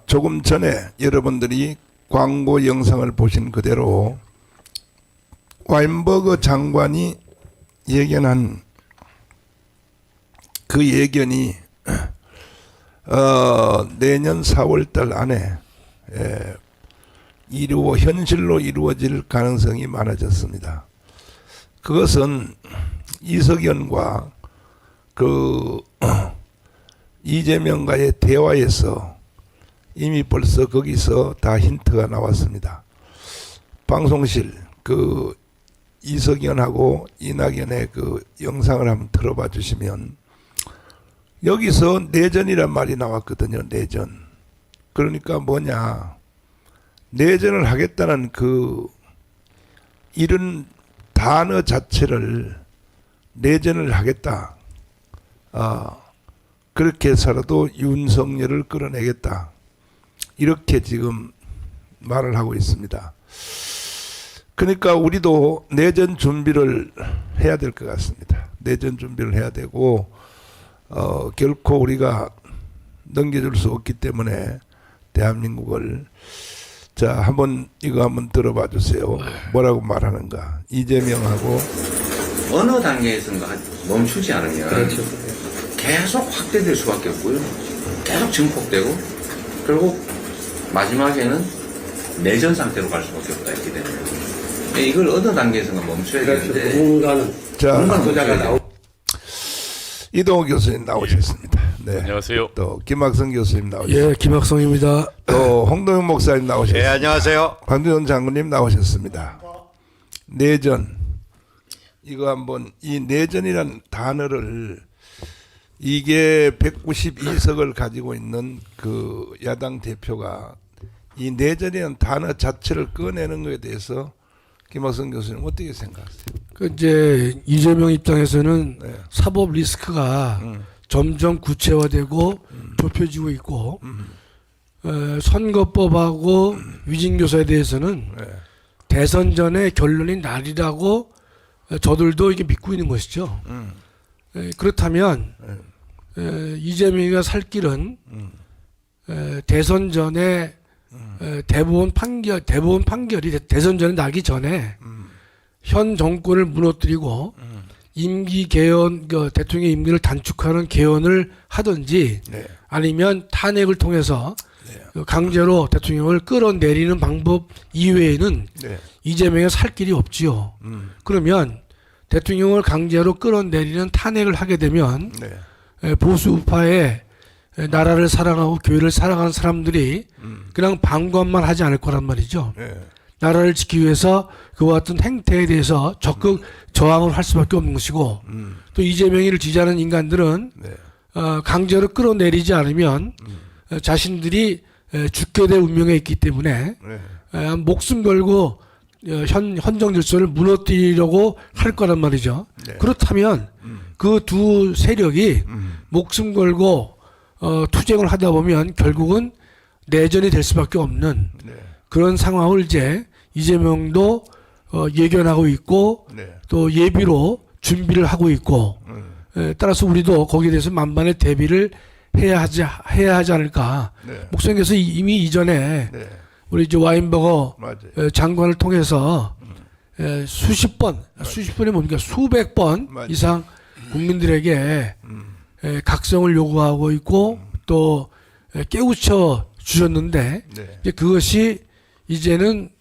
조금 전에 여러분들이 광고 영상을 보신 그대로 와인버거 장관이 예견한 그 예견이 내년 4월달 안에 현실로 이루어질 가능성이 많아졌습니다. 그것은 이석연과 이재명과의 대화에서 이미 벌써 거기서 다 힌트가 나왔습니다. 방송실 이석연하고 이낙연의 영상을 한번 들어봐 주시면 여기서 내전이란 말이 나왔거든요. 내전. 그러니까 뭐냐, 내전을 하겠다는 이런 단어 자체를 내전을 하겠다, 그렇게 해서라도 윤석열을 끌어내겠다, 이렇게 지금 말을 하고 있습니다. 그러니까 우리도 내전 준비를 해야 될 것 같습니다. 내전 준비를 해야 되고 결코 우리가 넘겨줄 수 없기 때문에 대한민국을, 자, 이거 한번 들어봐 주세요. 뭐라고 말하는가. 이재명하고 어느 단계에선가 멈추지 않으면 그렇죠. 계속 확대될 수밖에 없고요. 계속 증폭되고 결국 마지막에는 내전 상태로 갈 수밖에 없다, 이렇게 되는 거예요. 이걸 어느 단계에선가 멈춰야 그렇죠. 되는데 누군가는 자, 후자가 나오고. 이동호 교수님 나오셨습니다. 네. 안녕하세요. 또 김학성 교수님 나오셨습니다. 예, 김학성입니다. 또 홍동영 목사님 나오셨습니다. 네, 안녕하세요. 황교안 장군님 나오셨습니다. 내전, 이거 한번, 이 내전이란 단어를, 이게 192석을 가지고 있는 야당 대표가 이 내전이라는 단어 자체를 꺼내는 것에 대해서 김학성 교수님 어떻게 생각하세요? 이제 이재명 입장에서는 네. 사법 리스크가 점점 구체화되고 좁혀지고 있고, 선거법하고 위증교사에 대해서는 네. 대선 전에 결론이 날이라고 저들도 이게 믿고 있는 것이죠. 그렇다면 이재명이가 살 길은 대선 전에 대법원 판결이 대선 전에 나기 전에 현 정권을 무너뜨리고 임기 개헌, 대통령 임기를 단축하는 개헌을 하든지, 네. 아니면 탄핵을 통해서 강제로 대통령을 끌어내리는 방법 이외에는 네. 이재명이 살 길이 없지요. 그러면 대통령을 강제로 끌어내리는 탄핵을 하게 되면 네. 보수 우파의 나라를 사랑하고 교회를 사랑하는 사람들이 그냥 방관만 하지 않을 거란 말이죠. 네. 나라를 지키기 위해서 그와 같은 행태에 대해서 적극 저항을 할 수밖에 없는 것이고, 또 이재명이를 지지하는 인간들은 네. 강제로 끌어내리지 않으면 자신들이 죽게 될 운명에 있기 때문에 네. 목숨 걸고 헌정 질서를 무너뜨리려고 할 거란 말이죠. 네. 그렇다면 그 두 세력이 목숨 걸고 투쟁을 하다 보면 결국은 내전이 될 수밖에 없는 네. 그런 상황을 이제 이재명도 예견하고 있고, 네. 또 예비로 준비를 하고 있고, 따라서 우리도 거기에 대해서 만반의 대비를 해야 하지 않을까. 네. 목사님께서 이미 이전에 네. 우리 이제 와인버거 맞아요. 장관을 통해서 수십 번이 뭡니까, 수백 번 맞아요. 이상 국민들에게 각성을 요구하고 있고, 또 깨우쳐 주셨는데, 네. 이제 그것이 이제는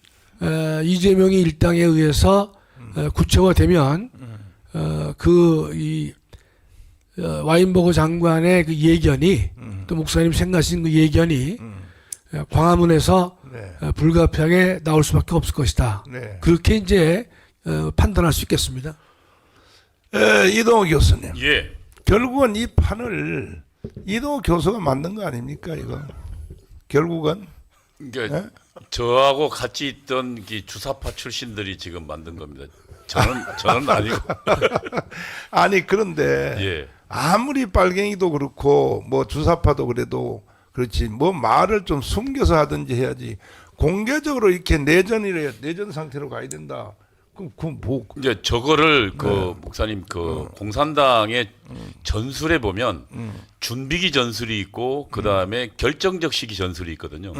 이재명이 일당에 의해서 구체화되면 와인버거 장관의 그 예견이, 또 목사님 생각하신 그 예견이 광화문에서 네. 불가피하게 나올 수밖에 없을 것이다. 네. 그렇게 이제 판단할 수 있겠습니다. 이동호 교수님. 예. 결국은 이 판을 이동호 교수가 만든 거 아닙니까, 이거? 결국은? 그러니까 네? 저하고 같이 있던 이 주사파 출신들이 지금 만든 겁니다. 저는 아니고. 아니, 그런데 예. 아무리 빨갱이도 그렇고 뭐 주사파도 그래도 그렇지, 뭐 말을 좀 숨겨서 하든지 해야지 공개적으로 이렇게 내전 상태로 가야 된다, 뭐 이제 저거를 그 목사님 그 공산당의 전술에 보면 준비기 전술이 있고 그 다음에 결정적 시기 전술이 있거든요.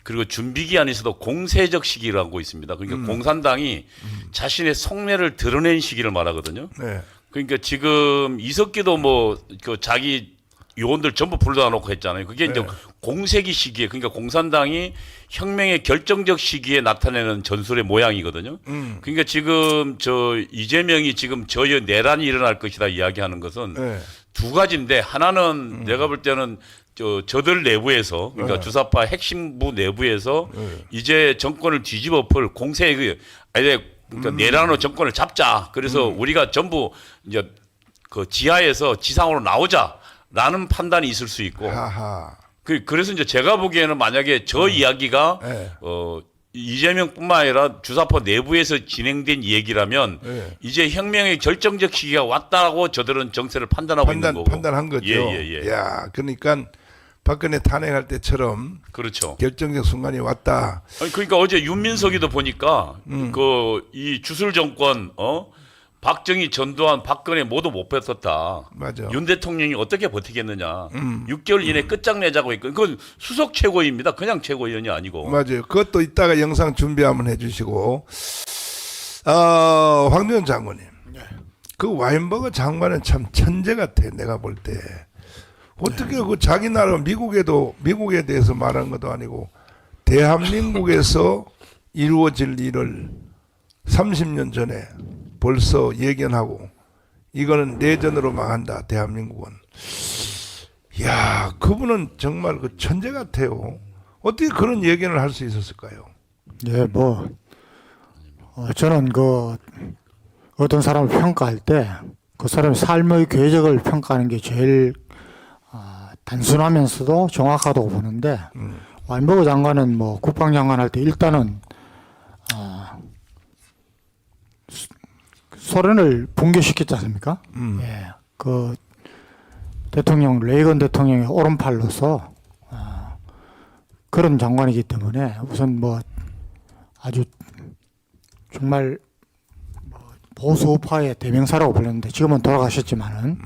그리고 준비기 안에서도 공세적 시기라고 있습니다. 그러니까 공산당이 자신의 속내를 드러낸 시기를 말하거든요. 네. 그러니까 지금 이석기도 뭐 그 자기 요원들 전부 불러다 놓고 했잖아요. 그게 이제 공세기 시기에 그러니까 공산당이 혁명의 결정적 시기에 나타내는 전술의 모양이거든요. 그러니까 지금 저 이재명이 지금 저의 내란이 일어날 것이다 이야기하는 것은 네. 두 가지인데 하나는 내가 볼 때는 저들 내부에서 그러니까 주사파 핵심부 내부에서 이제 정권을 뒤집어 엎을 공세 그러니까 내란으로 정권을 잡자. 그래서 우리가 전부 이제 그 지하에서 지상으로 나오자라는 판단이 있을 수 있고. 하하. 그래서 이제 제가 보기에는 만약에 저 이야기가 네. 이재명뿐만 아니라 주사파 내부에서 진행된 얘기라면 네. 이제 혁명의 결정적 시기가 왔다고 저들은 정세를 판단하고 있는 거고. 판단한 거죠. 예. 야, 그러니까 박근혜 탄핵할 때처럼 그렇죠. 결정적 순간이 왔다. 아니 그러니까 어제 윤민석이도 보니까 그 이 주술 정권 박정희, 전두환, 박근혜 모두 못 뱉었다. 맞아. 윤 대통령이 어떻게 버티겠느냐. 6개월 이내 끝장내자고 했고 그건 수석 최고위입니다. 그냥 최고위원이 아니고. 맞아요. 그것도 이따가 영상 준비 한번 해주시고. 황교안 장관님. 그 와인버거 장관은 참 천재 같아. 내가 볼 때. 어떻게 그 자기 나라 미국에 대해서 말한 것도 아니고 대한민국에서 이루어질 일을 30년 전에 벌써 예견하고 이거는 내전으로 망한다 대한민국은. 이야, 그분은 정말 그 천재 같아요. 어떻게 그런 예견을 할 수 있었을까요? 예, 뭐 저는 그 어떤 사람을 평가할 때 그 사람의 삶의 궤적을 평가하는 게 제일 단순하면서도 정확하다고 보는데 와인버거 장관은 뭐 국방장관 할 때 일단은 소련을 붕괴시켰지 않습니까? 예, 그 레이건 대통령의 오른팔로서 그런 장관이기 때문에 우선 뭐 아주 정말 보수우파의 대명사라고 불렸는데 지금은 돌아가셨지만은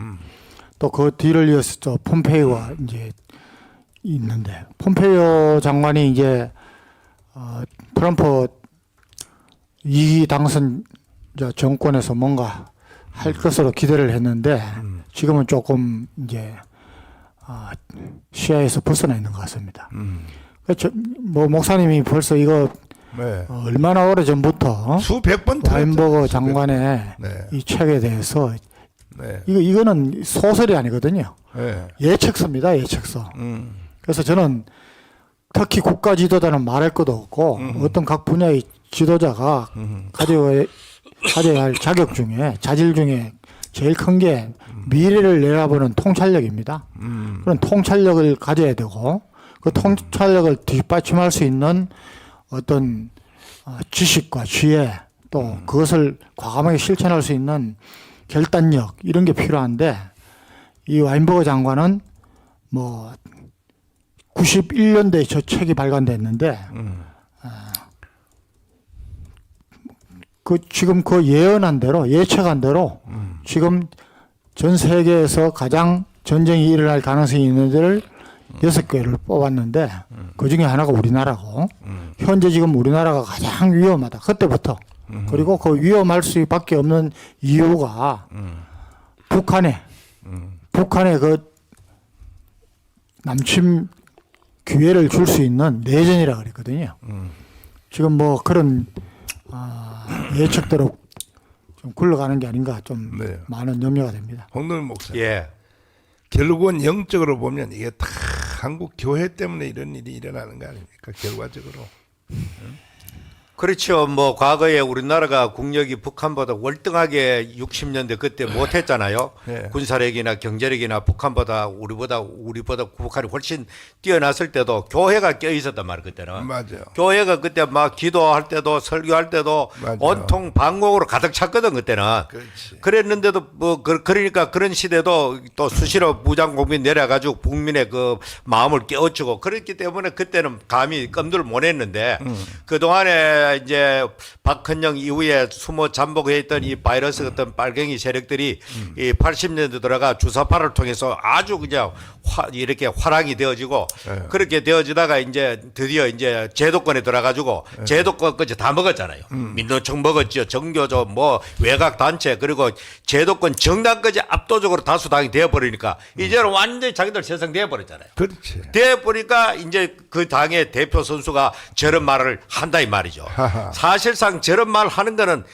또 그 뒤를 이어서 또 폼페이오가 이제 있는데 폼페이오 장관이 이제 트럼프 2기 당선자 정권에서 뭔가 할 것으로 기대를 했는데 지금은 조금 이제 시야에서 벗어나 있는 것 같습니다. 그렇죠. 뭐 목사님이 벌써 이거 네. 얼마나 오래 전부터 수백 번 와인버거 장관의 네. 이 책에 대해서 네. 이거는 소설이 아니거든요. 네. 예측서입니다. 예측서. 그래서 저는 특히 국가 지도자는 말할 것도 없고 어떤 각 분야의 지도자가 가져야 할 자격 중에 자질 중에 제일 큰 게 미래를 내다보는 통찰력입니다. 그런 통찰력을 가져야 되고 그 통찰력을 뒷받침할 수 있는 어떤 지식과 지혜 또 그것을 과감하게 실천할 수 있는 결단력 이런 게 필요한데 이 와인버거 장관은 뭐 91년도에 저 책이 발간됐는데 그 지금 그 예언한 대로 예측한 대로 지금 전 세계에서 가장 전쟁이 일어날 가능성이 있는 데를 6개를 뽑았는데 그 중에 하나가 우리나라고 현재 지금 우리나라가 가장 위험하다. 그때부터. 그리고 그 위험할 수밖에 없는 이유가 북한에 그 남침 기회를 줄 수 있는 내전이라 그랬거든요. 지금 뭐 그런 예측대로 좀 굴러가는 게 아닌가 좀 네. 많은 염려가 됩니다. 홍덕 목사님. 예. 결국은 영적으로 보면 이게 다 한국 교회 때문에 이런 일이 일어나는 거 아닙니까? 결과적으로. 그렇죠. 뭐 과거에 우리나라가 국력이 북한보다 월등하게 60년대 그때 못했잖아요. 네. 군사력이나 경제력이나 북한보다 우리보다 북한이 훨씬 뛰어났을 때도 교회가 껴 있었단 말이에요. 그때는. 맞아요. 교회가 그때 막 기도할 때도 설교할 때도 맞아요. 온통 방공으로 가득 찼거든 그때는. 그렇지. 그랬는데도 뭐 그러니까 그런 시대도 또 수시로 무장공비 내려가지고 국민의 그 마음을 깨우치고 그랬기 때문에 그때는 감히 껌들 못 했는데 그 동안에 이제 박헌영 이후에 숨어 잠복해 있던 이 바이러스 같은 빨갱이 세력들이 이 80년대 들어가 주사파를 통해서 아주 그냥 이렇게 화랑이 되어지고 그렇게 되어지다가 이제 드디어 이제 제도권에 들어가지고 제도권까지 다 먹었잖아요. 민노총 먹었죠. 정교조 뭐 외곽 단체 그리고 제도권 정당까지 압도적으로 다수당이 되어버리니까 이제는 완전히 자기들 세상 되어버렸잖아요. 그렇지. 되어보니까 이제 그 당의 대표 선수가 저런 말을 한다 이 말이죠. 하하. 사실상 저런 말 하는 거는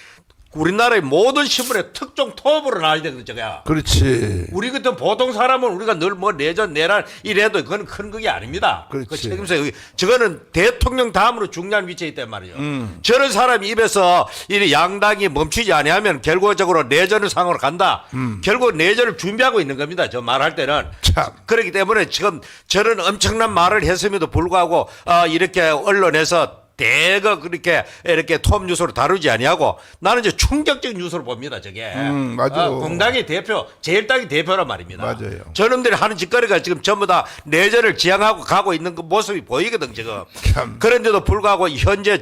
우리나라의 모든 신문에 특종 톱으로 나와야 되거든, 저거야. 그렇지. 우리 같은 보통 사람은 우리가 늘 뭐 내전 내란 이래도 그건 큰 그게 아닙니다. 그렇지. 그 책임서 저거는 대통령 다음으로 중요한 위치에 있단 말이죠. 저런 사람 입에서 이 양당이 멈추지 아니하면 결과적으로 내전을 상으로 간다. 결국 내전을 준비하고 있는 겁니다. 저 말할 때는. 참. 그렇기 때문에 지금 저런 엄청난 말을 했음에도 불구하고 이렇게 언론에서 대거 그렇게 이렇게 톱 뉴스로 다루지 아니하고 나는 이제 충격적인 뉴스를 봅니다. 저게 맞아. 공당의 대표, 제일당의 대표란 말입니다. 맞아요. 저놈들이 하는 짓거리가 지금 전부 다 내전을 지향하고 가고 있는 그 모습이 보이거든 지금. 참. 그런데도 불구하고 현재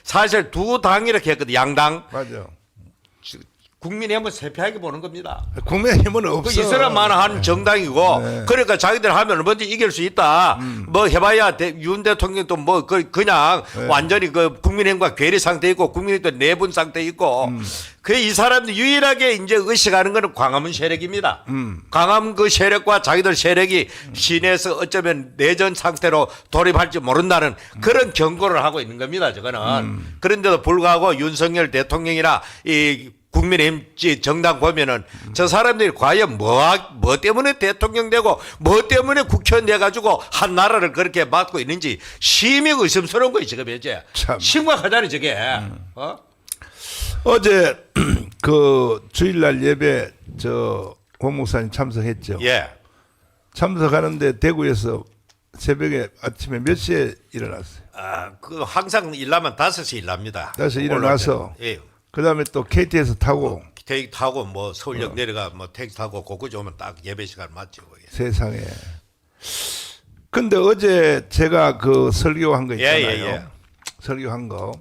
사실 두 당 이렇게 했거든. 양당. 맞아. 국민의힘은 세피하게 보는 겁니다. 국민의힘은 그 없어. 이스라만한 정당이고 네. 그러니까 자기들 하면 언제든지 이길 수 있다. 뭐 해봐야 윤 대통령도 뭐 그냥 완전히 그 국민의힘과 괴리 상태 있고 국민의힘도 내분 상태 있고 그 이 사람들 유일하게 이제 의식하는 거는 광화문 세력입니다. 광화문 그 세력과 자기들 세력이 시내에서 어쩌면 내전 상태로 돌입할지 모른다는 그런 경고를 하고 있는 겁니다. 저거는 그런데도 불구하고 윤석열 대통령이나 이 국민의힘 정당 보면은 저 사람들이 과연 뭐 때문에 대통령 되고 뭐 때문에 국회의원 돼가지고 한 나라를 그렇게 맡고 있는지 심히 의심스러운 거예요 지금 이제. 참. 심각하잖아요 저게. 어제 그 주일날 예배 고 목사님 참석했죠. 예. 참석하는데 대구에서 새벽에 아침에 몇 시에 일어났어요? 그 항상 일하면 5시 일납니다. 5시 일어나서 예. 그다음에 또 KTX 타고 택시 타고 뭐 서울역 내려가 뭐 택시 타고 거기까지 오면 딱 예배 시간 맞죠. 그게. 세상에. 근데 어제 제가 그 설교한 거 있잖아요. 예. 설교한 거.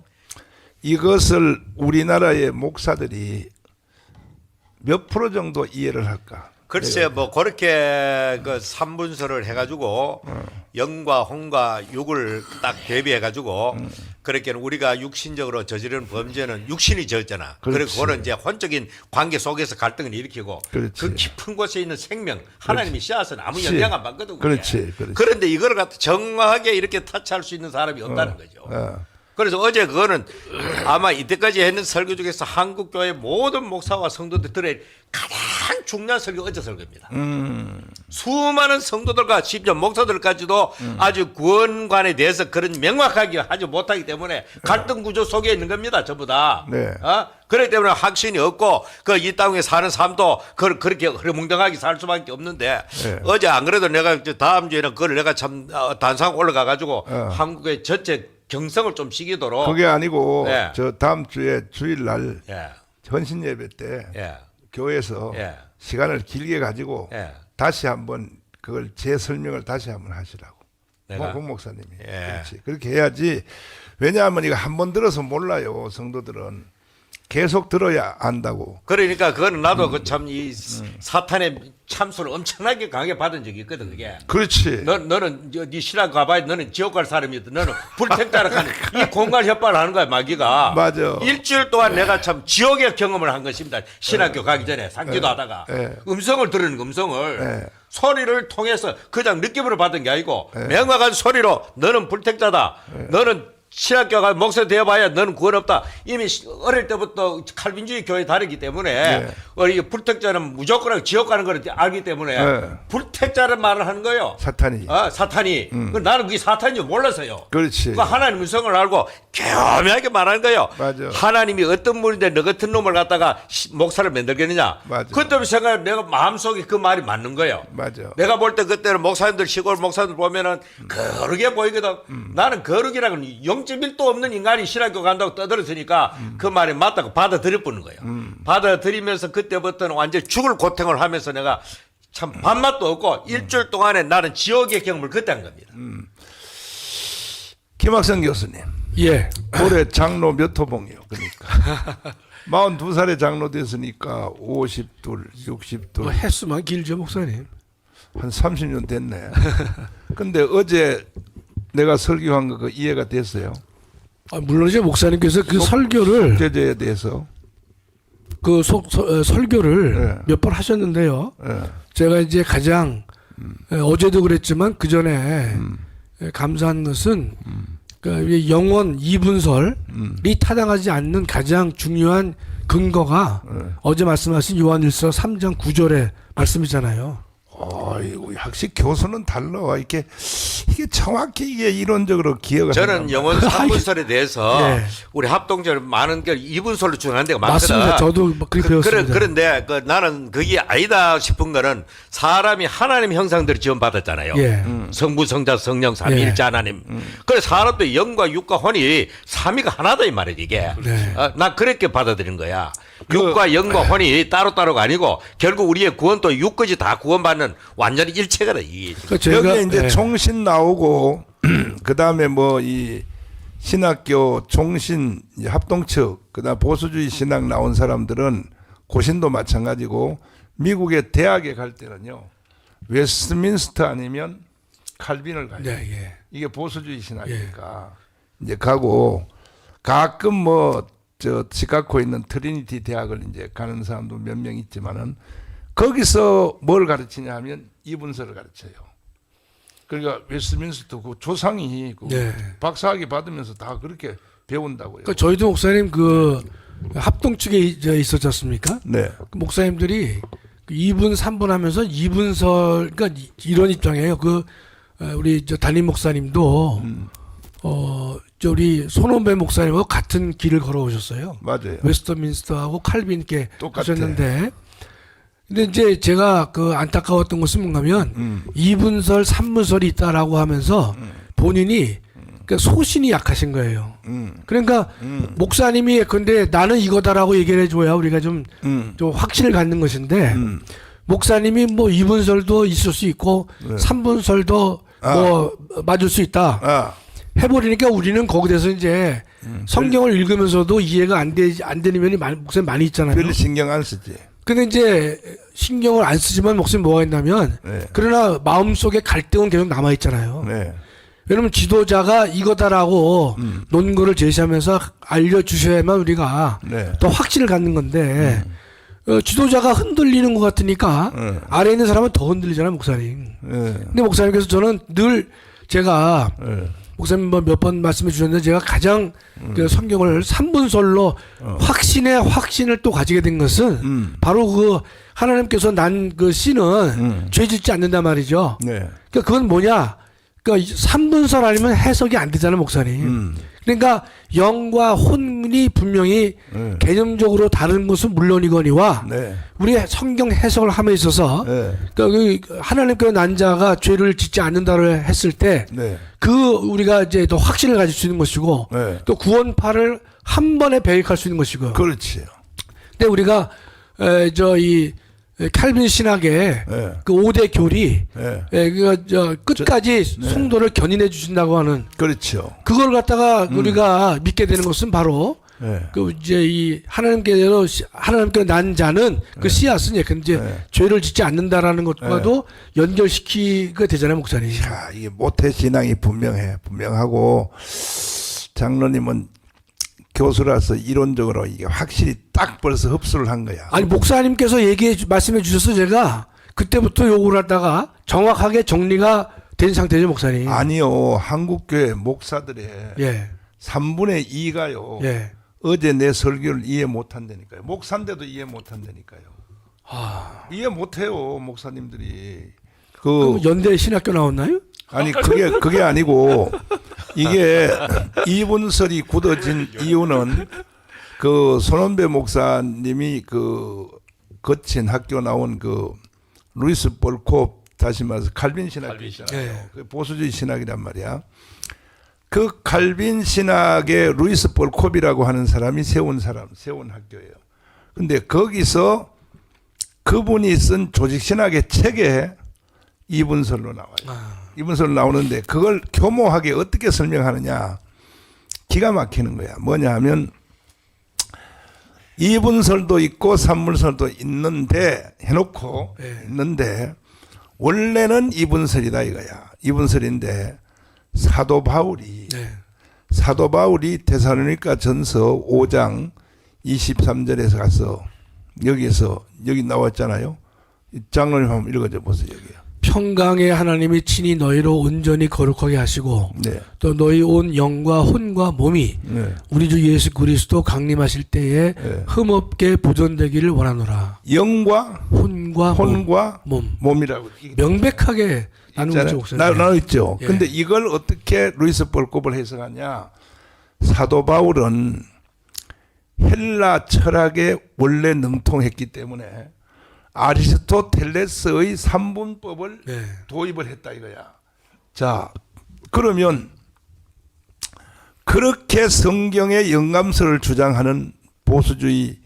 이것을 우리나라의 목사들이 몇 프로 정도 이해를 할까? 글쎄 뭐 그렇게 그 3분설을 해가지고 영과 홍과 육을 딱 대비해가지고 그렇게 우리가 육신적으로 저지르는 범죄는 육신이 저었잖아. 그리고 그렇지. 그거는 이제 혼적인 관계 속에서 갈등을 일으키고 그렇지. 그 깊은 곳에 있는 생명 하나님이 씨앗은 아무 그렇지. 영향 안 받거든. 그게. 그렇지. 그런데 이걸 갖다 정확하게 이렇게 타치할 수 있는 사람이 없다는 거죠. 그래서 어제 그거는 아마 이때까지 했는 설교 중에서 한국교회 모든 목사와 성도들의 가장 중요한 설교 어제 설교입니다. 수많은 성도들과 심지어 목사들까지도 아주 구원관에 대해서 그런 명확하게 하지 못하기 때문에 갈등 구조 속에 있는 겁니다. 전부 다. 네. 그렇기 때문에 확신이 없고 그 이 땅에 사는 삶도 그렇게 흐르뭉덩하게 살 수밖에 없는데 네. 어제 안 그래도 내가 다음 주에는 그걸 내가 참 단상 올라가 가지고 한국의 전체 경성을 좀 시키도록 그게 아니고 예. 저 다음 주에 주일날 예. 헌신 예배 때 예. 교회에서 예. 시간을 길게 가지고 예. 다시 한번 그걸 재설명을 다시 한번 하시라고. 내가? 공 목사님이. 예. 그렇지. 그렇게 해야지. 왜냐하면 이거 한 번 들어서 몰라요. 성도들은 계속 들어야 안다고. 그러니까 그거는 나도 그 참 이 사탄의 참수를 엄청나게 강하게 받은 적이 있거든 그게. 그렇지. 너는 네 신랑 가봐야 너는 지옥 갈 사람이다. 너는 불택자라 하는 이 공갈 협박을 하는 거야 마귀가. 맞아. 일주일 동안 내가 참 지옥의 경험을 한 것입니다. 신학교 가기 전에 산기도 하다가 음성을 들으는 거, 음성을 소리를 통해서 그냥 느낌으로 받은 게 아니고 명확한 소리로 너는 불택자다. 너는 신학교 가 목사 되어봐야 너는 구원 없다. 이미 어릴 때부터 칼빈주의 교회 다르기 때문에 이 불택자는 무조건 지옥 가는 걸 알기 때문에 불택자를 말을 하는 거예요. 사탄이. 사탄이. 나는 그게 사탄인 줄 몰라서요. 그렇지. 그 하나님 음성을 알고 교묘하게 말하는 거예요. 맞아. 하나님이 어떤 분인데 너 같은 놈을 갖다가 목사를 만들겠느냐. 맞아. 그때 생각해 내가 마음속에 그 말이 맞는 거예요. 맞아. 내가 볼 때 그때는 목사님들 시골 목사님들 보면은 거룩해 보이거든. 나는 거룩이라고는 0.1도 없는 인간이 신학교 간다고 떠들었으니까 그 말이 맞다고 받아들여 보는 거예요. 받아들이면서 그때부터는 완전히 죽을 고통을 하면서 내가 참 밥맛도 없고 일주일 동안에 나는 지옥의 경험을 그때 한 겁니다. 김학성 교수님. 예. 올해 장로 몇 호봉이요. 그러니까 42살에 장로 됐으니까 50둘, 60둘 뭐 횟수만 길죠, 목사님. 한 30년 됐네. 근데 어제 내가 설교한 거 이해가 됐어요. 아, 물론 이제 목사님께서 그 설교를 제재에 대해서. 설교를 네. 몇 번 하셨는데요. 예. 제가 이제 가장 어제도 그랬지만 그 전에 감사한 것은 그 영원 이분설이 타당하지 않는 가장 중요한 근거가 어제 말씀하신 요한일서 3장 9절의 말씀이잖아요. 아이고, 확실히 교수는 달라. 이게 정확히 이게 이론적으로 기억을. 저는 한단 영원 삼분설에 대해서 예. 우리 합동절 많은 게 이분설로 주장하는 데가 많거든. 맞습니다. 저도 그렇게 배웠습니다. 그런데 나는 그게 아니다 싶은 거는 사람이 하나님 형상대로 지원받았잖아요. 예. 성부, 성자, 성령, 삼위일체 하나님. 그래 사람도 영과 육과 혼이 삼위가 하나다 이 말이야 이게. 네. 나 그렇게 받아들인 거야. 육과 영과 혼이 따로따로가 아니고 결국 우리의 구원도 육까지 다 구원받는 완전히 일체가 돼 이게. 그러니까 제가 여기 이제 예. 총신 나오고 그 다음에 뭐 이 신학교 총신 합동측 그다음 보수주의 신학 나온 사람들은 고신도 마찬가지고 미국의 대학에 갈 때는요 웨스트민스터 아니면 칼빈을 가요. 네, 예. 이게 보수주의 신학이니까 이제 가고 가끔 뭐 저 시카고에 있는 트리니티 대학을 이제 가는 사람도 몇 명 있지만은 거기서 뭘 가르치냐 하면 이분설을 가르쳐요. 그러니까 웨스트민스터 그 조상이 그 네. 박사학위 받으면서 다 그렇게 배운다고요. 그러니까 저희도 목사님 그 합동 측에 있었지 않습니까? 네. 그 목사님들이 2분 3분 하면서 2분설 그러니까 이런 입장이에요. 그 우리 저 담임 목사님도 저 우리 손원배 목사님하고 같은 길을 걸어오셨어요. 맞아요. 웨스터민스터하고 칼빈께 똑같아. 하셨는데 근데 이제 제가 그 안타까웠던 것은 뭔가면 2분설, 3분설이 있다라고 하면서 본인이 그러니까 소신이 약하신 거예요. 그러니까 목사님이 근데 나는 이거다라고 얘기를 해줘야 우리가 좀 확신을 갖는 것인데 목사님이 뭐 2분설도 있을 수 있고 3분설도 뭐 맞을 수 있다. 아, 해버리니까 우리는 거기에서 이제 성경을 읽으면서도 이해가 안 되는 면이 목사님 많이 있잖아요. 별로 신경 안 쓰지. 근데 이제 신경을 안 쓰지만 목사님 뭐가 있냐면 네. 그러나 마음속에 갈등은 계속 남아 있잖아요. 네. 왜냐면 지도자가 이거다라고 논거를 제시하면서 알려주셔야만 우리가 네. 더 확신을 갖는 건데 지도자가 흔들리는 것 같으니까 아래에 있는 사람은 더 흔들리잖아요, 목사님. 네. 근데 목사님께서 저는 늘 제가 네. 목사님 몇 번 말씀해 주셨는데 제가 가장 그 성경을 3분설로 확신을 또 가지게 된 것은 바로 그 하나님께서 난 그 씨는 죄 짓지 않는단 말이죠. 네. 그러니까 그건 뭐냐? 그러니까 3분설 아니면 해석이 안 되잖아요, 목사님. 그러니까 영과 혼이 분명히 개념적으로 다른 것은 물론이거니와 네. 우리 성경 해석을 함에 있어서 네. 그러니까 그 하나님께서 난 자가 죄를 짓지 않는다를 했을 때 네. 그 우리가 이제 더 확신을 가질 수 있는 것이고 네. 또 구원파를 한 번에 배격할 수 있는 것이고. 그렇지. 근데 우리가 저 이 칼빈 신학의 네. 그 5대 교리 네. 그 끝까지 성도를 견인해 주신다고 하는 그렇죠. 그걸 갖다가 우리가 믿게 되는 것은 바로 네. 그 이제 이 하나님께서 난 자는 그 씨앗은 이제 죄를 짓지 않는다라는 것과도 연결시키게 되잖아요, 목사님. 자, 이게 모태 신앙이 분명하고 장로님은 교수라서 이론적으로 이게 확실히 딱 벌써 흡수를 한 거야. 아니 목사님께서 말씀해 주셔서 제가 그때부터 요구를 하다가 정확하게 정리가 된 상태죠, 목사님. 아니요, 한국교회 목사들의 예, 3분의 2가요. 예. 어제 내 설교를 이해 못한다니까요. 목사인데도 이해 못한다니까요. 이해 못해요, 목사님들이. 그럼 연대 신학교 나왔나요? 아니 그게 아니고 이게 이분설이 굳어진 이유는 그 손원배 목사님이 그 거친 학교 나온 그 루이스 볼콥 다시 말해서 칼빈 신학교 있잖아요. 예. 그 보수주의 신학이란 말이야. 그 칼빈 신학의 루이스 볼콥이라고 하는 사람이 세운 학교예요. 근데 거기서 그분이 쓴 조직 신학의 책에 이분설로 나와요. 이분설로 나오는데 그걸 교모하게 어떻게 설명하느냐. 기가 막히는 거야. 뭐냐 하면 이분설도 있고 산문설도 있는데 해놓고 예. 있는데 원래는 이분설이다 이거야. 이분설인데 사도 바울이 네. 데살로니가 전서 5장 23절에서 가서 여기 나왔잖아요. 이 장로님 한번 읽어줘 보세요. 여기요. 평강의 하나님이 친히 너희로 온전히 거룩하게 하시고 네. 또 너희 온 영과 혼과 몸이 네. 우리 주 예수 그리스도 강림하실 때에 네. 흠없게 보존되기를 원하노라. 영과 혼과 몸. 몸이라고 명백하게 나누고 있죠. 나누 있죠. 예. 근데 이걸 어떻게 루이스 볼코브를 해석하냐? 사도 바울은 헬라 철학에 원래 능통했기 때문에 아리스토텔레스의 삼분법을 네. 도입을 했다 이거야. 자, 그러면 그렇게 성경의 영감설을 주장하는 보수주의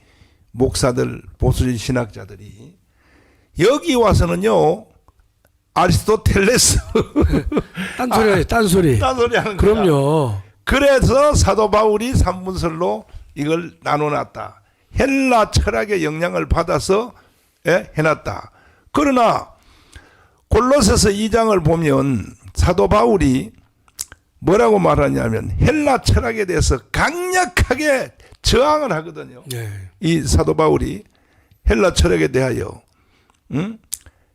목사들, 보수주의 신학자들이 여기 와서는요 아리스토텔레스 딴소리. 딴소리 하는 거야. 그럼요. 그래서 사도 바울이 삼분설로 이걸 나눠놨다. 헬라 철학의 영향을 받아서 해놨다. 그러나 골로새서 2장을 보면 사도 바울이 뭐라고 말하냐면 헬라 철학에 대해서 강력하게 저항을 하거든요. 네. 이 사도 바울이 헬라 철학에 대하여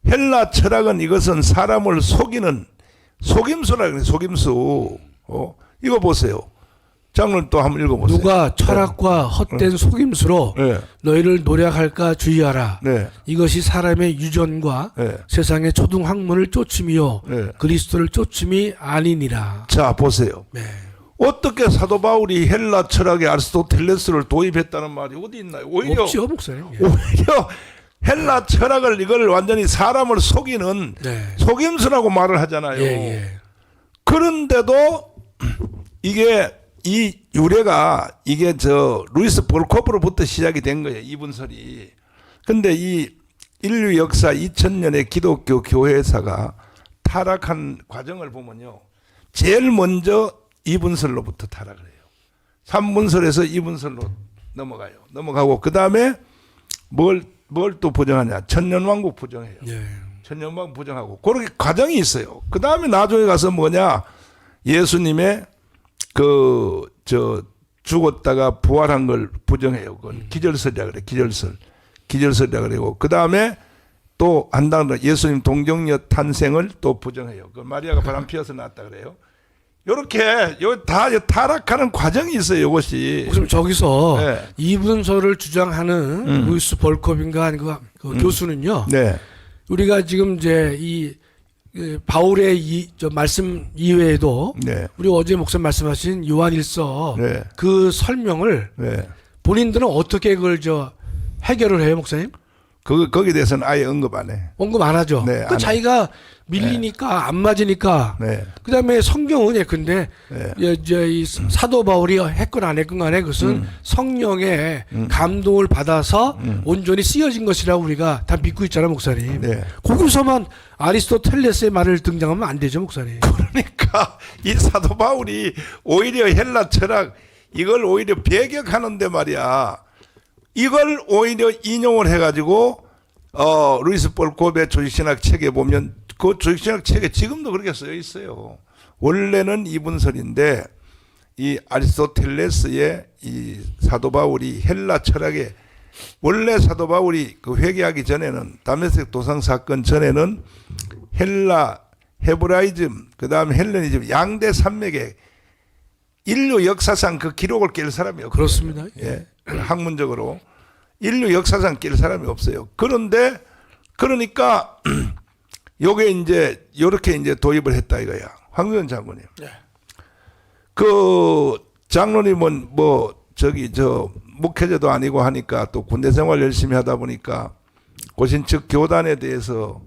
헬라 철학은 이것은 사람을 속이는 속임수라 그래. 속임수. 이거 보세요. 장로님 또 한번 읽어보세요. 누가 철학과 헛된 속임수로 네. 너희를 노략할까 주의하라. 네. 이것이 사람의 유전과 네. 세상의 초등학문을 쫓음이요 네. 그리스도를 쫓음이 아니니라. 자 보세요. 네. 어떻게 사도 바울이 헬라 철학에 아리스토텔레스를 도입했다는 말이 어디 있나요? 오히려 없지요, 목사님. 예. 오히려 헬라 철학을 이걸 완전히 사람을 속이는 네. 속임수라고 말을 하잖아요. 예, 예. 그런데도 이게 이 유래가 이게 저 루이스 볼코프로부터 시작이 된 거예요. 이분설이. 근데 이 인류 역사 2000년의 기독교 교회사가 타락한 과정을 보면요. 제일 먼저 이분설로부터 타락을 해요. 삼분설에서 이분설로 넘어가요. 넘어가고 그 다음에 뭘 또 부정하냐. 천년왕국 부정해요. 예. 천년왕국 부정하고 그렇게 과정이 있어요. 그 다음에 나중에 가서 뭐냐. 예수님의 죽었다가 부활한 걸 부정해요. 그건 기절설이라 그래. 기절설이라 그래고 그 다음에 또 한다는 예수님 동정녀 탄생을 또 부정해요. 그 마리아가 바람 피어서 낳았다 그래요. 요렇게 다 타락하는 과정이 있어요. 이것이. 그럼 저기서 네. 이분설을 주장하는 루이스 볼컵인가 그 교수는요. 네. 우리가 지금 이제 이 바울의 저 말씀 이외에도 네. 우리 어제 목사님 말씀하신 요한일서 네. 그 설명을 네. 본인들은 어떻게 그걸 해결을 해요, 목사님? 거기에 대해서는 아예 언급 안 해. 언급 안 하죠. 네, 그 안 자기가 밀리니까 안 맞으니까. 네. 그다음에 성경은 예컨대 네. 이제 이 사도 바울이 했건 안 했건 간에 그것은 성령의 감동을 받아서 온전히 쓰여진 것이라고 우리가 다 믿고 있잖아요, 목사님. 네. 거기서만 아리스토텔레스의 말을 등장하면 안 되죠, 목사님. 그러니까 이 사도 바울이 오히려 헬라 철학 이걸 오히려 배격하는데 말이야. 이걸 오히려 인용을 해가지고 루이스 볼코베 조직신학 책에 보면 그 조직신학 책에 지금도 그렇게 쓰여 있어요. 원래는 이분설인데 이 아리스토텔레스의 이 사도 바울이 헬라 철학에 원래 사도 바울이 그 회개하기 전에는 다메섹 도상 사건 전에는 헬라 헤브라이즘 그 다음에 헬레니즘 양대 산맥에 인류 역사상 그 기록을 깰 사람이 없어요. 그렇습니다. 예, 학문적으로 인류 역사상 깰 사람이 없어요. 그런데 그러니까 요게 이제 요렇게 이제 도입을 했다 이거야. 황교안 장군님. 네. 그 장로님은 뭐 목회자도 아니고 하니까 또 군대 생활 열심히 하다 보니까 고신측 교단에 대해서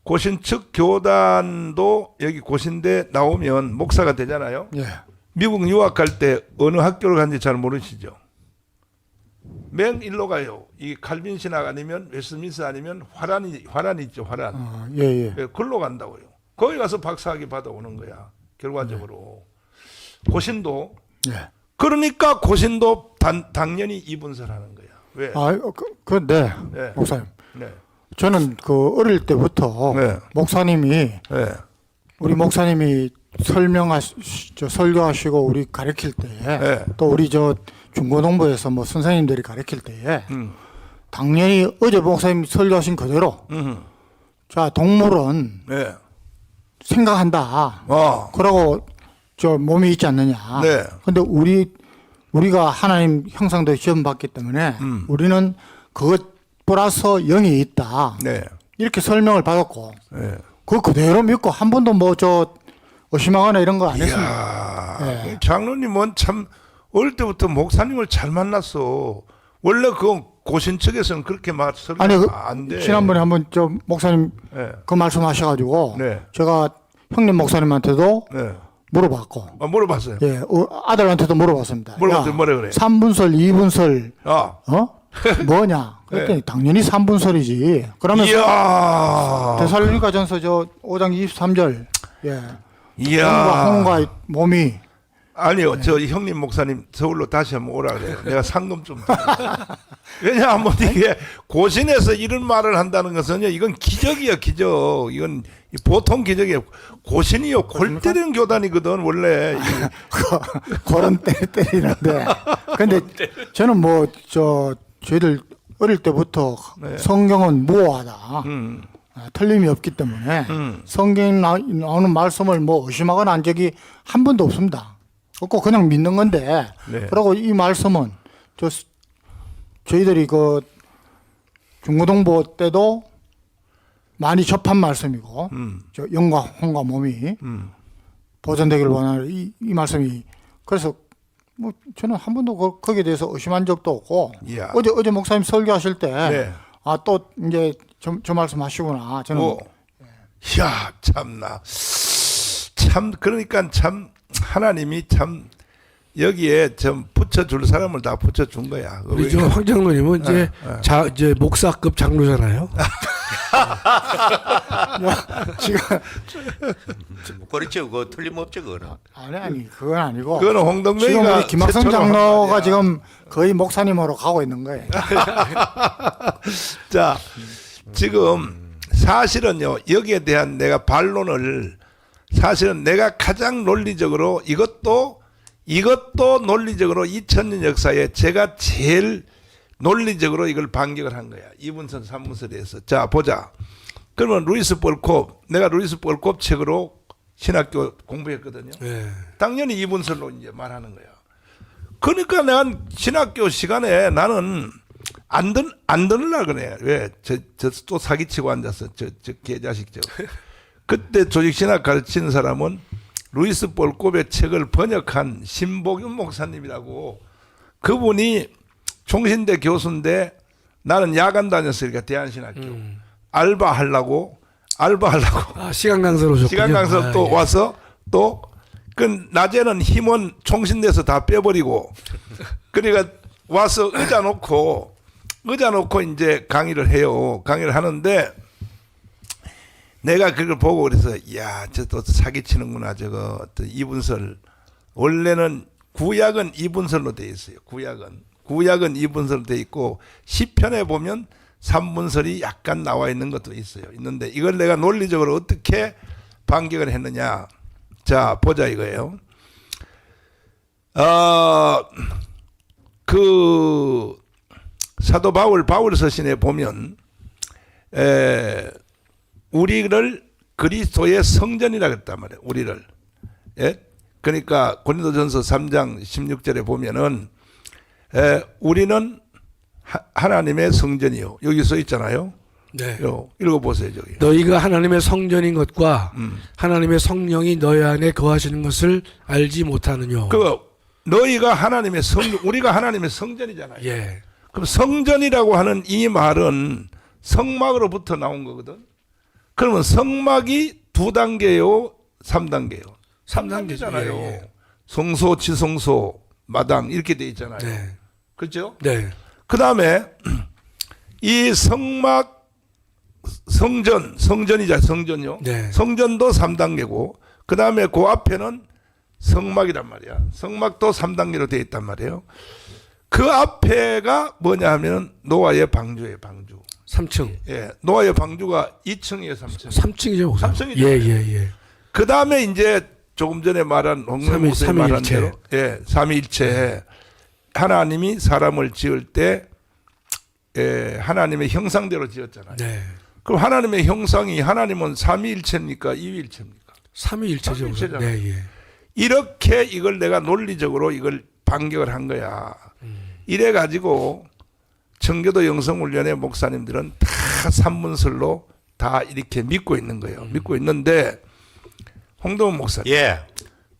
고신측 교단도 여기 고신대 나오면 목사가 되잖아요. 예. 미국 유학할 때 어느 학교를 간지 잘 모르시죠? 맨 일로 가요. 이 칼빈 신학 아니면 웨스트민스 아니면 화란 있죠. 화란. 예. 글로 간다고요. 거기 가서 박사학위 받아오는 거야. 결과적으로. 고신도 예. 그러니까 고신도 당연히 이분설하는 거야. 왜? 네, 네. 목사님. 네. 저는 그 어릴 때부터 네. 목사님이 네. 우리 목사님이 설교하시고 우리 가르칠 때에 네. 또 우리 저 중고등부에서 뭐 선생님들이 가르칠 때에 음. 당연히 어제 목사님 설교하신 그대로 자 동물은 네. 생각한다. 그러고 저 몸이 있지 않느냐. 네. 근데 우리가 하나님 형상도 지음받기 때문에 우리는 그것 플러스 영이 있다. 네. 이렇게 설명을 받았고 네. 그 그대로 믿고 한 번도 뭐 저 의심하거나 이런 거 안 했습니다. 이야, 장로님은 참 어릴 때부터 목사님을 잘 만났어. 원래 그 고신 측에서는 그렇게 설명 아니 안 돼. 지난번에 한번 저 목사님 네. 그 말씀하셔가지고 네. 제가 형님 목사님한테도 네. 물어봤고 물어봤어요. 예 아들한테도 물어봤습니다. 물어봤더니 뭐라 그래? 3분설, 2분설 뭐냐? 그랬더니 네. 당연히 3분설이지. 그러면서 이야. 데살로니가전서 저 5장 23절 예. 이야. 혼과 몸이 아니요, 저 형님 목사님 서울로 다시 한번 오라 그래요. 내가 상금 좀. 왜냐하면 이게 고신에서 이런 말을 한다는 것은요, 이건 기적이야, 기적. 이건 보통 기적이에요. 고신이요, 골 때리는 교단이거든, 원래. 그런 때리는데. 근데 저는 뭐 저희들 어릴 때부터 성경은 무오하다. 틀림이 없기 때문에 성경에 나오는 말씀을 뭐 의심하거나 한 적이 한 번도 없습니다. 없고 그냥 믿는 건데. 네. 그리고 이 말씀은 저희들이 그 중고등부 때도 많이 접한 말씀이고 저 영과 혼과 몸이 보존되기를 원하는 이 말씀이 그래서 뭐 저는 한 번도 거기에 대해서 의심한 적도 없고 이야. 어제 목사님 설교하실 때 네. 또 이제 저 말씀하시구나 저는 이야, 참나. 참, 그러니까 참, 하나님이 참, 여기에 좀 붙여줄 사람을 다 붙여준 거야. 우리 저 황장로님은 이제 이제 목사급 장로잖아요. 지금 그렇죠. 그거 틀림없죠, 그거는. 아니 그건 아니고 그거는 지금 홍덕명이가 우리 김학성 최초로 한 장로가 말이야. 지금 거의 목사님으로 가고 있는 거예요. 자, 지금 사실은요, 여기에 대한 내가 반론을 사실은 내가 가장 논리적으로 이것도 논리적으로 2000년 역사에 제가 제일 논리적으로 이걸 반격을 한 거야. 2분선, 3분선에서. 자, 보자. 그러면 루이스 볼콥, 내가 루이스 볼콥 책으로 신학교 공부했거든요. 네. 당연히 2분설로 이제 말하는 거야. 그러니까 내가 신학교 시간에 나는 안 듣으려고 그래. 왜? 또 사기치고 앉았어. 저 개자식 저. 그때 조직신학 가르치는 사람은 루이스 볼콥의 책을 번역한 신복윤 목사님이라고 그분이 총신대 교수인데 나는 야간 다녔으니까 대한신학교 알바하려고 시간 강사로 오셨군요. 시간 강사 또 예. 와서 또 그 낮에는 힘은 총신대에서 다 빼버리고 그러니까 와서 의자 놓고 이제 강의를 해요. 강의를 하는데 내가 그걸 보고 그래서 야, 저 또 사기치는구나. 저거 또 이분설 원래는 구약은 이분설로 돼 있어요. 구약은 이분설로 돼 있고 시편에 보면 3분설이 약간 나와 있는 것도 있어요. 있는데 이걸 내가 논리적으로 어떻게 반격을 했느냐. 자, 보자 이거예요. 그 사도 바울 서신에 보면 우리를 그리스도의 성전이라 그랬단 말이에요. 우리를. 예? 그러니까 고린도전서 3장 16절에 보면은 우리는 하나님의 성전이요. 여기 써 있잖아요. 네. 읽어보세요. 저기. 너희가 하나님의 성전인 것과 하나님의 성령이 너희 안에 거하시는 것을 알지 못하느뇨. 너희가 하나님의 우리가 하나님의 성전이잖아요. 예. 그럼 성전이라고 하는 이 말은 성막으로부터 나온 거거든. 그러면 성막이 2단계요, 3단계요. 3단계잖아요. 예. 성소, 지성소, 마당 이렇게 돼 있잖아요. 네. 그렇죠? 네. 그다음에 이 성막 성전이죠. 성전요. 네. 성전도 3단계고 그다음에 그 앞에는 성막이란 말이야. 성막도 3단계로 되어 있단 말이에요. 그 앞에가 뭐냐 하면 노아의 방주예요. 방주. 3층. 예, 노아의 방주가 2층이에요, 3층. 3층이죠, 목사님. 3층이죠. 예. 그 다음에 이제 조금 전에 말한 홍명 목사님 말한 삼위일체. 대로, 예, 삼위일체. 하나님이 사람을 지을 때, 하나님의 형상대로 지었잖아요. 네. 그럼 하나님의 형상이 하나님은 삼위일체입니까, 이위일체입니까? 3위일체죠. 삼위일체잖아요. 네, 예. 이렇게 이걸 내가 논리적으로 이걸 반격을 한 거야. 이래 가지고 청교도 영성훈련의 목사님들은 다 산문설로 다 이렇게 믿고 있는 거예요. 믿고 있는데 홍동훈 목사님, 예.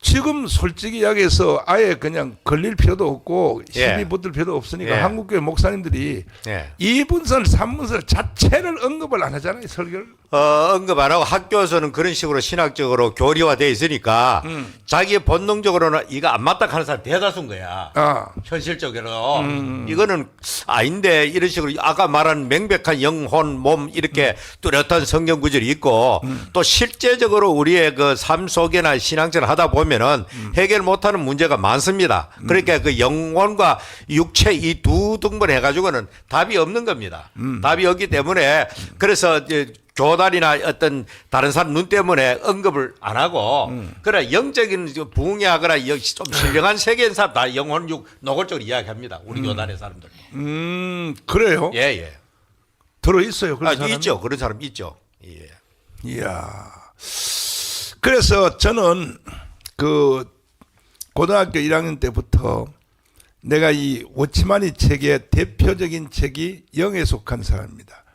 지금 솔직히 이야기해서 아예 그냥 걸릴 필요도 없고 예. 시비 붙을 필요도 없으니까 예. 한국교회 목사님들이 예. 2분설, 3분설 자체를 언급을 안 하잖아요. 설교를. 언급 안 하고 학교에서는 그런 식으로 신학적으로 교리화되어 있으니까 자기 본능적으로는 이거 안 맞다 하는 사람 대다수인 거야. 아, 현실적으로 이거는 아닌데 이런 식으로 아까 말한 명백한 영혼, 몸 이렇게 뚜렷한 성경 구절이 있고 또 실제적으로 우리의 그 삶 속에나 신앙생활 하다 보면은 해결 못하는 문제가 많습니다. 그러니까 그 영혼과 육체 이 두 등분 해가지고는 답이 없는 겁니다. 답이 없기 때문에 그래서 이제 교단이나 어떤 다른 사람 눈 때문에 언급을 안 하고 그래 영적인 부흥하거나 좀 신령한 세계인 사람 다 영혼 육 노골적으로 이야기합니다. 우리 교단의 사람들. 그래요? 예. 들어있어요. 그런 사람이? 있죠. 그런 사람 있죠. 예. 이야. 그래서 저는 그 고등학교 1학년 때부터 내가 이 워치마니 책의 대표적인 책이 영에 속한 사람입니다.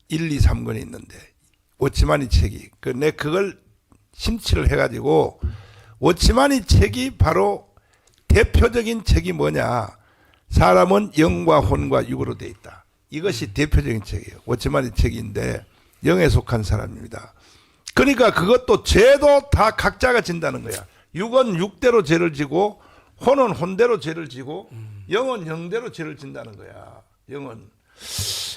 1, 2, 3권이 있는데 워치마니 책이 내 그걸 심취를 해가지고 워치마니 책이 바로 대표적인 책이 뭐냐, 사람은 영과 혼과 육으로 되어 있다. 이것이 대표적인 책이에요. 워치마니 책인데 영에 속한 사람입니다. 그러니까 그것도 죄도 다 각자가 진다는 거야. 육은 육대로 죄를 지고 혼은 혼대로 죄를 지고 영은 영대로 죄를 진다는 거야. 영은.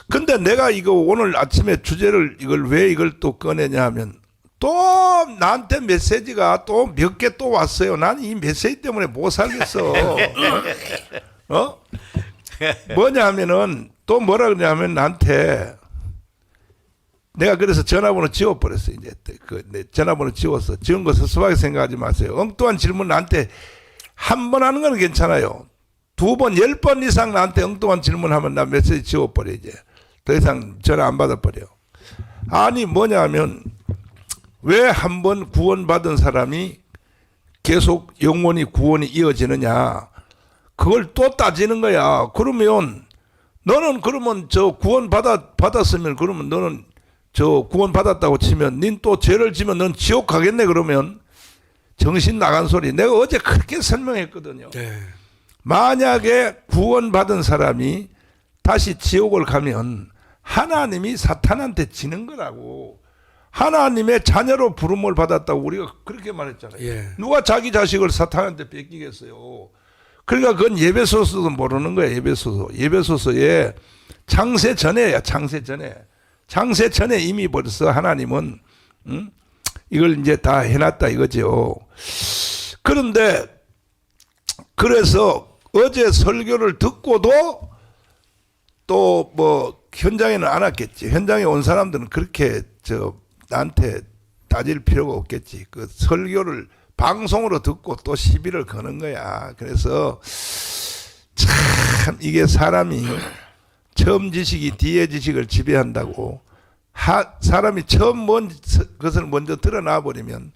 근데 내가 이거 오늘 아침에 주제를 이걸 왜 이걸 또 꺼내냐 하면 또 나한테 메시지가 또 몇 개 또 왔어요. 나는 이 메시지 때문에 못 살겠어. 뭐냐 하면은 또 뭐라 그러냐면 나한테 내가 그래서 전화번호 지워버렸어. 이제 내 전화번호 지웠어. 지운 거 섭섭하게 생각하지 마세요. 엉뚱한 질문 나한테 한 번 하는 건 괜찮아요. 2번, 10번 이상 나한테 엉뚱한 질문하면 나 메시지 지워버려. 이제 더 이상 전화 안 받아버려. 아니 뭐냐 하면 왜 한 번 구원받은 사람이 계속 영원히 구원이 이어지느냐, 그걸 또 따지는 거야. 그러면 너는 그러면 저 구원 받았으면 그러면 너는 저 구원 받았다고 치면 닌 또 죄를 지면 넌 지옥 가겠네. 그러면 정신 나간 소리. 내가 어제 그렇게 설명했거든요. 네. 만약에 구원받은 사람이 다시 지옥을 가면 하나님이 사탄한테 지는 거라고. 하나님의 자녀로 부름을 받았다고 우리가 그렇게 말했잖아요. 예. 누가 자기 자식을 사탄한테 뺏기겠어요. 그러니까 그건 예배소서도 모르는 거야. 예배소서에 창세 전에야. 창세 전에 이미 벌써 하나님은 이걸 이제 다 해놨다 이거죠. 그런데 그래서 어제 설교를 듣고도 또 뭐 현장에는 안 왔겠지. 현장에 온 사람들은 그렇게 나한테 따질 필요가 없겠지. 그 설교를 방송으로 듣고 또 시비를 거는 거야. 그래서 참 이게 사람이 처음 지식이 뒤에 지식을 지배한다고. 사람이 처음 그것을 먼저 드러나 버리면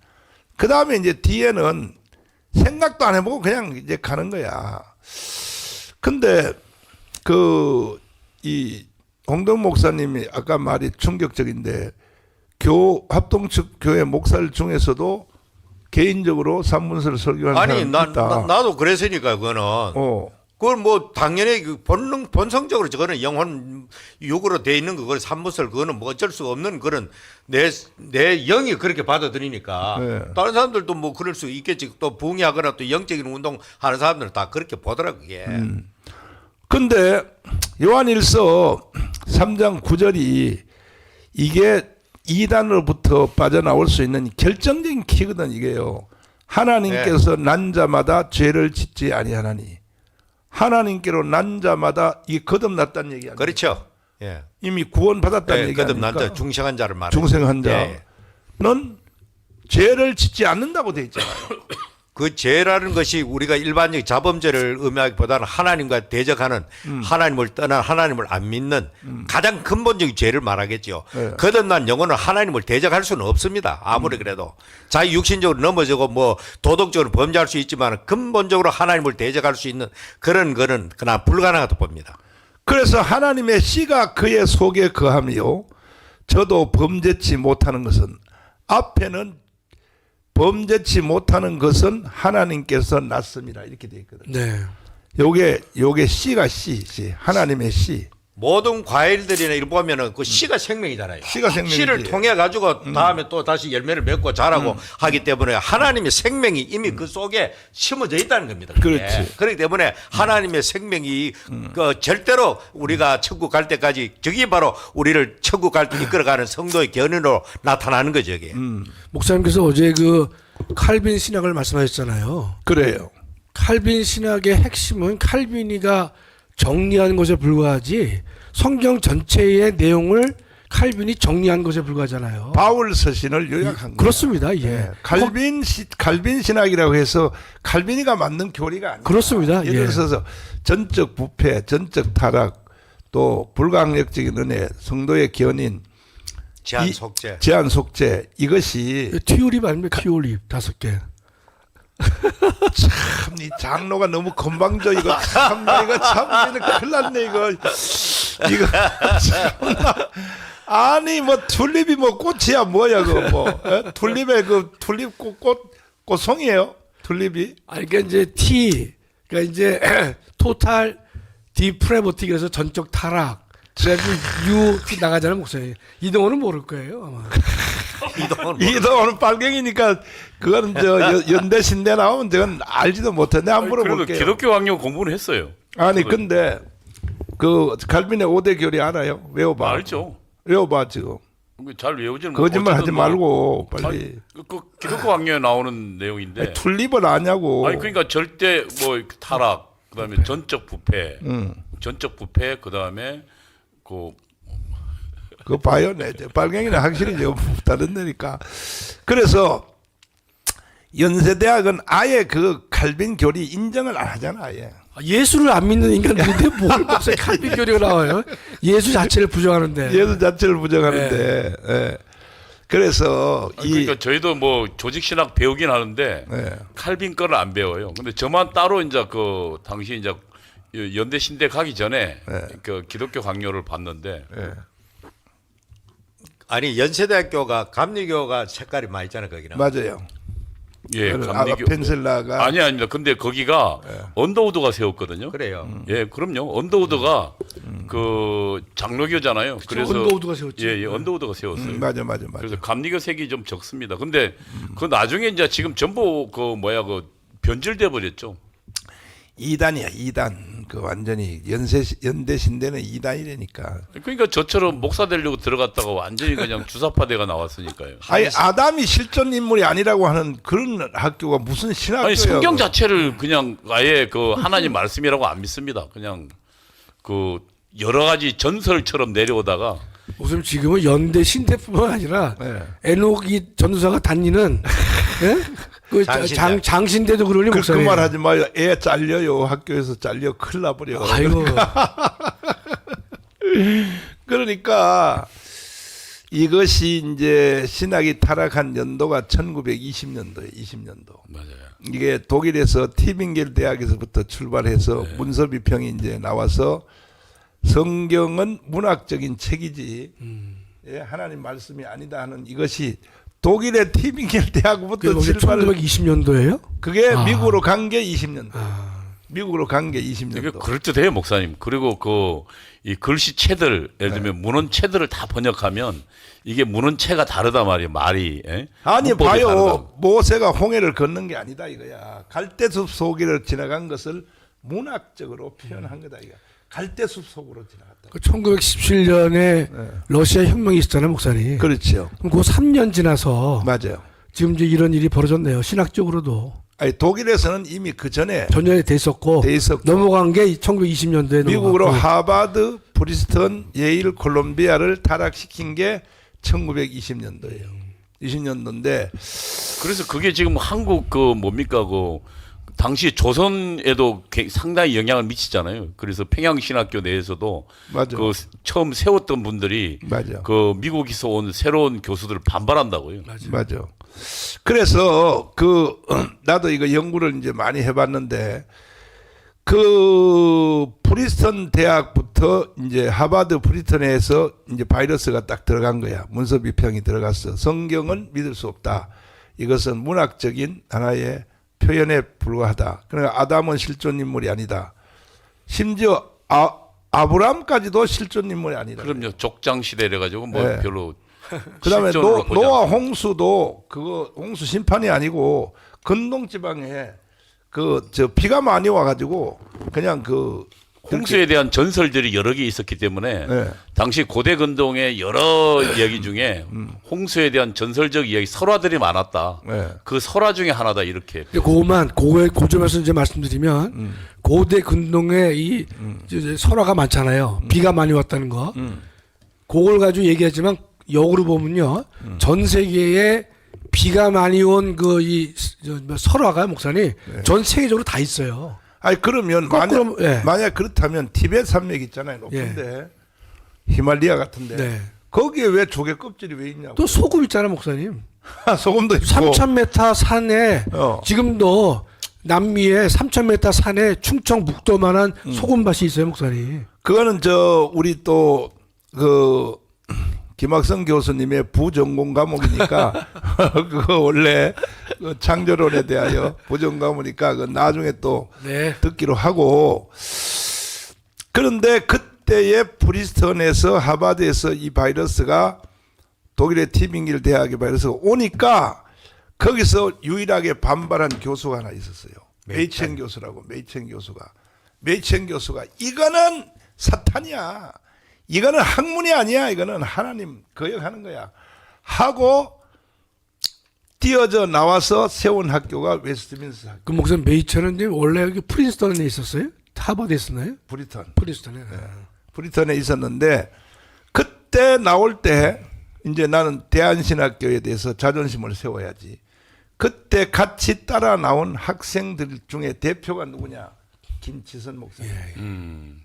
그 다음에 이제 뒤에는 생각도 안 해보고 그냥 이제 가는 거야. 근데 이 홍동 목사님이 아까 말이 충격적인데 합동측 교회 목사들 중에서도 개인적으로 산문서를 설교하는 아니 사람이 있다. 나도 그랬으니까 그거는 그건 뭐 당연히 본성적으로 저거는 영혼 육으로 돼 있는 그걸 산문설 그거는 뭐 어쩔 수가 없는 그런 내 영이 그렇게 받아들이니까 네. 다른 사람들도 뭐 그럴 수 있겠지. 또 부흥하거나 또 영적인 운동 하는 사람들은 다 그렇게 보더라고 그게. 근데 요한일서 3장 9절이 이게 이단으로부터 빠져나올 수 있는 결정적인 키거든 이게요. 하나님께서 난 자마다 죄를 짓지 아니하나니 하나님께로 난 자마다 이 거듭났다는 얘기 아니에요. 그렇죠. 예. 이미 구원받았다는 얘기 아닙니까? 거듭난 자, 중생한 자를 말해요. 중생한 예. 자는 죄를 짓지 않는다고 돼 있잖아요. 그 죄라는 것이 우리가 일반적 자범죄를 의미하기보다는 하나님과 대적하는 하나님을 떠난 하나님을 안 믿는 가장 근본적인 죄를 말하겠죠. 네. 거듭난 영혼은 하나님을 대적할 수는 없습니다. 아무리 그래도 자기 육신적으로 넘어지고 뭐 도덕적으로 범죄할 수 있지만 근본적으로 하나님을 대적할 수 있는 그런 거는 그냥 불가능하다고 봅니다. 그래서 하나님의 씨가 그의 속에 거하며 저도 범죄치 못하는 것은 앞에는 범죄치 못하는 것은 하나님께서 낳습니다. 이렇게 되어 있거든요. 네. 요게 씨가 씨, 하나님의 씨. 모든 과일들이나 이런 보면은 그 씨가 생명이잖아요. 씨가 생명이지. 씨를 통해 가지고 다음에 또 다시 열매를 맺고 자라고 하기 때문에 하나님의 생명이 이미 그 속에 심어져 있다는 겁니다. 그게. 그렇지. 그렇기 때문에 하나님의 생명이 그 절대로 우리가 천국 갈 때까지 저게 바로 우리를 천국 갈 때 이끌어가는 성도의 견인으로 나타나는 거죠. 이게. 목사님께서 어제 그 칼빈 신학을 말씀하셨잖아요. 그래요. 칼빈 신학의 핵심은 칼빈이가 정리한 것에 불과하지 성경 전체의 내용을 칼빈이 정리한 것에 불과하잖아요. 바울 서신을 요약한 거예요. 그렇습니다. 예. 네. 칼빈 신학이라고 해서 칼빈이가 만든 교리가 아니에요. 그렇습니다. 예를 예. 들어서 전적 부패, 전적 타락, 또 불강력적인 은혜, 성도의 견인, 제한 속죄. 제한 속죄 이것이 튜립 아닙니까? 튜립 5개. 참 이 장로가 너무 건방져 이거 참 이거 참 큰일 났네 이거 참나. 아니 뭐 튤립이 뭐 꽃이야 뭐야 그거 뭐 튤립의 그 튤립 꽃송이에요 튤립이. 아니 그러니까 이제 T 그러니까 이제 토탈 디프레모틱에서 전적 타락. 그래서 U 나가잖아요 목사님. 이동호는 모를 거예요 아마. 이동호는 빨갱이니까 그거는 저 연대 신대 나오면 저건 알지도 못해. 내가 한번 그래도 물어볼게요. 기독교 강요 공부는 했어요. 아니 근데 그 칼빈의 5대 교리 알아요? 외워봐. 알죠. 외워봐 지금. 잘 외우지는 거짓말 하지 어쨌든 뭐 말고 빨리. 그 기독교 강요에 나오는 내용인데. 튤립을 아냐고. 아니 그러니까 절대 뭐 타락, 그다음에 전적 부패, 전적 부패, 그다음에 그거 봐요. 네. 빨갱이는 확실히 좀 다른 데니까. 그래서 연세대학은 아예 그 칼빈 교리 인정을 안 하잖아. 아예. 예수를 안 믿는 인간들인데 뭘 목사님 칼빈 교리가 나와요? 예수 자체를 부정하는데. 예수 자체를 부정하는데. 예. 그래서 그러니까 저희도 뭐 조직 신학 배우긴 하는데 예. 칼빈 거를 안 배워요. 근데 저만 따로 이제 그 당시 이제 연대 신대 가기 전에 그 기독교 강요를 받는데 예. 아니 연세대학교가 감리교가 색깔이 많이 있잖아요 거기는. 맞아요. 예, 감리교 펜슬라가 아닙니다. 근데 거기가 언더우드가 세웠거든요. 그래요. 예, 그럼요. 언더우드가 그 장로교잖아요. 그래서 언더우드가 세웠죠. 예, 맞아요. 세웠어요. 맞아. 그래서 감리교 색이 좀 적습니다. 근데 그 나중에 이제 지금 전부 그 변질돼 버렸죠. 이단이야, 이단. 그 완전히 연대 신대는 이단이라니까. 그러니까 저처럼 목사 되려고 들어갔다가 완전히 그냥 주사파대가 나왔으니까요. 아니 아담이 실존 인물이 아니라고 하는 그런 학교가 무슨 신학교야? 아니 성경 자체를 그냥 아예 그 하나님 말씀이라고 안 믿습니다. 그냥 그 여러 가지 전설처럼 내려오다가 목사님 지금은 연대 신대뿐만 아니라 네. 에녹이 전도사가 다니는 예? 그 장신대. 장신대도 그러니 그 목사님. 말 하지 마요. 애 잘려요. 학교에서 잘려 큰일 나버려. 아이고. 그러니까 이것이 이제 신학이 타락한 연도가 1920년도에 20년도. 맞아요. 이게 독일에서 티빙겔 대학에서부터 출발해서 문서 비평이 이제 나와서 성경은 문학적인 책이지 예, 하나님 말씀이 아니다 하는 이것이 독일의 티빙겔 대학부터 출발. 1920년도예요? 그게 미국으로 간 게 20년도. 미국으로 간 게 20년도. 이게 그럴듯해요, 목사님. 그리고 이 글씨체들, 예를 들면 문헌체들을 다 번역하면 이게 문헌체가 다르다 말이에요, 말이. 예? 아니 문법이 봐요. 다르다. 모세가 홍해를 걷는 게 아니다 이거야. 갈대숲 속을 지나간 것을 문학적으로 표현한 거다 이거. 갈대숲 속으로 지나갔다. 그 1917년에 러시아 혁명이 있었잖아요, 목사님. 그렇죠. 그럼 그 3년 지나서 맞아요. 지금 이제 이런 일이 벌어졌네요. 신학적으로도 아니 독일에서는 이미 그 전에 전년에 돼 있었고 넘어간 게 1920년도에 미국으로 하버드, 프린스턴, 예일, 콜롬비아를 타락시킨 게 1920년도예요. 20년도인데 그래서 그게 지금 한국 그 뭡니까 그 당시 조선에도 상당히 영향을 미치잖아요. 그래서 평양신학교 내에서도 맞아. 그 처음 세웠던 분들이 맞아. 그 미국에서 온 새로운 교수들을 반발한다고요. 맞아. 그래서 그 나도 이거 연구를 이제 많이 해봤는데 그 프린스턴 대학부터 이제 하버드 프린스턴에서 이제 바이러스가 딱 들어간 거야. 문서 비평이 들어갔어. 성경은 믿을 수 없다. 이것은 문학적인 하나의 표현에 불과하다. 그러니까 아담은 실존 인물이 아니다. 심지어 아브라함까지도 실존 인물이 아니다. 그럼요. 족장 시대래 가지고 뭐 네. 별로 그다음에 실존으로 보지 노아 않습니다. 홍수도 그거 홍수 심판이 아니고 근동 지방에 그 저 비가 많이 와가지고 그냥 그 홍수에 대한 전설들이 여러 개 있었기 때문에 네. 당시 고대 근동의 여러 이야기 중에 홍수에 대한 전설적 이야기 설화들이 많았다. 네. 그 설화 중에 하나다 이렇게. 그거만 고점에서 이제 말씀드리면 고대 근동에 이 이제 설화가 많잖아요. 비가 많이 왔다는 거. 그걸 가지고 얘기하지만 역으로 보면요. 전 세계에 비가 많이 온 그 이 설화가 목사님 전 세계적으로 다 있어요. 아니 그러면 거꾸로, 예. 만약 그렇다면 티베트 산맥 있잖아요. 높은데 히말리아 같은데 네. 거기에 왜 조개 껍질이 왜 있냐고. 또 소금 있잖아요, 목사님. 소금도 있고. 3,000m 산에 지금도 남미에 3,000m 산에 충청 북도만한 소금밭이 있어요, 목사님. 그거는 저 우리 또 그 김학성 교수님의 부전공 과목이니까 그거 원래 그 창조론에 대하여 부전공 과목이니까 그 나중에 또 네. 듣기로 하고 그런데 그때의 프린스턴에서 하버드에서 이 바이러스가 독일의 티빙길 대학의 바이러스가 오니까 거기서 유일하게 반발한 교수가 하나 있었어요. 메이첸 교수라고. 메이첸 교수가 이거는 사탄이야. 이거는 학문이 아니야. 이거는 하나님 거역하는 거야. 하고 뛰어져 나와서 세운 학교가 웨스트민스터 학교. 그 목사님 메이처는 원래 여기 프린스턴에 있었어요? 하버드에 있었나요? 브리턴. 프린스턴에. 브리턴에 있었는데 그때 나올 때 이제 나는 대한신학교에 대해서 자존심을 세워야지. 그때 같이 따라 나온 학생들 중에 대표가 누구냐? 김치선 목사님.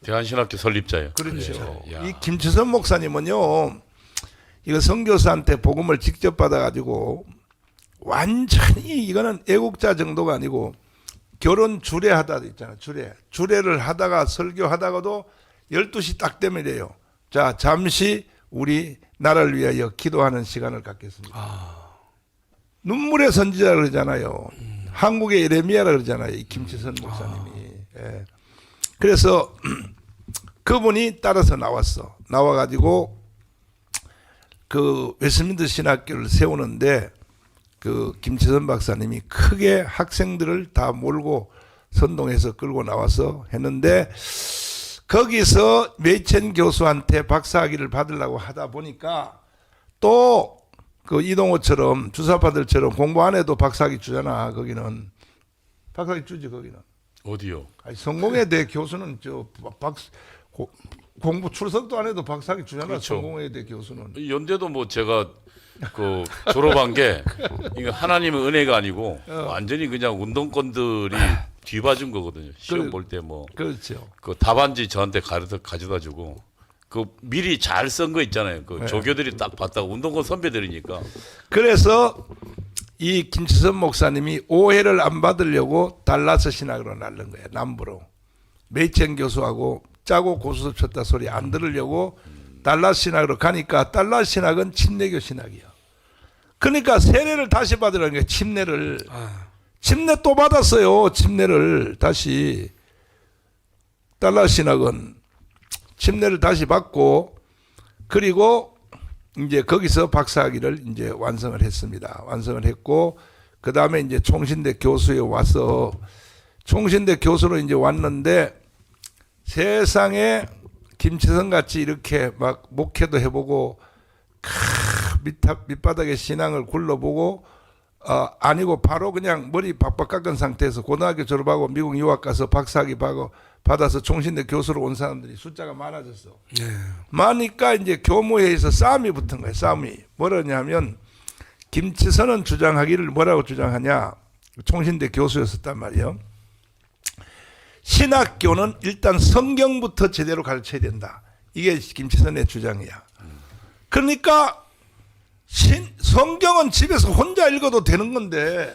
대한신학교 설립자예요. 그렇죠. 야. 이 김치선 목사님은요, 이거 선교사한테 복음을 직접 받아가지고 완전히 이거는 애국자 정도가 아니고 결혼 주례하다 있잖아요. 주례를 하다가 설교하다가도 12시 딱 되면 이래요. 자, 잠시 우리 나라를 위하여 기도하는 시간을 갖겠습니다. 눈물의 선지자 그러잖아요. 한국의 예레미야라 그러잖아요. 이 김치선 목사님이. 예. 그래서 그분이 따라서 나와가지고 그 웨스트민스터 신학교를 세우는데 그 김치선 박사님이 크게 학생들을 다 몰고 선동해서 끌고 나와서 했는데 거기서 메이첸 교수한테 박사학위를 받으려고 하다 보니까 또 그 이동호처럼 주사파들처럼 공부 안 해도 박사학위 주잖아. 거기는 박사학위 주지 거기는. 어디요? 아니, 성공회대 교수는 공부 출석도 안 해도 박사학위 주잖아. 그렇죠. 성공회대 교수는. 연대도 뭐 제가 그 졸업한 게 이거 하나님의 은혜가 아니고 완전히 그냥 운동권들이 뒤봐준 거거든요. 시험 볼 때 뭐 그렇죠. 그 답안지 저한테 가져다 주고 그 미리 잘 쓴 거 있잖아요. 그 조교들이 딱 봤다고 운동권 선배들이니까. 그래서 이 김치선 목사님이 오해를 안 받으려고 달라스 신학으로 날른 거예요. 남부로. 메이첸 교수하고 짜고 고수도 쳤다 소리 안 들으려고 달라스 신학으로 가니까 달라스 신학은 침례교 신학이야. 그러니까 세례를 다시 받으라는 거예요. 침례를. 침례 또 받았어요. 침례를 다시. 달라스 신학은 침례를 다시 받고 그리고 이제 거기서 박사학위를 이제 완성을 했습니다. 완성을 했고 그 다음에 이제 총신대 교수에 와서 총신대 교수로 이제 왔는데 세상에 김치선 같이 이렇게 막 목회도 해보고 밑바닥에 신앙을 굴러보고 아니고 바로 그냥 머리 박박 깎은 상태에서 고등학교 졸업하고 미국 유학 가서 박사학위 받아서 총신대 교수로 온 사람들이 숫자가 많아졌어. 많으니까 이제 교무회에서 싸움이 붙은 거예요. 싸움이. 뭐라냐면 김치선은 주장하기를 뭐라고 주장하냐. 총신대 교수였었단 말이에요. 신학교는 일단 성경부터 제대로 가르쳐야 된다. 이게 김치선의 주장이야. 그러니까 성경은 집에서 혼자 읽어도 되는 건데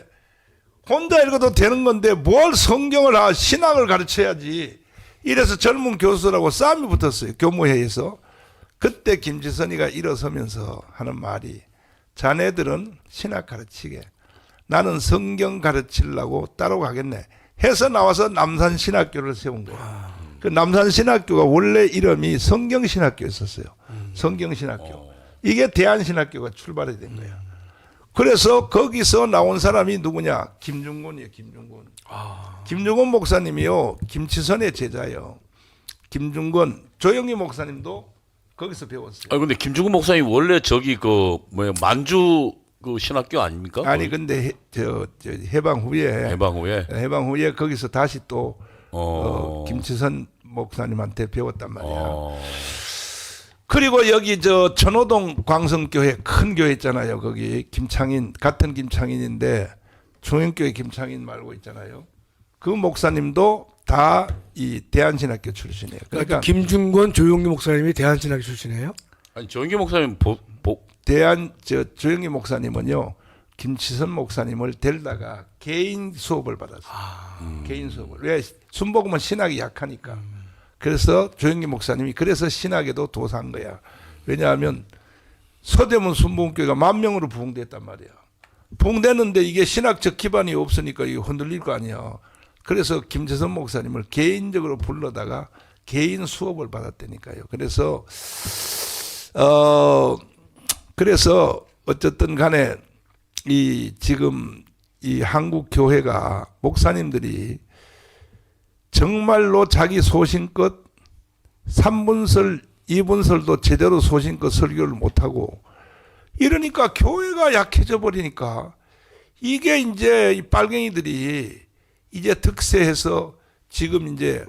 뭘 성경을 신학을 가르쳐야지. 이래서 젊은 교수라고 싸움이 붙었어요. 교무회에서. 그때 김치선이가 일어서면서 하는 말이 자네들은 신학 가르치게 나는 성경 가르치려고 따로 가겠네 해서 나와서 남산신학교를 세운 거예요. 그 남산신학교가 원래 이름이 성경신학교였었어요. 성경신학교. 이게 대한신학교가 출발이 된 거야. 그래서 거기서 나온 사람이 누구냐? 김중곤이에요. 김중곤. 김중곤 목사님이요. 김치선의 제자예요. 김중곤, 조영희 목사님도 거기서 배웠어요. 아 근데 김중근 목사님 원래 저기 그 뭐야 만주 그 신학교 아닙니까? 아니 근데 저 해방 후에 거기서 다시 또 김치선 목사님한테 배웠단 말이야. 그리고 여기 저 천호동 광성교회 큰 교회 있잖아요. 거기 김창인 같은 김창인인데 중형교회 김창인 말고 있잖아요. 그 목사님도 다 이 대한신학교 출신이에요. 그러니까 김중권 조용기 목사님이 대한신학교 출신이에요? 아니 조영기 목사님 조영기 목사님은요 김치선 목사님을 데려다가 개인 수업을 받았어요. 개인 수업을. 왜 순복음은 신학이 약하니까. 그래서 조영기 목사님이 그래서 신학에도 도사한 거야. 왜냐하면 서대문 순복음교회가 10,000명으로 부흥됐단 말이야. 부흥됐는데 이게 신학적 기반이 없으니까 이게 흔들릴 거 아니야. 그래서 김재선 목사님을 개인적으로 불러다가 개인 수업을 받았다니까요. 그래서 어쨌든 간에 지금 이 한국 교회가 목사님들이 정말로 자기 소신껏 3분설, 2분설도 제대로 소신껏 설교를 못하고 이러니까 교회가 약해져 버리니까 이게 이제 이 빨갱이들이 이제 득세해서 지금 이제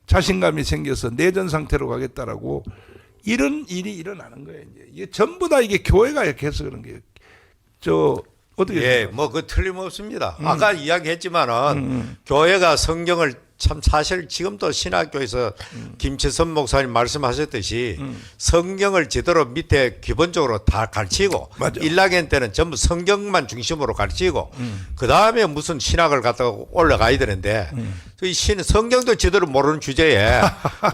자신감이 생겨서 내전 상태로 가겠다라고 이런 일이 일어나는 거예요. 이게 전부 다 이게 교회가 약해서 그런 거예요. 어떻게? 뭐 그 틀림없습니다. 아까 이야기했지만은 교회가 성경을 참 사실 지금도 신학교에서 김치선 목사님 말씀하셨듯이 성경을 제대로 밑에 기본적으로 다 가르치고 맞아. 1학년 때는 전부 성경만 중심으로 가르치고 그 다음에 무슨 신학을 갖다가 올라가야 되는데 이 성경도 제대로 모르는 주제에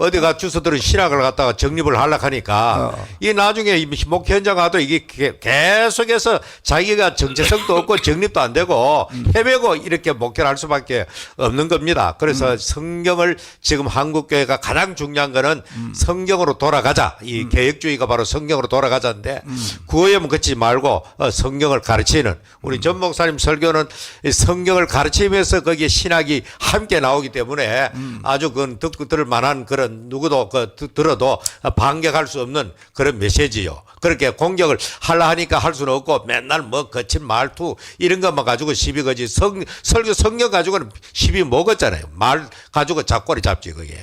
어디가 주소들은 신학을 갖다가 정립을 하려고 하니까 이 나중에 목회 현장 가도 이게 계속해서 자기가 정체성도 없고 정립도 안 되고 헤매고 이렇게 목회를 할 수밖에 없는 겁니다. 그래서 성경을 지금 한국교회가 가장 중요한 거는 성경으로 돌아가자. 이 개혁주의가 바로 성경으로 돌아가자인데 구호에만 걷지 말고 성경을 가르치는 우리 전 목사님 설교는 성경을 가르치면서 거기에 신학이 함께 나오기 때문에 아주 그건 듣고 들을 만한 그런 누구도 들어도 반격할 수 없는 그런 메시지요. 그렇게 공격을 하려 하니까 할 수는 없고 맨날 뭐 거친 말투 이런 것만 가지고 시비 거지 설교 성경 가지고는 시비 먹었잖아요. 말 가지고 잡고리 잡지 그게.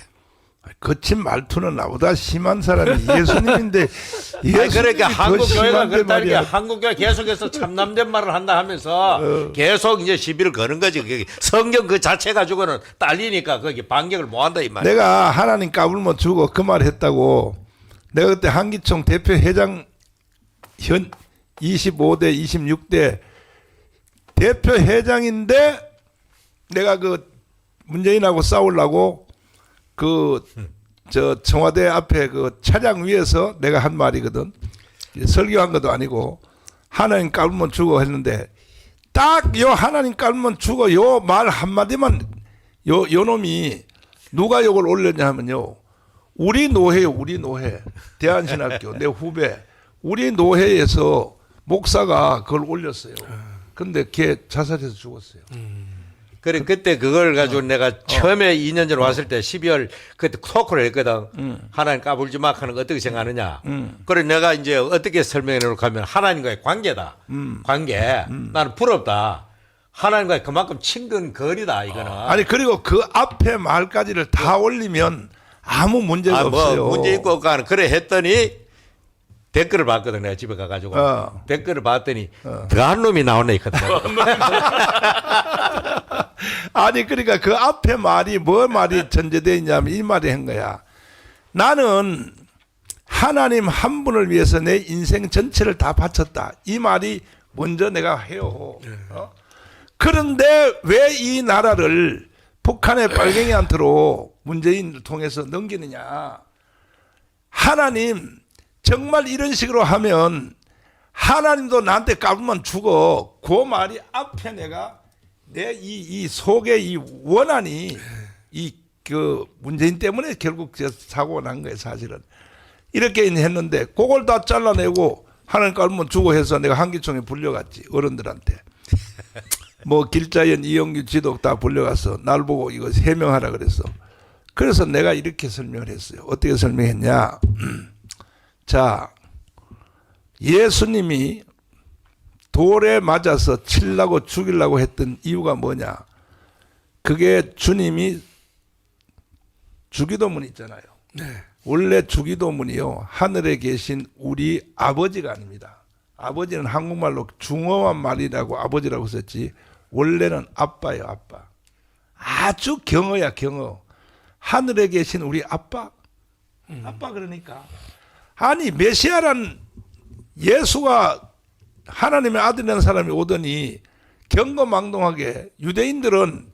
거친 말투는 나보다 심한 사람이 예수님인데 그러니까 한국 교회가 그렇다니까 한국 교회 계속해서 참남된 말을 한다 하면서 계속 이제 시비를 거는 거지. 그게 성경 그 자체 가지고는 딸리니까 거기 반격을 못 한다 이 말이야. 내가 하나님 까불면 주고 그 말 했다고. 내가 그때 한기총 대표 회장 현 25대 26대 대표 회장인데 내가 그 문재인하고 싸우려고 청와대 앞에 그 차량 위에서 내가 한 말이거든. 설교한 것도 아니고 하나님 까불면 죽어 했는데 딱 요 하나님 까불면 죽어 요 말 한마디만 요 놈이 누가 요걸 올렸냐 하면요. 우리 노회요. 우리 노회. 대한신학교 내 후배. 우리 노회에서 목사가 그걸 올렸어요. 근데 걔 자살해서 죽었어요. 그래 그때 그걸 가지고 내가 처음에 2년 전에 왔을 때 12월 그때 토크를 했거든. 하나님 까불지 마 하는 거 어떻게 생각하느냐. 그래 내가 이제 어떻게 설명해 놓고 하면 하나님과의 관계다. 관계. 나는 부럽다. 하나님과의 그만큼 친근 거리다 이거는. 아니 그리고 그 앞에 말까지를 다 올리면 아무 문제가 없어요. 뭐 문제 있고 없고 그래 했더니 댓글을 봤거든 내가 집에 가가지고 댓글을 봤더니 더한 놈이 나오네 있거든. 아니 그러니까 그 앞에 말이 뭐 말이 전제되어 있냐면 이 말이 한 거야. 나는 하나님 한 분을 위해서 내 인생 전체를 다 바쳤다. 이 말이 먼저 내가 해요. 그런데 왜 이 나라를 북한의 빨갱이한테로 문재인을 통해서 넘기느냐. 하나님 정말 이런 식으로 하면 하나님도 나한테 까불면 죽어. 그 말이 앞에 내가 내 이 속의 이 원한이 이 그 문재인 때문에 결국 사고가 난 거예요 사실은. 이렇게 했는데 그걸 다 잘라내고 하나님 까불면 죽어 해서 내가 한기총에 불려갔지 어른들한테. 뭐 길자연 이영규 지독 다 불려가서 날 보고 이거 해명하라 그랬어. 그래서 내가 이렇게 설명을 했어요. 어떻게 설명했냐. 자, 예수님이 돌에 맞아서 치려고 죽이려고 했던 이유가 뭐냐. 그게 주님이 주기도문 있잖아요. 네. 원래 주기도문이요. 하늘에 계신 우리 아버지가 아닙니다. 아버지는 한국말로 중어한 말이라고 아버지라고 썼지 원래는 아빠예요. 아빠. 아주 경어야 경어. 하늘에 계신 우리 아빠. 아빠 그러니까. 아니 메시아란 예수가 하나님의 아들이라는 사람이 오더니 경거망동하게 유대인들은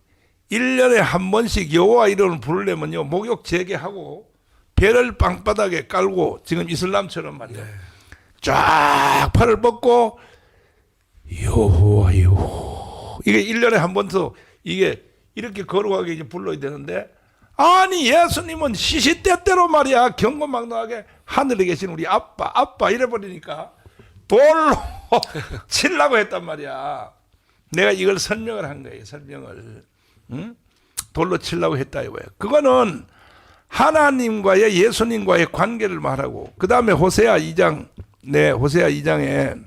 1년에 한 번씩 여호와 이름을 부르려면요 목욕 재개하고 배를 땅바닥에 깔고 지금 이슬람처럼 말이야. 쫙 팔을 뻗고 여호와 여호와 이게 1년에 한 번 더 이게 이렇게 걸어가게 이제 불러야 되는데 아니 예수님은 시시때때로 말이야 경건망동하게 하늘에 계신 우리 아빠 이래버리니까 돌로 치려고 했단 말이야. 내가 이걸 설명을 한 거예요. 설명을. 응? 돌로 치려고 했다 이거예요. 그거는 하나님과의 예수님과의 관계를 말하고 그 다음에 호세아 2장 호세아 2장에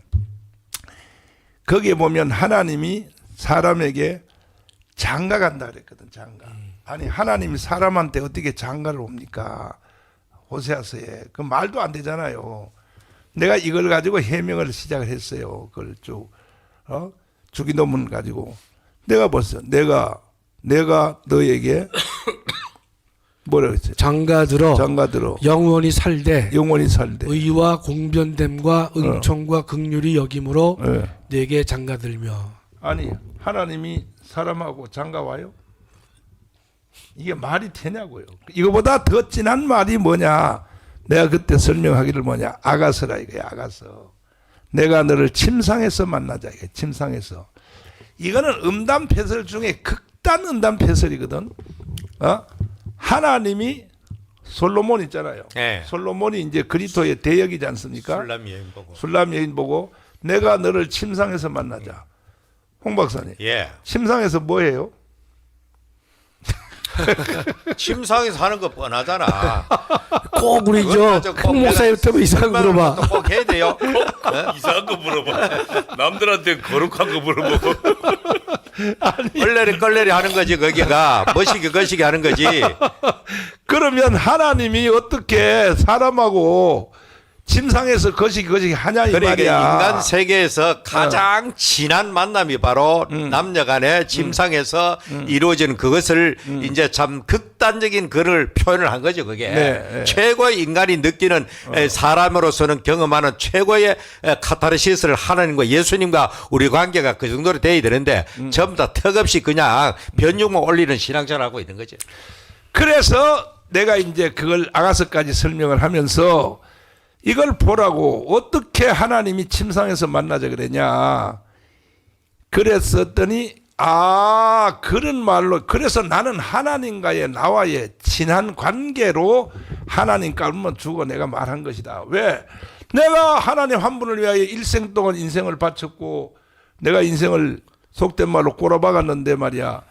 거기에 보면 하나님이 사람에게 장가간다 그랬거든. 장가. 아니 하나님이 사람한테 어떻게 장가를 옵니까? 호세아서에 그 말도 안 되잖아요. 내가 이걸 가지고 해명을 시작을 했어요. 그걸 쭉 주기도문 가지고 내가 벌써 내가 너에게 뭐라 그랬어요? 장가들어 영원히 살되 의와 공변됨과 은총과 긍휼이 여김으로 네. 내게 장가들며. 아니 하나님이 사람하고 장가와요? 이게 말이 되냐고요. 이거보다 더 진한 말이 뭐냐. 내가 그때 설명하기를 뭐냐. 아가서라 이거야. 아가서. 내가 너를 침상에서 만나자. 이게 침상에서. 이거는 음담패설 중에 극단 음담패설이거든. 하나님이 솔로몬 있잖아요. 네. 솔로몬이 이제 그리스도의 대역이지 않습니까? 술람 여인 보고 내가 너를 침상에서 만나자. 홍 박사님. 예. 침상에서 뭐 해요? 침상에서 하는 거 뻔하잖아. 꼭 우리 큰 목사님부터 이상한 거 물어봐. 꼭 해야 돼요. 이상한 거 물어봐. 남들한테 거룩한 거 물어보고. 얼레리 껄레리 하는 거지 거기가. 멋이게 거시게 하는 거지. 그러면 하나님이 어떻게 사람하고 침상에서 거시기 하냐 이 그러니까 말이야. 인간 세계에서 가장 진한 만남이 바로 남녀간의 침상에서 이루어지는 그것을 이제 참 극단적인 글을 표현을 한 거죠. 그게 네. 최고의 인간이 느끼는 사람으로서는 경험하는 최고의 카타르시스를 하나님과 예수님과 우리 관계가 그 정도로 돼야 되는데 전부 다 턱없이 그냥 변죽만 올리는 신앙생활을 하고 있는 거죠. 그래서 내가 이제 그걸 아가서까지 설명을 하면서 이걸 보라고 어떻게 하나님이 침상에서 만나자 그러냐. 그랬었더니 그런 말로 그래서 나는 하나님과의 나와의 친한 관계로 하나님 깔면 주고 내가 말한 것이다. 왜? 내가 하나님 한 분을 위하여 일생 동안 인생을 바쳤고 내가 인생을 속된 말로 꼬라박았는데 말이야.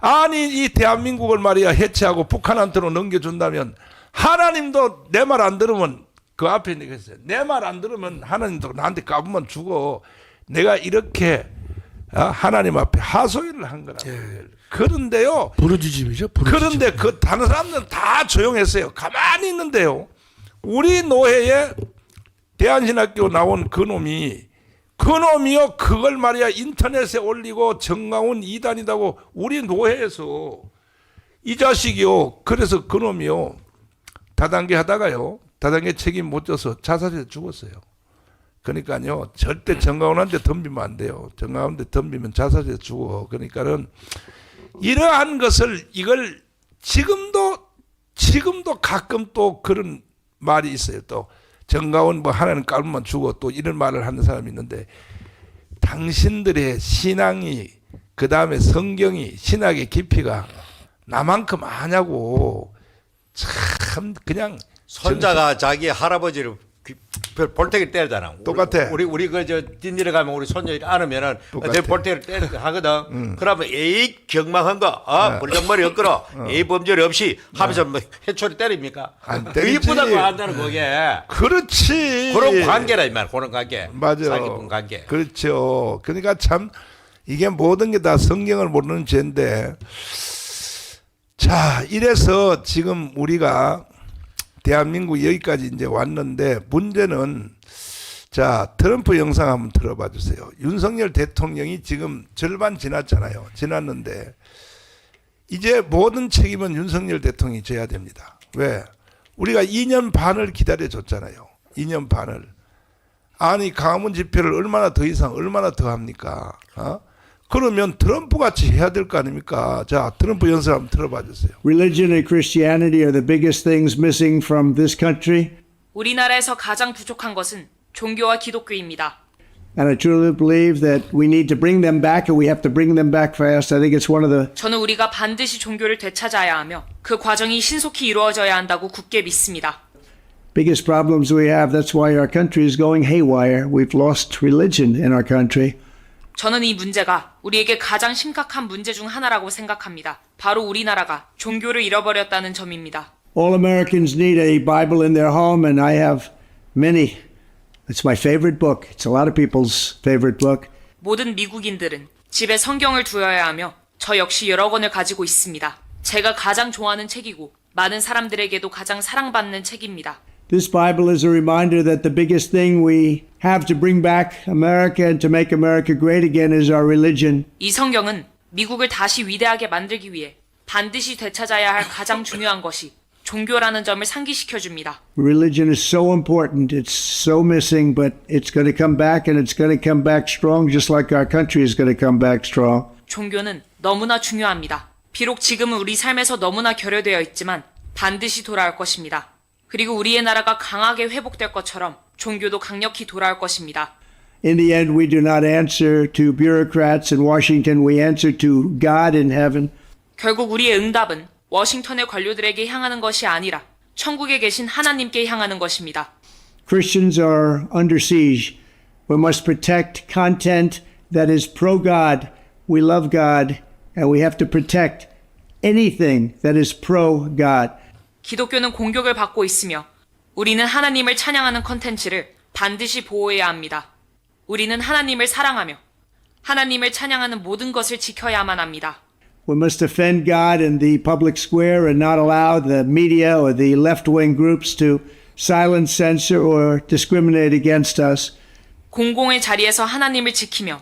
아니 이 대한민국을 말이야 해체하고 북한한테로 넘겨준다면 하나님도 내 말 안 들으면 그 앞에 있겠어요. 내 말 안 들으면 하나님도 나한테 까부면 죽어. 내가 이렇게 하나님 앞에 하소연을 한 거라고. 그런데요. 부르짖음이죠. 그런데 그 다른 사람들은 다 조용했어요. 가만히 있는데요. 우리 노회에 대한신학교 나온 그놈이요 그걸 말이야 인터넷에 올리고 정강훈 이단이다고 우리 노회에서 이 자식이요. 그래서 그놈이요. 다단계 하다가요. 다단계 책임 못 져서 자살해서 죽었어요. 그러니까요. 절대 정강훈한테 덤비면 안 돼요. 정강훈한테 덤비면 자살해서 죽어. 그러니까는 이러한 것을 이걸 지금도 가끔 또 그런 말이 있어요. 또 정강훈 뭐 하나는 깔면 죽어 또 이런 말을 하는 사람이 있는데 당신들의 신앙이 그 다음에 성경이 신학의 깊이가 나만큼 아냐고 참 그냥 손자가 자기 할아버지를 볼태기를 때리잖아. 똑같아. 우리 그저 뒷일에 가면 우리 손녀 안으면은 내 볼태기를 때리 하거든. 그러면 에이 경망한 거, 물렁머리 없거라, 에이 범죄 없이 하면서 뭐 해초리 때립니까? 안 그 때리지. 이쁘다고 한다는 거게. 그렇지. 그런 관계라 이 말, 그런 관계. 맞아. 사기꾼 관계. 그렇죠. 그러니까 참 이게 모든 게 다 성경을 모르는 죄인데 자 이래서 지금 우리가 대한민국 여기까지 이제 왔는데 문제는 자 트럼프 영상 한번 들어봐 주세요. 윤석열 대통령이 지금 절반 지났잖아요. 지났는데 이제 모든 책임은 윤석열 대통령이 져야 됩니다. 왜? 우리가 2년 반을 기다려줬잖아요. 2년 반을. 아니 강화문 집회를 얼마나 더 합니까? 그러면 트럼프 같이 해야 될 거 아닙니까? 자, 트럼프 연설 한번 들어봐 주세요. Religion and Christianity are the biggest things missing from this country. 우리나라에서 가장 부족한 것은 종교와 기독교입니다. And I truly believe that we need to bring them back and we have to bring them back fast. I think it's one of the 저는 우리가 반드시 종교를 되찾아야 하며 그 과정이 신속히 이루어져야 한다고 굳게 믿습니다. biggest problems we have. That's why our country is going haywire. We've lost religion in our country. 저는 이 문제가 우리에게 가장 심각한 문제 중 하나라고 생각합니다. 바로 우리나라가 종교를 잃어버렸다는 점입니다. All Americans need a Bible in their home, and I have many. It's my favorite book. It's a lot of people's favorite book. 모든 미국인들은 집에 성경을 두어야 하며 저 역시 여러 권을 가지고 있습니다. 제가 가장 좋아하는 책이고 많은 사람들에게도 가장 사랑받는 책입니다. This Bible is a reminder that the biggest thing we have to bring back America and to make America great again is our religion. 이 성경은 미국을 다시 위대하게 만들기 위해 반드시 되찾아야 할 가장 중요한 것이 종교라는 점을 상기시켜 줍니다. Religion is so important. It's so missing, but it's going to come back and it's going to come back strong just like our country is going to come back strong. 종교는 너무나 중요합니다. 비록 지금은 우리 삶에서 너무나 결여되어 있지만 반드시 돌아올 것입니다. 그리고 우리의 나라가 강하게 회복될 것처럼 종교도 강력히 돌아올 것입니다. In the end, we do not answer to bureaucrats in Washington. We answer to God in heaven. 결국 우리의 응답은 워싱턴의 관료들에게 향하는 것이 아니라 천국에 계신 하나님께 향하는 것입니다. Christians are under siege. We must protect content that is pro-God. We love God, and we have to protect anything that is pro-God. 기독교는 공격을 받고 있으며 우리는 하나님을 찬양하는 컨텐츠를 반드시 보호해야 합니다. 우리는 하나님을 사랑하며 하나님을 찬양하는 모든 것을 지켜야만 합니다. We must defend God in the public square and not allow the media or the left-wing groups to silence, censor, or discriminate against us. 공공의 자리에서 하나님을 지키며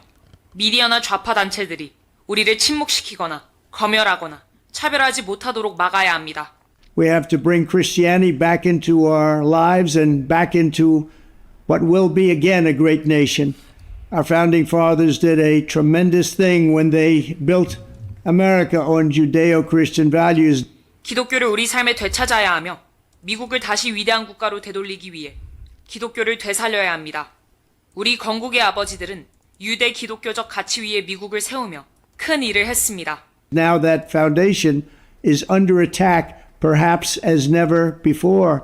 미디어나 좌파 단체들이 우리를 침묵시키거나 검열하거나 차별하지 못하도록 막아야 합니다. We have to bring Christianity back into our lives and back into what will be again a great nation. Our founding fathers did a tremendous thing when they built America on Judeo-Christian values. 기독교를 우리 삶에 되찾아야 하며 미국을 다시 위대한 국가로 되돌리기 위해 기독교를 되살려야 합니다. 우리 건국의 아버지들은 유대 기독교적 가치 위에 미국을 세우며 큰 일을 했습니다. Now that foundation is under attack, perhaps as never before.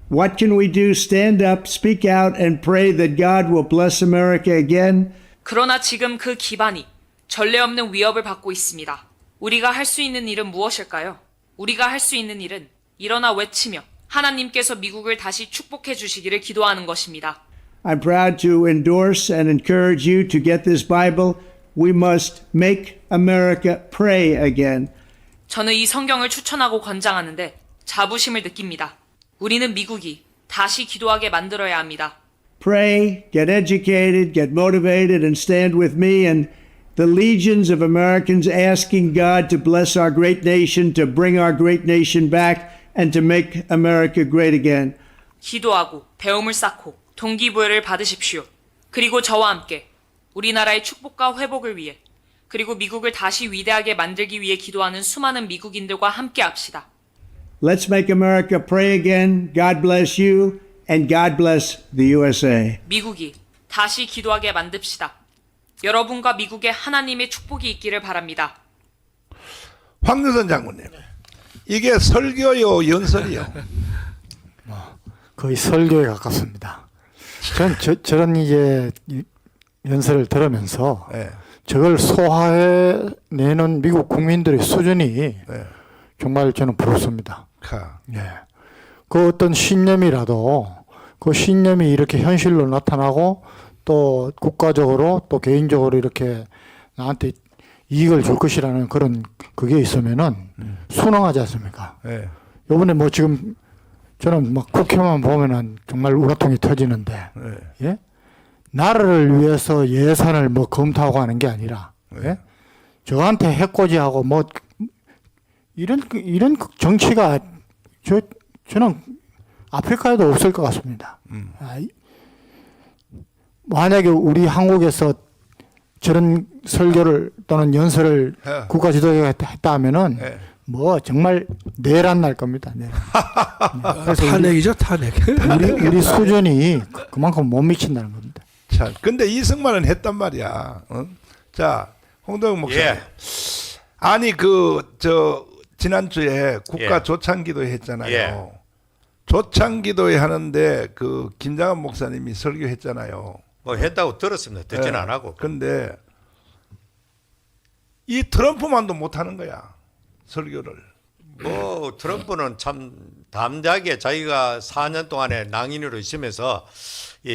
What can we do? Stand up, speak out, and pray that God will bless America again? 그러나 지금 그 기반이 전례 없는 위협을 받고 있습니다. 우리가 할 수 있는 일은 무엇일까요? 우리가 할 수 있는 일은 일어나 외치며 하나님께서 미국을 다시 축복해 주시기를 기도하는 것입니다. I'm proud to endorse and encourage you to get this Bible. We must make America pray again. 저는 이 성경을 추천하고 권장하는데 자부심을 느낍니다. 우리는 미국이 다시 기도하게 만들어야 합니다. Pray, get educated, get motivated, and stand with me and the legions of Americans asking God to bless our great nation, to bring our great nation back, and to make America great again. 기도하고 배움을 쌓고 동기부여를 받으십시오. 그리고 저와 함께 우리나라의 축복과 회복을 위해 그리고 미국을 다시 위대하게 만들기 위해 기도하는 수많은 미국인들과 함께 합시다. Let's make America pray again. God bless you, and God bless the USA. 미국이 다시 기도하게 만듭시다. 여러분과 미국에 하나님의 축복이 있기를 바랍니다. 황교선 장군님, 이게 설교요, 연설이요? 거의 설교에 가깝습니다. 저런 이제 연설을 들으면서 네. 저걸 소화해내는 미국 국민들의 수준이 네. 정말 저는 부럽습니다. 가. 예. 그 어떤 신념이라도 그 신념이 이렇게 현실로 나타나고 또 국가적으로 또 개인적으로 이렇게 나한테 이익을 줄 것이라는 그런 그게 있으면은 순응하지 않습니까? 네. 요번에 뭐 지금 저는 막 국회만 보면은 정말 우라통이 터지는데 네. 예? 나라를 위해서 예산을 뭐 검토하고 하는 게 아니라 예? 저한테 해코지하고 뭐 이런 정치가 저는 아프리카에도 없을 것 같습니다. 만약에 우리 한국에서 저런 설교를 또는 연설을 예. 국가 지도자가 했다 하면은 예. 뭐 정말 내란 날 겁니다. 내란. 그래서 탄핵이죠, 탄핵. 우리 수준이 그만큼 못 미친다는 겁니다. 자, 근데 이승만은 했단 말이야. 어? 자, 홍덕영 목사님. 예. 아니 지난주에 국가 예. 조창기도회 했잖아요. 예. 조창기도회 하는데 그 김장한 목사님이 설교했잖아요. 뭐 했다고 들었습니다. 듣지는 안 하고. 근데 이 트럼프만도 못 하는 거야. 설교를. 뭐 트럼프는 참 담대하게 자기가 4년 동안에 낭인으로 있으면서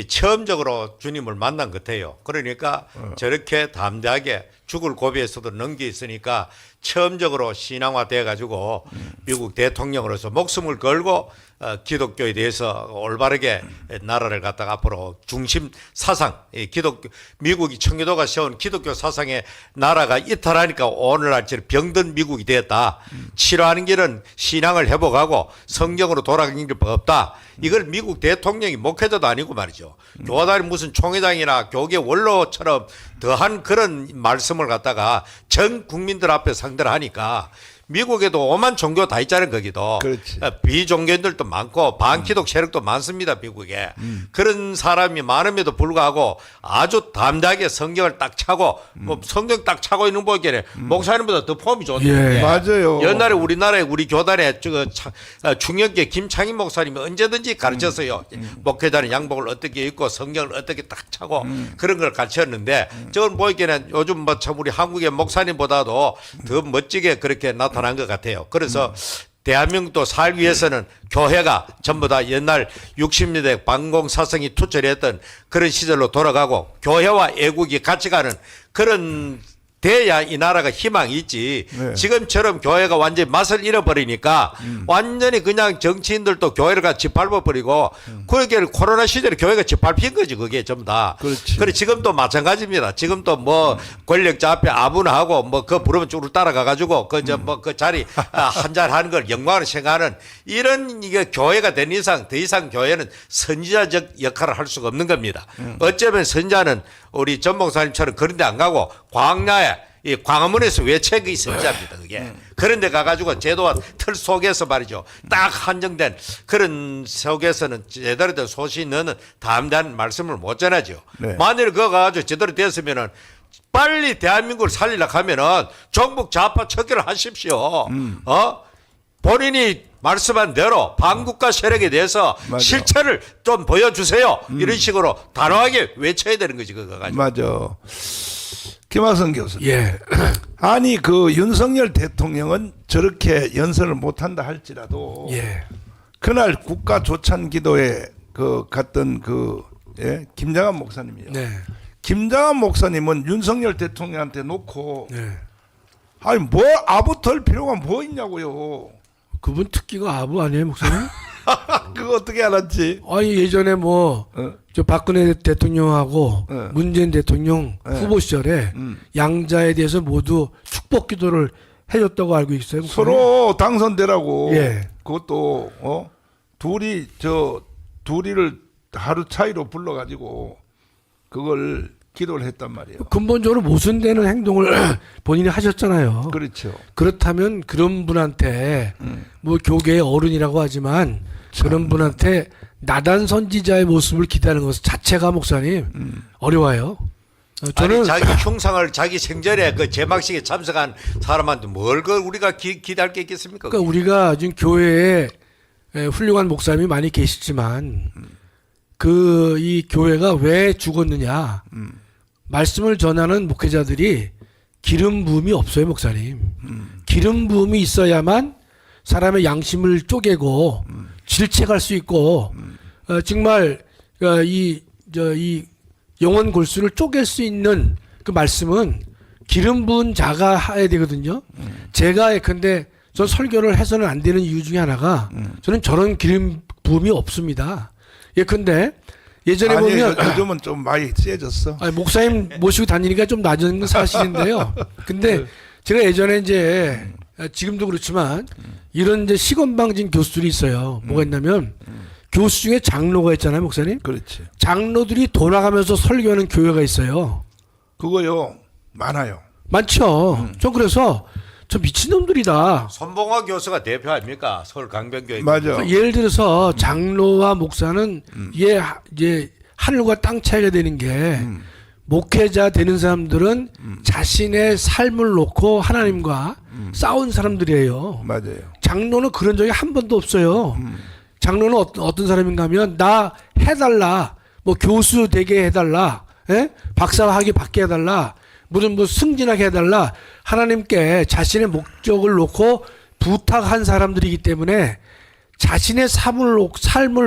처음적으로 주님을 만난 것 같아요. 그러니까 저렇게 담대하게 죽을 고비에서도 넘겨 있으니까 처음적으로 신앙화 돼 가지고 미국 대통령으로서 목숨을 걸고 기독교에 대해서 올바르게 나라를 갖다가 앞으로 중심 사상, 기독교 미국이 청교도가 세운 기독교 사상의 나라가 이탈하니까 오늘날처럼 병든 미국이 되었다. 치료하는 길은 신앙을 회복하고 성경으로 돌아가는 길밖에 없다. 이걸 미국 대통령이 목회자도 아니고 말이죠. 교단이 무슨 총회장이나 교계 원로처럼 더한 그런 말씀을 갖다가 전 국민들 앞에 상대를 하니까 미국에도 오만 종교 다 있잖아요, 거기도. 그렇지. 비종교인들도 많고 반기독 세력도 많습니다, 미국에. 그런 사람이 많음에도 불구하고 아주 담대하게 성경을 딱 차고 뭐 성경 딱 차고 있는 보기에는 목사님보다 더 폼이 좋은데. 예. 맞아요. 옛날에 우리나라에 우리 교단에 중형계 김창인 목사님이 언제든지 가르쳤어요. 목회자는 양복을 어떻게 입고 성경을 어떻게 딱 차고 그런 걸 가르쳤는데 저건 보기에는 요즘 뭐 참 우리 한국의 목사님보다도 더 멋지게 그렇게 나타난 것 같아요. 그래서 대한민국도 살기 위해서는 교회가 전부 다 옛날 60년대 반공사성이 투철했던 그런 시절로 돌아가고 교회와 애국이 같이 가는 그런 돼야 이 나라가 희망이 있지. 네. 지금처럼 교회가 완전히 맛을 잃어버리니까 완전히 그냥 정치인들도 교회를 같이 밟아버리고 그렇게 코로나 시절에 교회가 짓밟힌 거지 그게 전부 다. 그렇지. 그래 지금도 마찬가지입니다. 지금도 뭐 권력자 앞에 아부나하고 뭐 그 부르면 쭉 따라가가지고 그저 뭐 그 자리 한잔 하는 걸 영광으로 생각하는 이런 이게 교회가 된 이상 더 이상 교회는 선지자적 역할을 할 수가 없는 겁니다. 어쩌면 선지자는 우리 전 목사님처럼 그런 데 안 가고 광야에 이 광화문에서 외책이 선지자입니다. 그게. 그런 데 가가지고 제도와 틀 속에서 말이죠. 딱 한정된 그런 속에서는 제대로 된 소신 너는 담대한 말씀을 못 전하죠. 네. 만일 그거 가지고 제대로 됐으면은 빨리 대한민국을 살리려고 하면은 종북 좌파 척결을 하십시오. 본인이 말씀한 대로 반국가 세력에 대해서 맞아. 실체를 좀 보여주세요. 이런 식으로 단호하게 외쳐야 되는 거지 그거 가지고. 맞아. 김학성 교수님. 예. 아니 그 윤석열 대통령은 저렇게 연설을 못한다 할지라도 예. 그날 국가 조찬 기도에 그 갔던 김장한 목사님이요. 네. 김장한 목사님은 윤석열 대통령한테 놓고 네. 아니 뭐 아부 털 필요가 뭐 있냐고요. 그분 특기가 아부 아니에요, 목사님? 그거 어떻게 알았지? 아니 예전에 뭐 저 박근혜 대통령하고 문재인 대통령 후보 시절에 양자에 대해서 모두 축복 기도를 해줬다고 알고 있어요. 목사님? 서로 당선되라고. 예. 그것도 둘이를 하루 차이로 불러가지고 그걸 기도를 했단 말이에요. 근본적으로 모순되는 행동을 본인이 하셨잖아요. 그렇죠. 그렇다면 그런 분한테 뭐 교계의 어른이라고 하지만 그런 분한테 나단 선지자의 모습을 기다리는 것 자체가 목사님 어려워요. 저는 아니, 자기 흉상을 자기 생전에 그 제막식에 참석한 사람한테 뭘 우리가 기대할 게 있겠습니까? 그러니까 우리가 지금 교회에 훌륭한 목사님이 많이 계시지만 그 이 교회가 왜 죽었느냐 말씀을 전하는 목회자들이 기름 부음이 없어요, 목사님. 기름 부음이 있어야만 사람의 양심을 쪼개고 질책할 수 있고 정말 이 영혼 골수를 쪼갤 수 있는 그 말씀은 기름 부은 자가 해야 되거든요. 제가 근데 전 설교를 해서는 안 되는 이유 중에 하나가 저는 저런 기름 부음이 없습니다. 예컨대 예전에 아니, 보면 요즘은 좀 많이 세졌어. 아니, 목사님 모시고 다니니까 좀 낮은 건 사실인데요. 근데 제가 예전에 이제 지금도 그렇지만 이런 이제 시건방진 교수들이 있어요. 뭐가 있냐면 교수 중에 장로가 있잖아요, 목사님. 그렇지. 장로들이 돌아가면서 설교하는 교회가 있어요. 그거요 많아요. 많죠. 전 그래서 저 미친놈들이다. 손봉화 교수가 대표 아닙니까? 서울 강변교회. 맞아. 예를 들어서 장로와 목사는 이제 하늘과 땅 차이가 되는 게 목회자 되는 사람들은 자신의 삶을 놓고 하나님과 싸운 사람들이에요. 맞아요. 장로는 그런 적이 한 번도 없어요. 장로는 어떤 사람인가 하면 나 해달라. 뭐 교수 되게 해달라. 예? 박사학위 받게 해달라. 무슨 뭐 승진하게 해달라. 하나님께 자신의 목적을 놓고 부탁한 사람들이기 때문에 자신의 삶을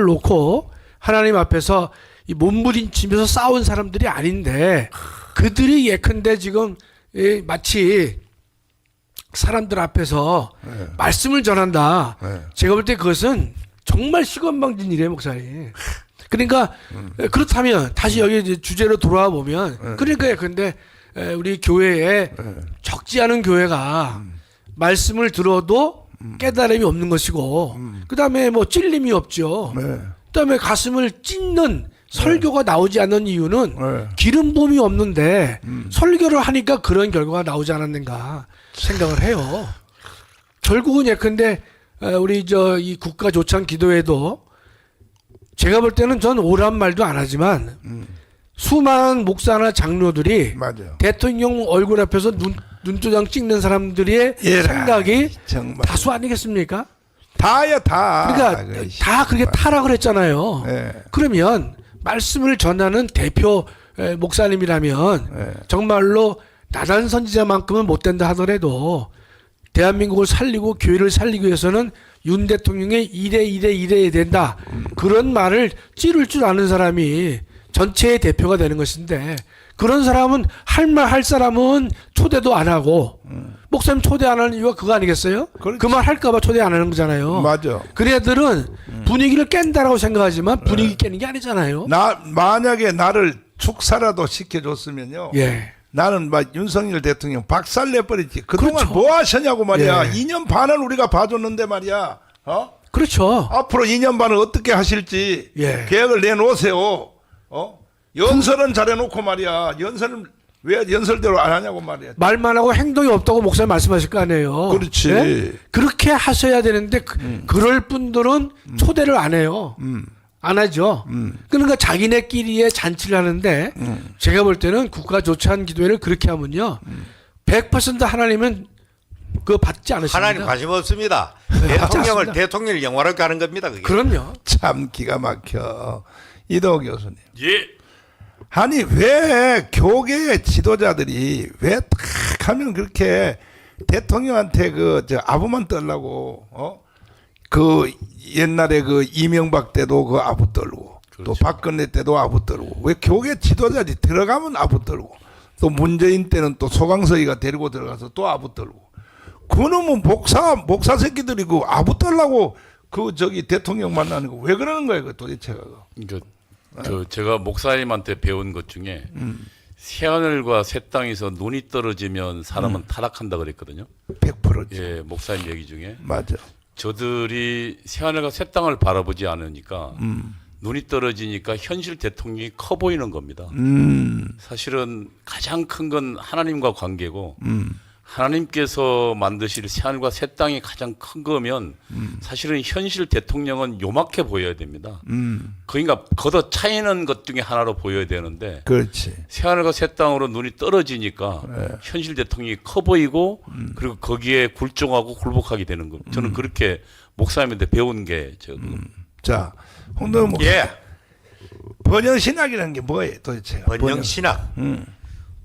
놓고 하나님 앞에서 이 몸부림치면서 싸운 사람들이 아닌데 그들이 예컨대 지금 마치 사람들 앞에서 말씀을 전한다. 제가 볼 때 그것은 정말 시건방진 일이에요, 목사님. 그러니까 그렇다면 다시 여기 이제 주제로 돌아와 보면 그러니까 근데 우리 교회에 적지 않은 교회가 말씀을 들어도 깨달음이 없는 것이고 그다음에 뭐 찔림이 없죠. 그다음에 가슴을 찢는 설교가 나오지 않는 이유는 기름 부음이 없는데 설교를 하니까 그런 결과가 나오지 않았는가 생각을 해요. 결국은 예컨대 우리 이 국가 조찬 기도회도 제가 볼 때는 전 오란 말도 안 하지만 수많은 목사나 장로들이 맞아요. 대통령 얼굴 앞에서 눈도장 찍는 사람들의 생각이 정말. 다수 아니겠습니까? 다야 다. 그러니까 다 그렇게 타락을 했잖아요. 네. 그러면 말씀을 전하는 대표 목사님이라면 정말로 나단 선지자만큼은 못 된다 하더라도 대한민국을 살리고 교회를 살리기 위해서는 윤 대통령의 이래야 된다. 그런 말을 찌를 줄 아는 사람이 전체의 대표가 되는 것인데 그런 사람은 할 사람은 초대도 안 하고 목사님 초대 안 하는 이유가 그거 아니겠어요? 그 말 할까봐 초대 안 하는 거잖아요. 맞아. 그 애들은 분위기를 깬다라고 생각하지만 분위기 깨는 게 아니잖아요. 만약에 나를 축사라도 시켜줬으면요. 예. 나는 막 윤석열 대통령 박살내버리지. 그동안 그렇죠. 뭐 하셨냐고 말이야. 예. 2년 반을 우리가 봐줬는데 말이야. 그렇죠. 앞으로 2년 반을 어떻게 하실지 예. 계획을 내놓으세요. 연설은 잘해놓고 말이야. 연설은 왜 연설대로 안 하냐고 말이야. 말만 하고 행동이 없다고 목사님 말씀하실 거 아니에요. 그렇지. 예? 그렇게 하셔야 되는데 그럴 분들은 초대를 안 해요. 안 하죠. 그러니까 자기네끼리의 잔치를 하는데 제가 볼 때는 국가 조찬 기도회를 그렇게 하면요. 100% 하나님은 그거 받지 않으십니다. 하나님 관심 없습니다. 받지 않습니다. 대통령을 영화롭게 하는 겁니다. 그게. 그럼요. 참 기가 막혀. 이도 교수님. 예. 아니 왜 교계 지도자들이 왜 딱 하면 그렇게 대통령한테 그 저 아부만 떨라고 그 옛날에 그 이명박 때도 그 아부 떨고 또 박근혜 때도 아부 떨고 왜 교계 지도자들이 들어가면 아부 떨고 또 문재인 때는 또 소강서이가 데리고 들어가서 또 아부 떨고 그놈은 목사 새끼들이 그 아부 떨라고 그 저기 대통령 만나는 거 왜 그러는 거예요 그 도대체가 제가 목사님한테 배운 것 중에 새하늘과 새 땅에서 눈이 떨어지면 사람은 타락한다 그랬거든요. 100%지. 예, 목사님 얘기 중에 맞아. 저들이 새하늘과 새 땅을 바라보지 않으니까 눈이 떨어지니까 현실 대통령이 커 보이는 겁니다. 사실은 가장 큰 건 하나님과 관계고 하나님께서 만드실 새하늘과 새 땅이 가장 큰 거면 사실은 현실 대통령은 요맣게 보여야 됩니다. 그러니까 걷어 차이는 것 중에 하나로 보여야 되는데 그렇지. 새하늘과 새 땅으로 눈이 떨어지니까 현실 대통령이 커 보이고 그리고 거기에 굴종하고 굴복하게 되는 겁니다. 저는 그렇게 목사님한테 배운 게 자, 홍덕 목사. 예. 번영신학이라는 게 뭐예요 도대체? 번영신학.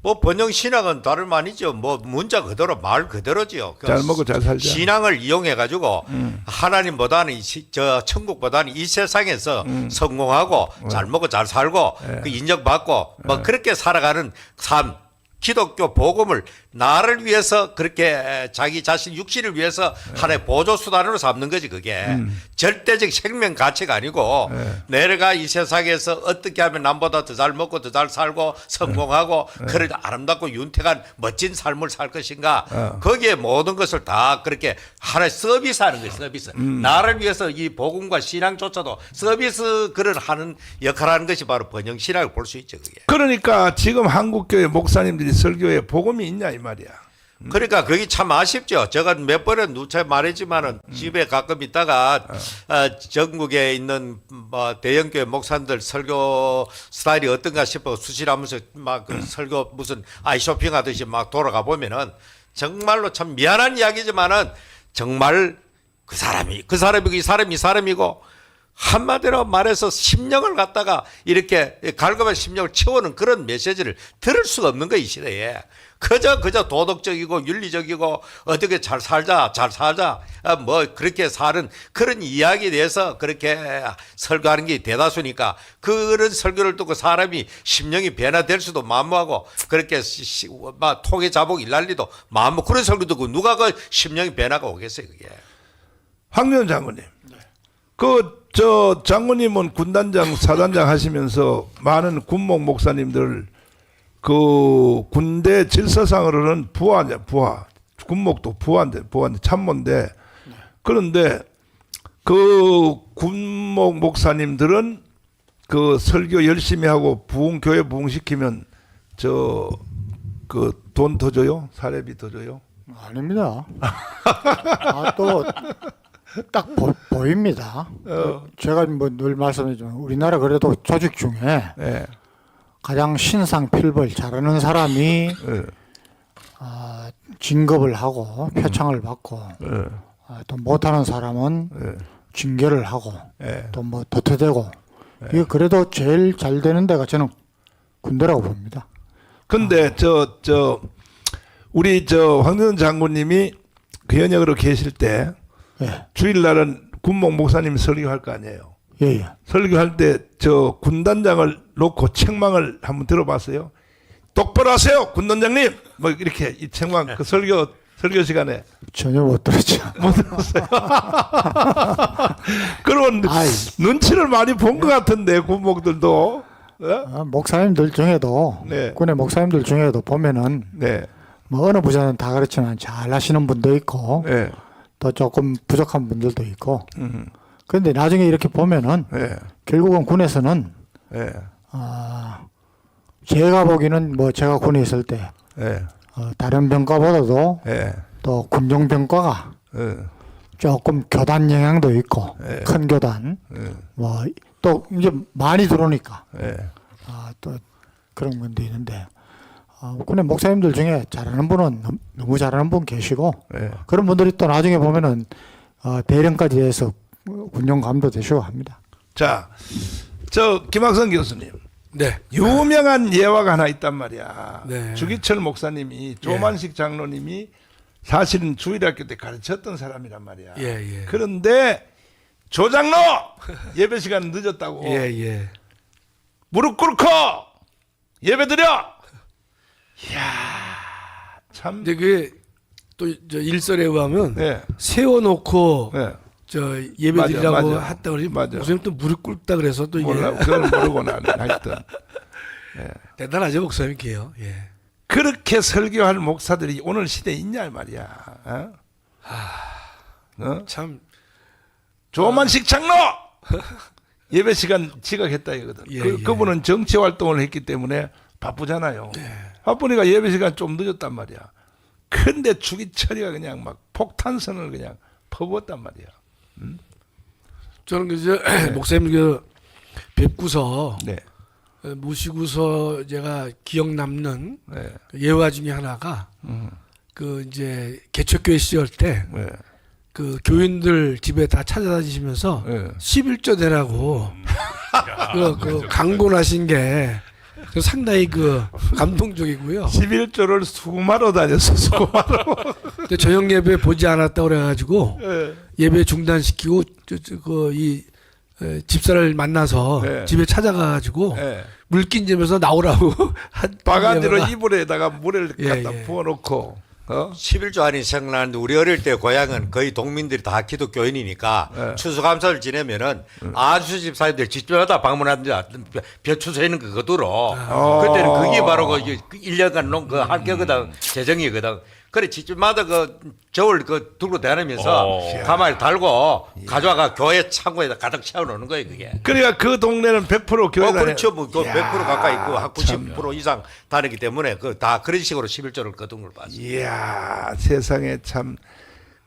뭐 번영신학은 다름 아니죠. 뭐 문자 그대로 말 그대로지요. 잘 먹고 잘 살자. 신앙을 이용해 가지고 하나님보다는 저 천국보다는 이 세상에서 성공하고 잘 먹고 잘 살고 그 인정받고 뭐 그렇게 살아가는 삶. 기독교 복음을 나를 위해서 그렇게 자기 자신 육신을 위해서 하나의 보조 수단으로 삼는 거지 그게 절대적 생명 가치가 아니고 내가 이 세상에서 어떻게 하면 남보다 더 잘 먹고 더 잘 살고 성공하고 그런 아름답고 윤택한 멋진 삶을 살 것인가 거기에 모든 것을 다 그렇게 하나의 서비스하는 거예요. 서비스. 나를 위해서 이 복음과 신앙조차도 서비스 그런 하는 역할하는 것이 바로 번영신학을 볼 수 있죠. 그게. 그러니까 지금 한국교회 목사님들이 설교에 복음이 있냐 이 말이야. 그러니까 그게 참 아쉽죠. 제가 몇 번에 누차 말했지만은 집에 가끔 있다가 전국에 있는 뭐 대형교회 목사님들 설교 스타일이 어떤가 싶어 수시하면서 막 그 설교 무슨 아이쇼핑 하듯이 막 돌아가 보면은 정말로 참 미안한 이야기지만은 정말 그 사람이 이 사람이고 한마디로 말해서 심령을 갖다가 이렇게 갈급한 심령을 채우는 그런 메시지를 들을 수가 없는 거 이 시대에. 그저 도덕적이고 윤리적이고 어떻게 잘 살자 뭐 그렇게 사는 그런 이야기에 대해서 그렇게 설교하는 게 대다수니까 그런 설교를 듣고 사람이 심령이 변화될 수도 만무하고 그렇게 막 통해 자복 일날리도 만무 그런 설교 듣고 누가 그 심령이 변화가 오겠어요 그게. 황교안 장군님. 저 장군님은 군단장 사단장 하시면서 많은 군목 목사님들 그 군대 질서상으로는 부하 군목도 부하인데 참모인데 그런데 그 군목 목사님들은 그 설교 열심히 하고 교회 부흥시키면 저 그 돈 더 줘요? 사례비 더 줘요? 아닙니다. 또 딱 보입니다. 제가 뭐 늘 말씀드리지만 우리나라 그래도 조직 중에 가장 신상 필벌 잘하는 사람이 진급을 하고 표창을 받고 또 못하는 사람은 징계를 하고 또 뭐 도태되고 이게 그래도 제일 잘 되는 데가 저는 군대라고 봅니다. 근데 우리 황교안 장군님이 그 현역으로 계실 때 주일날은 군목 목사님이 설교할 거 아니에요. 예. 설교할 때 군단장을 놓고 책망을 한번 들어봤어요. 똑바로 하세요, 군단장님. 뭐 이렇게 이 책망 그 설교 시간에 전혀 못 들었죠. 못 들었어요. 그런 눈치를 많이 본 것 같은데 군목들도. 목사님들 중에도 군의 목사님들 중에도 보면은 뭐 어느 부자는 다 그렇지만 잘 하시는 분도 있고. 또 조금 부족한 분들도 있고. 그런데 나중에 이렇게 보면은 결국은 군에서는 제가 보기에는 뭐 제가 군에 있을 때 다른 병과보다도 또 군종 병과가 조금 교단 영향도 있고 큰 교단 뭐 또 이제 많이 들어오니까 또 그런 건도 있는데 군의 목사님들 중에 잘하는 분은 너무 잘하는 분 계시고 그런 분들이 또 나중에 보면은 대령까지 해서 군용 감도 되시고 합니다. 자, 김학선 교수님, 네. 유명한 예화가 하나 있단 말이야. 네. 주기철 목사님이 조만식 장로님이 사실은 주일학교 때 가르쳤던 사람이란 말이야. 예. 그런데 조장로 예배 시간 늦었다고 예. 무릎 꿇고 예배 드려. 이야 참. 근데 그게 또 저 일설에 의하면 네. 세워놓고 네. 저 예배드리라고 맞아. 했다 그러지. 맞아. 목사님 또 무릎 꿇다 그래서 또 이게 몰라 그걸 모르고 나는 하여튼 대단하죠 목사님께요. 예. 그렇게 설교할 목사들이 오늘 시대에 있냐 말이야. 어? 어? 참 조만식 장로 예배 시간 지각했다 이거든. 예, 예. 그분은 정치 활동을 했기 때문에 바쁘잖아요. 바쁘니까 예배 시간 좀 늦었단 말이야. 근데 주기철이가 그냥 막 폭탄선을 그냥 퍼부었단 말이야. 저는 그저 목사님 그 뵙고서 네. 모시고서 제가 기억 남는 네. 예화 중에 하나가 그 이제 개척교회 시절 때 네. 그 교인들 집에 다 찾아다니시면서 네. 11조 내라고 그 강권하신 게 상당히 그 감동적이고요. 11조를 수마로 다녔어. 수마로. 근데 저녁 예배 보지 않았다고 그래가지고 네. 예배 중단시키고 이 집사를 만나서 네. 집에 찾아가가지고 네. 물낀점에서 나오라고 한 바가지로 예배가 이불에다가 물을 예, 갖다 예. 부어놓고 11조 안이 생각나는데 우리 어릴 때 고향은 거의 동민들이 다 기독교인이니까 네. 추수감사를 지내면은 아주 집사님들 집집마다 방문합니다. 벼추서에는 그거더러. 그때는 그게 바로 그 1년간 놓은 그 학교거든 재정이거든. 그래 집집마다 그 저울 그 들고 다니면서 가마를 달고 가져와가 교회 창고에다 가득 채워놓는 거예요 그게. 그러니까 그 동네는 100% 교회 다녀. 그렇죠. 뭐그 100% 가까이 있고 한 90% 이상 다니기 때문에 그 다 그런 식으로 11조를 거둔 걸 봤어요. 이야 세상에 참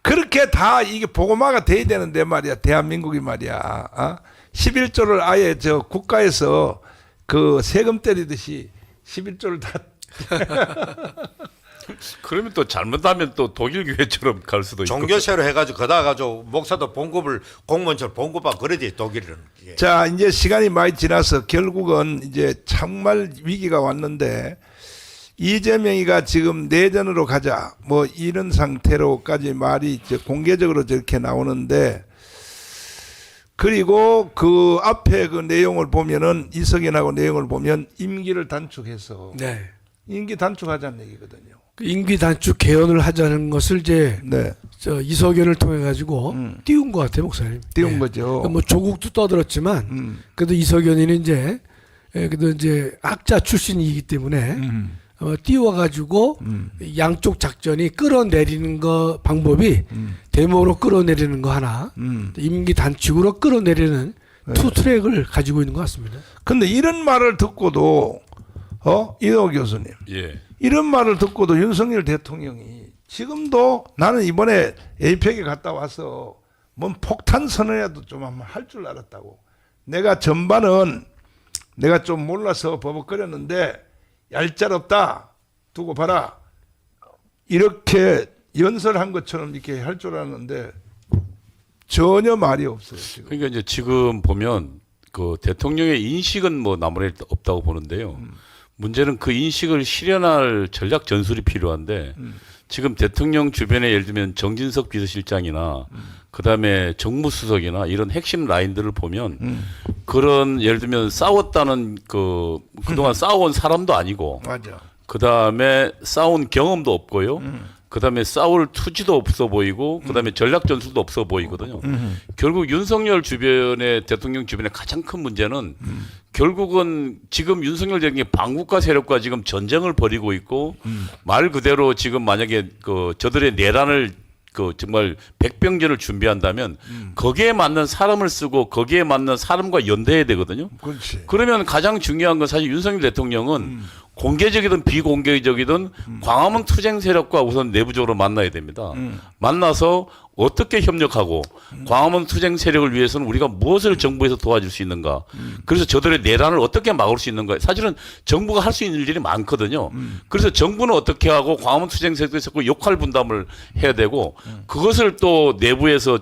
그렇게 다 이게 보고마가 돼야 되는데 말이야 대한민국이 말이야 11조를 아예 저 국가에서 그 세금 때리듯이 11조를 다 그러면 또 잘못하면 또 독일 교회처럼 갈 수도 있고. 종교세로 해가지고 거다 가지고 목사도 봉급을 공무원처럼 봉급하고 그러지 독일은. 예. 자, 이제 시간이 많이 지나서 결국은 이제 정말 위기가 왔는데 이재명이가 지금 내전으로 가자 뭐 이런 상태로까지 말이 이제 공개적으로 저렇게 나오는데 그리고 그 앞에 그 내용을 보면은 이석연하고 내용을 보면 임기를 단축해서 네. 임기 단축하자는 얘기거든요. 그 임기 단축 개헌을 하자는 것을 이제 네, 저 이석연을 통해 가지고 띄운 것 같아요 목사님. 띄운 네. 거죠. 그러니까 뭐 조국도 떠들었지만 그래도 이석연이는 이제 그래도 이제 학자 출신이기 때문에 띄워가지고 양쪽 작전이 끌어내리는 거 방법이 데모로 끌어내리는 거 하나, 임기 단축으로 끌어내리는 투 트랙을 가지고 있는 것 같습니다. 근데 이런 말을 듣고도 이호 교수님 예. 이런 말을 듣고도 윤석열 대통령이 지금도 나는 이번에 에이펙에 갔다 와서 뭔 폭탄 선언이라도 좀 한번 할 줄 알았다고. 내가 전반은 내가 좀 몰라서 버벅거렸는데 얄짤없다 두고 봐라 이렇게 연설한 것처럼 이렇게 할 줄 알았는데 전혀 말이 없어요 지금. 그러니까 이제 지금 보면 그 대통령의 인식은 뭐 나무랄 없다고 보는데요. 문제는 그 인식을 실현할 전략 전술이 필요한데 지금 대통령 주변에 예를 들면 정진석 비서실장이나 그다음에 정무수석이나 이런 핵심 라인들을 보면 그런 예를 들면 싸웠다는 그동안 싸워온 사람도 아니고 맞아. 그다음에 싸운 경험도 없고요. 그다음에 싸울 투지도 없어 보이고 그다음에 전략 전술도 없어 보이거든요. 결국 윤석열 주변의 대통령 주변의 가장 큰 문제는 결국은 지금 윤석열 대통령이 반국가 세력과 지금 전쟁을 벌이고 있고 말 그대로 지금 만약에 그 저들의 내란을 그 정말 백병전을 준비한다면 거기에 맞는 사람을 쓰고 거기에 맞는 사람과 연대해야 되거든요. 그렇지. 그러면 가장 중요한 건 사실 윤석열 대통령은 공개적이든 비공개적이든 광화문 투쟁 세력과 우선 내부적으로 만나야 됩니다. 만나서 어떻게 협력하고 광화문 투쟁 세력을 위해서는 우리가 무엇을 정부에서 도와줄 수 있는가. 그래서 저들의 내란을 어떻게 막을 수 있는가. 사실은 정부가 할 수 있는 일들이 많거든요. 그래서 정부는 어떻게 하고 광화문 투쟁 세력에서 그 역할 분담을 해야 되고 그것을 또 내부에서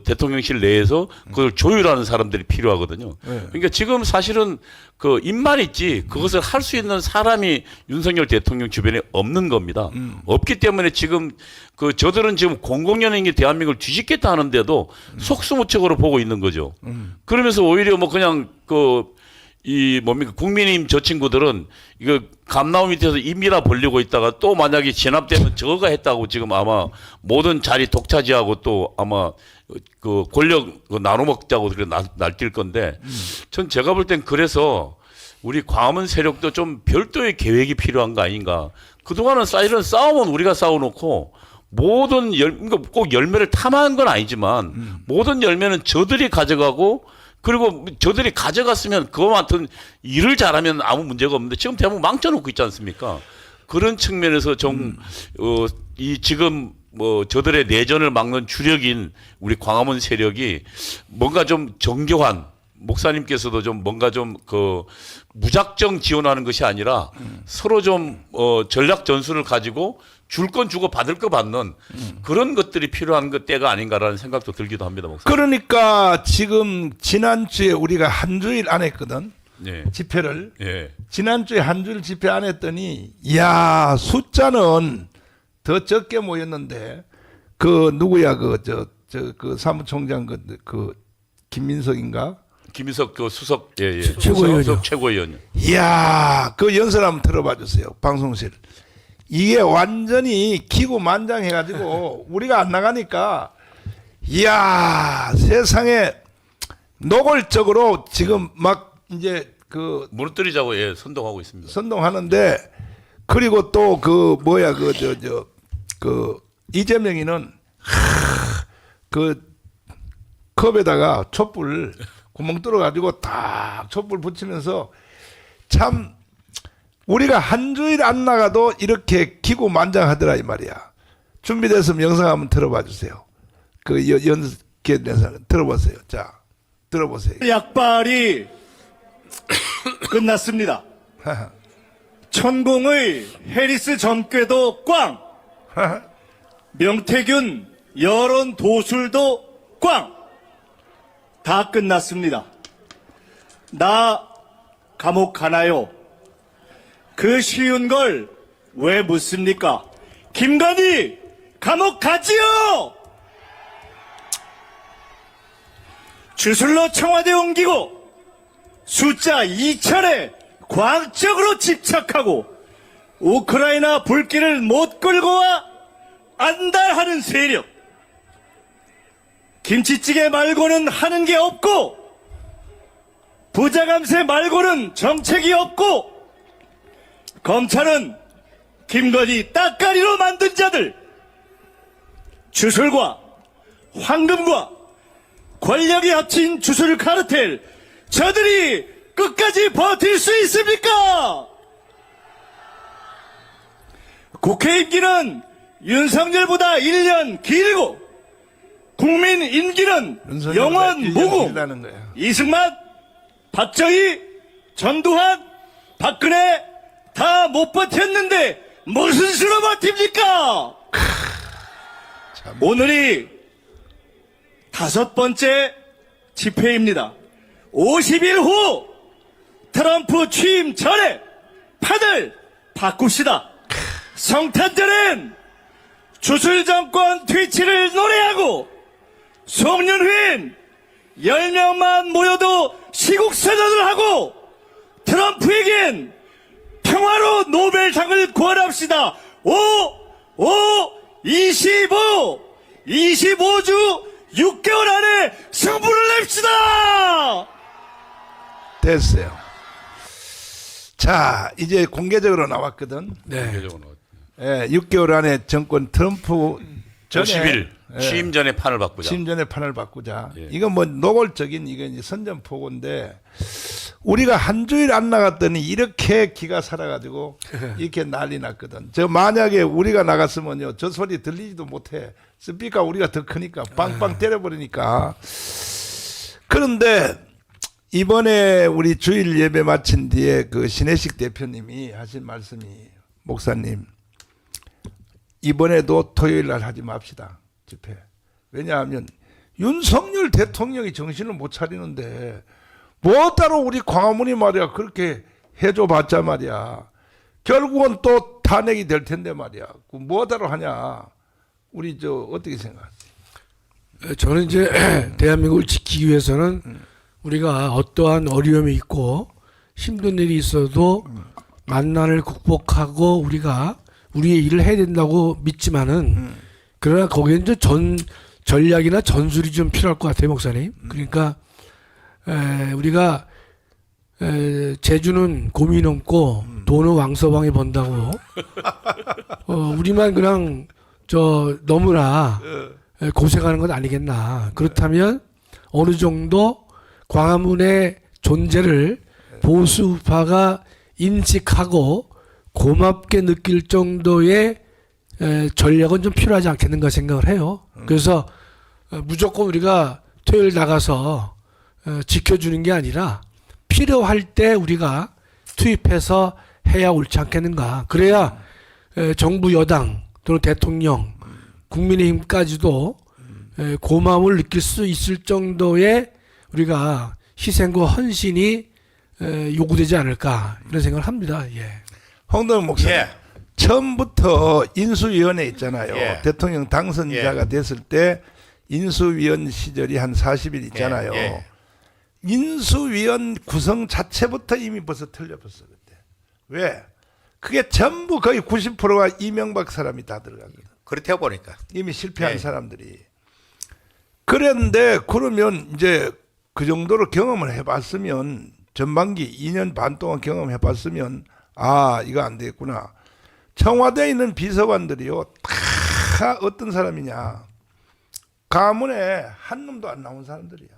대통령실 내에서 그걸 조율하는 사람들이 필요하거든요. 그러니까 지금 사실은 그 입만 있지 그것을 할 수 있는 사람이 윤석열 대통령 주변에 없는 겁니다. 없기 때문에 지금 그 저들은 지금 공공연행이 대한민국을 뒤집겠다 하는데도 속수무책으로 보고 있는 거죠. 그러면서 오히려 뭐 그냥 이 뭡니까 국민의힘 저 친구들은 이거 감나무 밑에서 입이나 벌리고 있다가 또 만약에 진압되면 저거가 했다고 지금 아마 모든 자리 독차지하고 또 아마 그 권력 나눠 먹자고 그렇게 날뛸 건데 전 제가 볼 땐 그래서 우리 광화문 세력도 좀 별도의 계획이 필요한 거 아닌가. 그동안은 사실은 싸움은 우리가 싸워놓고 모든 그러니까 꼭 열매를 탐하는 건 아니지만 모든 열매는 저들이 가져가고 그리고 저들이 가져갔으면 그와 같은 일을 잘하면 아무 문제가 없는데 지금 대부분 망쳐놓고 있지 않습니까? 그런 측면에서 좀 이 지금 뭐 저들의 내전을 막는 주력인 우리 광화문 세력이 뭔가 좀 정교한 목사님께서도 좀 뭔가 좀 그 무작정 지원하는 것이 아니라 서로 좀 전략 전술을 가지고 줄 건 주고 받을 거 받는 그런 것들이 필요한 것 때가 아닌가라는 생각도 들기도 합니다, 목사님. 그러니까 지금 지난주에 우리가 한 주일 안 했거든. 예. 집회를. 예. 지난주에 한 주일 집회 안 했더니 이야 숫자는 더 적게 모였는데 그 누구야 그 사무총장 그 김민석인가? 김인석 그 수석 최고위원이요. 수석 최고위원. 이야 그 연설 한번 들어봐 주세요. 방송실. 이게 완전히 기구만장해가지고 우리가 안 나가니까 이야 세상에 노골적으로 지금 막 이제 그 무너뜨리자고 선동하고 있습니다. 선동하는데 그리고 또 그 뭐야 그 이재명이는 그 컵에다가 촛불 구멍 뚫어가지고 딱 촛불 붙이면서 참 우리가 한 주일 안 나가도 이렇게 기구만장하더라 이 말이야. 준비됐으면 영상 한번 들어봐 주세요. 그 연습 영상 들어보세요. 자 들어보세요. 약발이 끝났습니다. 천공의 해리스 전궤도 꽝, 명태균 여론 도술도 꽝, 다 끝났습니다. 나 감옥 가나요? 그 쉬운 걸 왜 묻습니까? 김건희 감옥 가지요! 주술로 청와대 옮기고 숫자 2천에 과학적으로 집착하고 우크라이나 불길을 못 끌고 와 안달하는 세력. 김치찌개 말고는 하는 게 없고 부자감세 말고는 정책이 없고 검찰은 김건희 따까리로 만든 자들, 주술과 황금과 권력이 합친 주술 카르텔, 저들이 끝까지 버틸 수 있습니까? 국회 임기는 윤석열보다 1년 길고 국민 임기는 영원 무궁. 이승만, 박정희, 전두환, 박근혜 다 못 버텼는데 무슨 수로 버팁니까? 오늘이 5번째 집회입니다. 50일 후 트럼프 취임 전에 판을 바꿉시다. 성탄절엔 주술정권 퇴치를 노래하고 송년 후엔 10명만 모여도 시국선언을 하고 트럼프에겐 평화로 노벨상을 구원합시다. 25주 6개월 안에 승부를 냅시다. 됐어요. 자 이제 공개적으로 나왔거든. 네. 6개월 안에 정권 트럼프 전에 50일 취임 전에 판을 바꾸자. 취임 전에 판을 바꾸자. 예. 이건 뭐 노골적인 이건 이제 선전포고인데 우리가 한 주일 안 나갔더니 이렇게 기가 살아가지고 이렇게 난리 났거든. 저 만약에 우리가 나갔으면요 저 소리 들리지도 못해. 스피커 우리가 더 크니까 빵빵 때려버리니까. 그런데 이번에 우리 주일 예배 마친 뒤에 그 신혜식 대표님이 하신 말씀이, 목사님 이번에도 토요일 날 하지 맙시다, 집회. 왜냐하면 윤석열 대통령이 정신을 못 차리는데 뭐 따로 우리 광화문이 말이야 그렇게 해줘봤자 말이야 결국은 또 탄핵이 될 텐데 말이야. 뭐 따로 하냐. 우리 어떻게 생각하세요? 저는 이제 대한민국을 지키기 위해서는 우리가 어떠한 어려움이 있고 힘든 일이 있어도 만난을 극복하고 우리가 우리의 일을 해야 된다고 믿지만은 그러나 거기에 이제 전략이나 전술이 좀 필요할 것 같아요, 목사님. 그러니까 우리가 제주는 곰이 넘고 돈은 왕서방이 번다고 우리만 그냥 너무나 고생하는 건 아니겠나. 그렇다면 어느 정도 광화문의 존재를 보수파가 인식하고 고맙게 느낄 정도의 전략은 좀 필요하지 않겠는가 생각을 해요. 그래서 무조건 우리가 토요일 나가서 지켜주는 게 아니라 필요할 때 우리가 투입해서 해야 옳지 않겠는가. 그래야 정부 여당 또는 대통령 국민의힘까지도 고마움을 느낄 수 있을 정도의 우리가 희생과 헌신이 요구되지 않을까 이런 생각을 합니다. 예. 홍덕 목사님, 예. 처음부터 인수위원회 있잖아요. 예. 대통령 당선자가 됐을 때 인수위원 시절이 한 40일 있잖아요. 예. 예. 인수위원 구성 자체부터 이미 벌써 틀려버렸어 그때. 왜? 그게 전부 거의 90%가 이명박 사람이 다 들어갑니다. 그렇게 보니까 이미 실패한 예. 사람들이. 그런데 그러면 이제 그 정도로 경험을 해봤으면, 전반기 2년 반 동안 경험해봤으면 아 이거 안 되겠구나. 청와대에 있는 비서관들이요 다 어떤 사람이냐, 가문에 한 놈도 안 나온 사람들이야.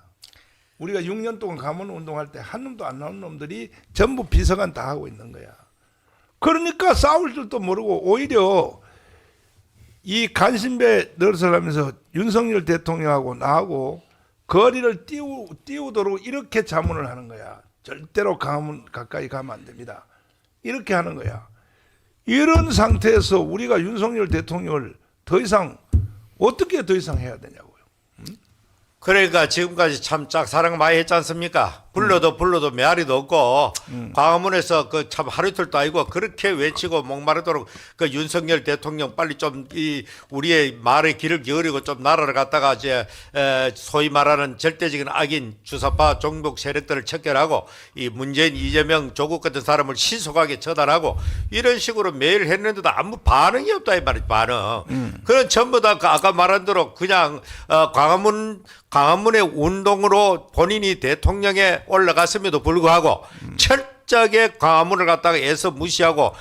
우리가 6년 동안 가문 운동할 때 한 놈도 안 나온 놈들이 전부 비서관 다 하고 있는 거야. 그러니까 싸울 줄도 모르고 오히려 이 간신배 너릇을 하면서 윤석열 대통령하고 나하고 거리를 띄우도록 이렇게 자문을 하는 거야. 절대로 가문 가까이 가면 안 됩니다. 이렇게 하는 거야. 이런 상태에서 우리가 윤석열 대통령을 더 이상 어떻게 더 이상 해야 되냐고요. 그러니까 지금까지 참 짝사랑 많이 했지 않습니까? 불러도 메아리도 없고 광화문에서 그 참 하루 이틀도 아니고 그렇게 외치고 목마르도록 그 윤석열 대통령 빨리 좀 이 우리의 말의 귀를 기울이고 좀 나라를 갖다가 이제 소위 말하는 절대적인 악인 주사파 종북 세력들을 척결하고 이 문재인, 이재명, 조국 같은 사람을 신속하게 처단하고 이런 식으로 매일 했는데도 아무 반응이 없다 이 말이지. 반응. 그런 전부 다 아까 말한 대로 그냥 광화문의 운동으로 본인이 대통령에 올라갔음에도 불구하고 철저하게 광화문을 갖다가 애써 무시하고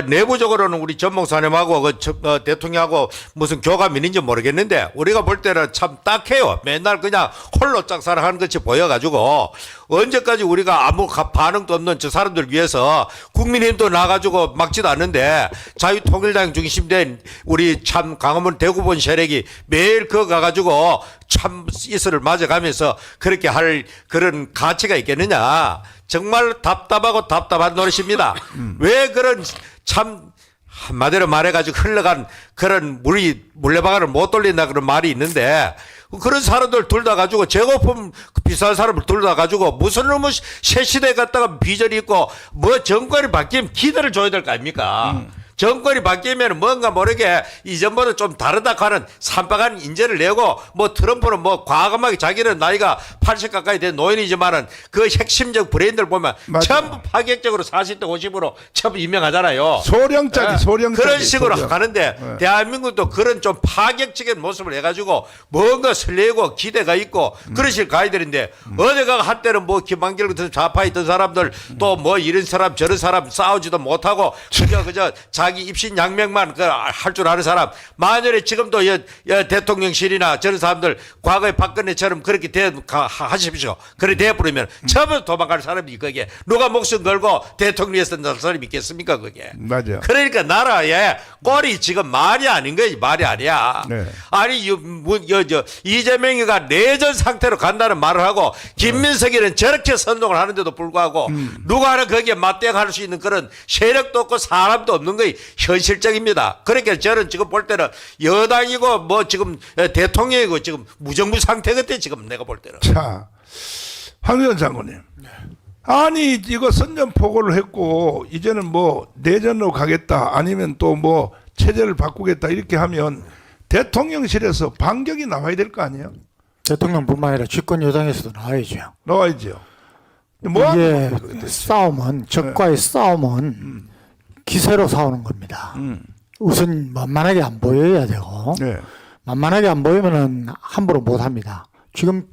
내부적으로는 우리 전 목사님하고 대통령하고 무슨 교감이 있는지 모르겠는데 우리가 볼 때는 참 딱해요. 맨날 그냥 홀로 짝사랑하는 것이 보여가지고 언제까지 우리가 아무 반응도 없는 저 사람들 위해서 국민의힘도 나가지고 막지도 않는데 자유통일당 중심된 우리 참 광화문 대구본 세력이 매일 그거 가가지고 참 이슬을 맞아가면서 그렇게 할 그런 가치가 있겠느냐. 정말 답답하고 답답한 노릇입니다. 왜 그런 참 한마디로 말해가지고 흘러간 그런 물레방아를 못 돌린다 그런 말이 있는데 그런 사람들 둘 다 가지고 재고품 비싼 사람을 둘 다 가지고 무슨 놈의 새 시대에 갔다가 비전이 있고 뭐 정권이 바뀌면 기대를 줘야 될 거 아닙니까? 정권이 바뀌면 뭔가 모르게 이전보다 좀 다르다 하는 산박한 인재를 내고 트럼프는 과감하게 자기는 나이가 80 가까이 된 노인이지만은 그 핵심적 브레인들 보면 맞아. 전부 파격적으로 40대 50으로 전부 유명하잖아요. 소령짜리. 그런 식으로 소령. 가는데 네. 대한민국도 그런 좀 파격적인 모습을 해가지고 뭔가 설레고 기대가 있고 그런 식으로 가야 되는데 어디가 한때는 김한길 같은 좌파에 있던 사람들 또 이런 사람 저런 사람 싸우지도 못하고 그저 자기 입신 양명만 할 줄 아는 사람, 만약에 지금도 대통령실이나 저런 사람들 과거에 박근혜처럼 그렇게 하십시오. 그래 돼버리면 처음부터 도망갈 사람이 거기에 누가 목숨 걸고 대통령에서 날 사람이 있겠습니까 그게. 맞아요. 그러니까 나라에 꼴이 지금 말이 아닌 거지, 말이 아니야. 네. 아니 이재명이가 내전 상태로 간다는 말을 하고 김민석이는 저렇게 선동을 하는데도 불구하고 누가 하나 거기에 맞대응할 수 있는 그런 세력도 없고 사람도 없는 거이 현실적입니다. 그러니까 저는 지금 볼 때는 여당이고 뭐 지금 대통령이고 지금 무정부 상태 같아 지금 내가 볼 때는. 자, 황교안 장관님. 아니 이거 선전포고를 했고 이제는 뭐 내전으로 가겠다 아니면 또 뭐 체제를 바꾸겠다 이렇게 하면 대통령실에서 반격이 나와야 될 거 아니에요? 대통령뿐만 아니라 집권 여당에서도 나와야죠. 나와야죠. 뭐 이게 하는 거예요, 싸움은 적과의 싸움은 기세로 싸우는 겁니다. 우선 만만하게 안 보여야 되고 네. 만만하게 안 보이면은 함부로 못 합니다. 지금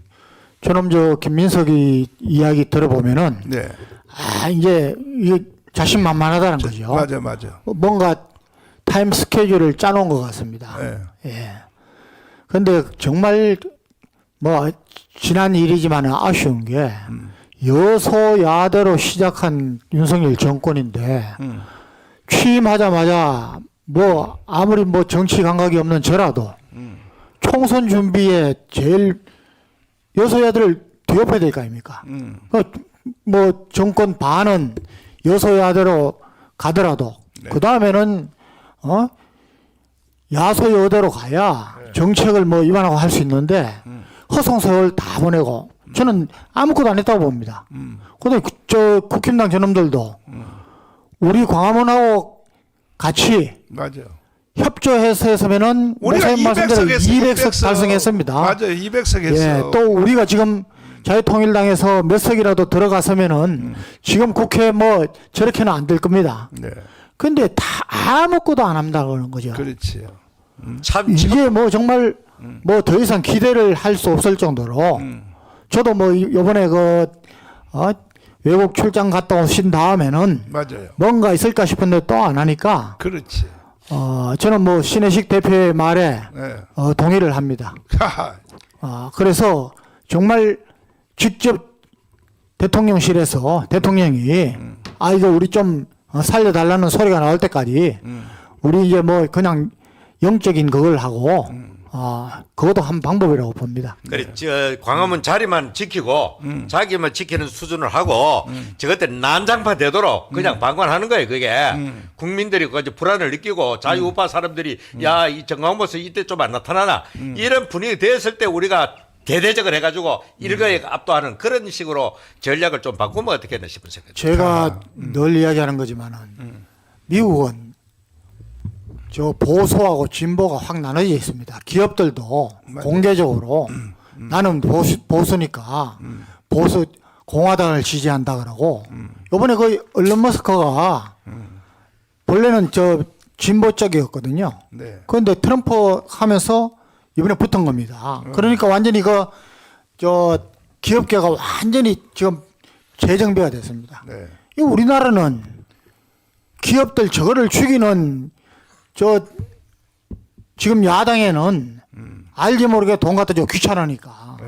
저놈 저 김민석이 이야기 들어보면은 네. 이제 이게 자신만만하다는 거죠. 맞아. 뭔가 타임 스케줄을 짜놓은 것 같습니다. 네. 예. 근데 정말 뭐 지난 일이지만 아쉬운 게 여소야대로 시작한 윤석열 정권인데 취임하자마자 뭐 아무리 뭐 정치 감각이 없는 저라도 총선 준비에 제일 여소야대를 뒤엎어야 될 거 아닙니까? 뭐 정권 반은 여소야대로 가더라도 그 다음에는 야소여대로 가야 정책을 뭐 입안하고 할 수 있는데 허송세월 다 보내고 저는 아무것도 안 했다고 봅니다. 근데 저 국힘당 저놈들도 우리 광화문하고 같이 맞아요. 협조해서 했으면은 우리가 목사님 말씀대로 200석 200석 달성했습니다. 맞아요. 200석 했어. 예, 또 우리가 지금 자유통일당에서 몇 석이라도 들어갔으면은 지금 국회 뭐 저렇게는 안 될 겁니다. 네. 근데 다 아무것도 안 한다는 거죠. 그렇지요. 참 지금 이게 뭐 정말 뭐 더 이상 기대를 할 수 없을 정도로 저도 뭐 요번에 외국 출장 갔다 오신 다음에는 맞아요. 뭔가 있을까 싶은데 또 안 하니까 그렇지. 저는 뭐 신혜식 대표의 말에 네. 동의를 합니다. 하하. 그래서 정말 직접 대통령실에서 대통령이 이거 우리 좀 살려달라는 소리가 나올 때까지 우리 이제 뭐 그냥 영적인 그걸 하고 그것도 한 방법이라고 봅니다. 그래, 광화문 자리만 지키고 자기만 지키는 수준을 하고 저것들 난장판 되도록 그냥 방관하는 거예요. 그게 국민들이 그 불안을 느끼고 자유우파 사람들이 야, 이 정광보스 이때 좀 안 나타나나 이런 분위기 됐을 때 우리가 대대적을 해가지고 일거에 압도하는 그런 식으로 전략을 좀 바꾸면 어떻겠나 싶은 생각이 제가 늘 이야기하는 거지만은 미국은 저 보수하고 진보가 확 나눠져 있습니다. 기업들도 공개적으로 나는 보수니까 보수 공화당을 지지한다 그러고 이번에 그 일론 머스크가 원래는 저 진보 쪽이었거든요. 네. 그런데 트럼프 하면서 이번에 붙은 겁니다. 그러니까 완전히 저 기업계가 완전히 지금 재정비가 됐습니다. 네. 이 우리나라는 기업들 저거를 죽이는 지금 야당에는 알지 모르게 돈 갖다 주고 귀찮으니까 네.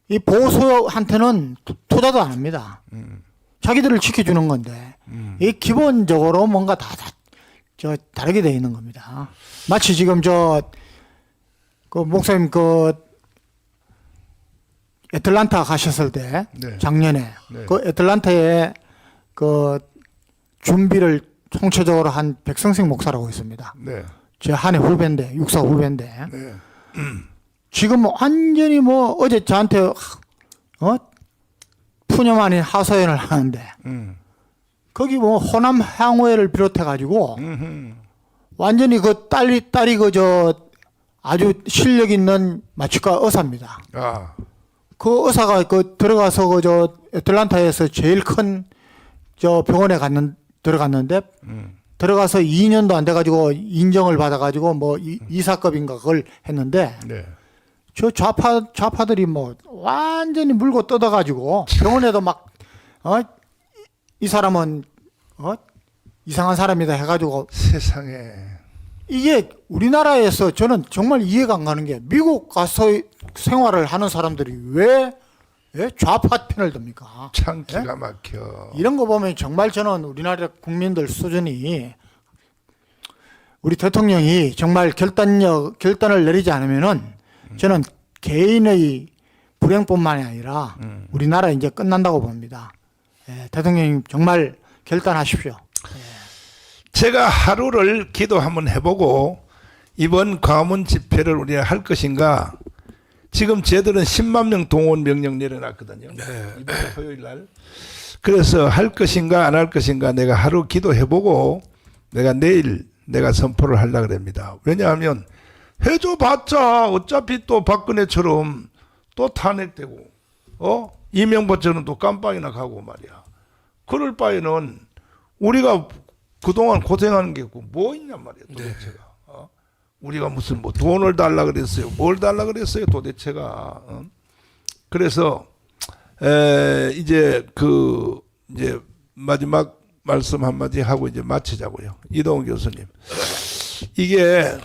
이 보수한테는 투자도 안 합니다. 자기들을 지켜주는 건데 이 기본적으로 뭔가 다르게 돼 있는 겁니다. 마치 지금 그 목사님 애틀란타 가셨을 때 네. 작년에 네. 그 애틀란타에 그 준비를 총체적으로 한 백성생 목사라고 있습니다. 네. 제 한해 후배인데 육사 후배인데 네. 지금 완전히 뭐 어제 저한테 푸념 아닌 하소연을 하는데 거기 뭐 호남 향후회를 비롯해 가지고 완전히 그 딸이 아주 실력 있는 마취과 의사입니다. 그 의사가 들어가서 애틀란타에서 제일 큰 병원에 들어갔는데 들어가서 2년도 안 돼가지고 인정을 받아가지고 뭐 이사급인가 그걸 했는데 네. 저 좌파들이 뭐 완전히 물고 뜯어가지고 병원에도 막 이 사람은 이상한 사람이다 해가지고 세상에. 이게 우리나라에서 저는 정말 이해가 안 가는 게 미국 가서 생활을 하는 사람들이 왜 좌파 편을 듭니까? 참 기가 막혀. 이런 거 보면 정말 저는 우리나라 국민들 수준이 우리 대통령이 정말 결단을 내리지 않으면은 저는 개인의 불행뿐만이 아니라 우리나라 이제 끝난다고 봅니다. 대통령님 정말 결단하십시오. 제가 하루를 기도 한번 해보고 이번 광화문 집회를 우리가 할 것인가. 지금 쟤들은 10만 명 동원 명령 내려놨거든요. 이번 토요일 날. 그래서 할 것인가 안 할 것인가 내가 하루 기도해보고 내가 내일 내가 선포를 하려고 합니다. 왜냐하면 해줘봤자 어차피 또 박근혜처럼 또 탄핵되고 이명박처럼 또 깜빵이나 가고 말이야. 그럴 바에는 우리가 그동안 고생하는 게 뭐 있냔 말이야 도대체가. 우리가 무슨 뭐 돈을 달라 그랬어요. 뭘 달라 그랬어요 도대체가. 그래서 이제 이제 마지막 말씀 한마디 하고 이제 마치자고요. 이동훈 교수님. 이게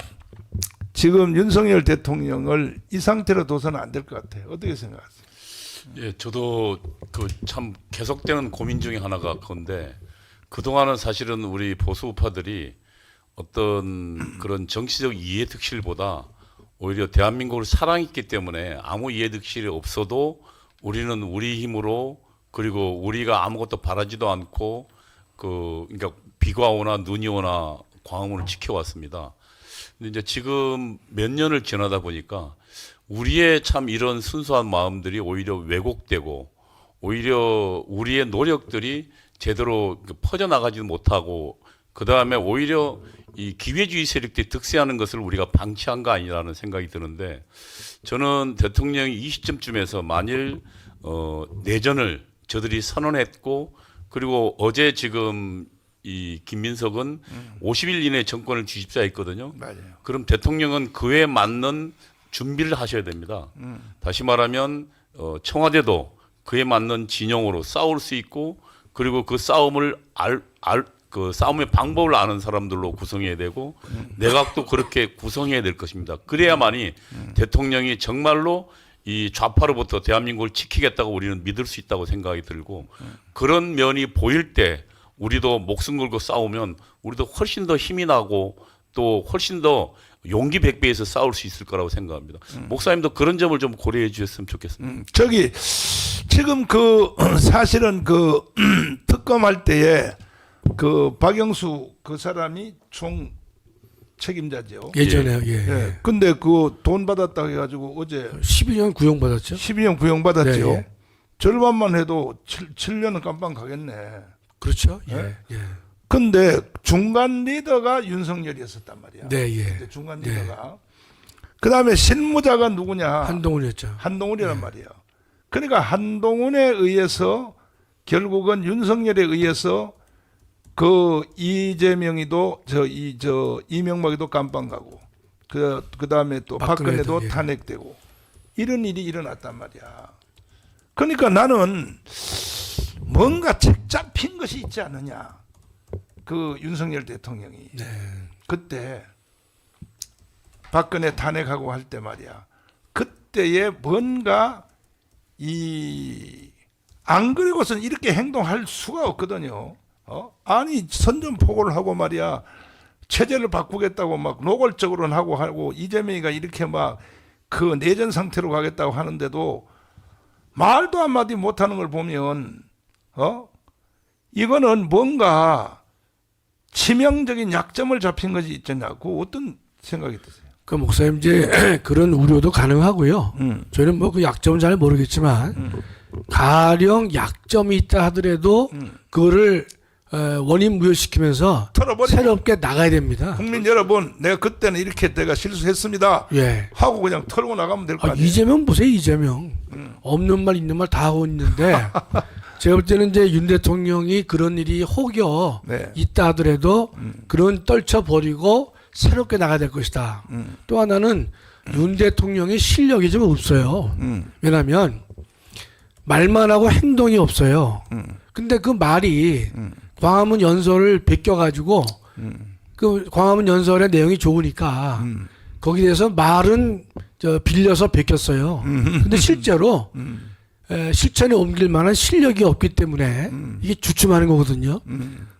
지금 윤석열 대통령을 이 상태로 둬서는 안 될 것 같아요. 어떻게 생각하세요? 예, 저도 그 참 계속되는 고민 중에 하나가 그건데 그동안은 사실은 우리 보수 우파들이 어떤 그런 정치적 이해득실보다 오히려 대한민국을 사랑했기 때문에 아무 이해득실이 없어도 우리는 우리 힘으로 그리고 우리가 아무것도 바라지도 않고 그러니까 비가 오나 눈이 오나 광화문을 지켜왔습니다. 근데 이제 지금 몇 년을 지나다 보니까 우리의 참 이런 순수한 마음들이 오히려 왜곡되고 오히려 우리의 노력들이 제대로 퍼져나가지도 못하고 그 다음에 오히려 이 기회주의 세력들이 득세하는 것을 우리가 방치한 거 아니라는 생각이 드는데 저는 대통령이 이 시점쯤에서 만일 내전을 저들이 선언했고 그리고 어제 지금 이 김민석은 50일 이내에 정권을 뒤집자 했거든요. 맞아요. 그럼 대통령은 그에 맞는 준비를 하셔야 됩니다. 다시 말하면 청와대도 그에 맞는 진영으로 싸울 수 있고 그리고 그 싸움을 그 싸움의 방법을 아는 사람들로 구성해야 되고 내각도 그렇게 구성해야 될 것입니다. 그래야만이 대통령이 정말로 이 좌파로부터 대한민국을 지키겠다고 우리는 믿을 수 있다고 생각이 들고 그런 면이 보일 때 우리도 목숨 걸고 싸우면 우리도 훨씬 더 힘이 나고 또 훨씬 더 용기 백배에서 싸울 수 있을 거라고 생각합니다. 목사님도 그런 점을 좀 고려해 주셨으면 좋겠습니다. 저기 지금 사실은 특검할 때에 박영수 그 사람이 총 책임자죠. 예전에요. 예. 예. 근데 돈 받았다고 해가지고 어제 12년 구형 받았죠. 12년 구형 받았죠. 네, 예. 절반만 해도 7년은 깜빵 가겠네. 그렇죠. 예. 네? 예. 근데 중간 리더가 윤석열이었었단 말이야. 네, 예. 이제 중간 리더가. 그 다음에 실무자가 누구냐? 한동훈이었죠. 한동훈이란 말이야. 그러니까 한동훈에 의해서 결국은 윤석열에 의해서 이재명이도 이명박이도 깜빵 가고 그 다음에 또 박근혜도 예. 탄핵되고 이런 일이 일어났단 말이야. 그러니까 나는 뭔가 책 잡힌 것이 있지 않느냐. 윤석열 대통령이 네. 그때 박근혜 탄핵하고 할 때 말이야. 그때에 뭔가 안 그리고서는 이렇게 행동할 수가 없거든요. 아니 선전포고를 하고 말이야 체제를 바꾸겠다고 막 노골적으로는 하고 이재명이가 이렇게 막 내전 상태로 가겠다고 하는데도 말도 한마디 못하는 걸 보면 이거는 뭔가 치명적인 약점을 잡힌 것이 있잖냐고 어떤 생각이 드세요? 그 목사님 이제 그런 우려도 가능하고요. 저는 뭐 그 약점은 잘 모르겠지만 가령 약점이 있다 하더라도 그거를 원인 부여시키면서 털어버리고. 새롭게 나가야 됩니다. 국민 여러분, 내가 그때는 이렇게 내가 실수했습니다. 예. 하고 그냥 털고 나가면 될 거 아니에요. 이재명 보세요, 이재명. 없는 말 있는 말 다 하고 있는데 제가 볼 때는 이제 윤 대통령이 그런 일이 혹여 네. 있다 하더라도 그런 떨쳐버리고 새롭게 나가야 될 것이다. 또 하나는 윤 대통령의 실력이 좀 없어요. 왜냐하면 말만 하고 행동이 없어요. 근데 그 말이 광화문 연설을 베껴가지고 그 광화문 연설의 내용이 좋으니까 거기에 대해서 말은 빌려서 베꼈어요. 근데 실제로 실천에 옮길 만한 실력이 없기 때문에 이게 주춤하는 거거든요.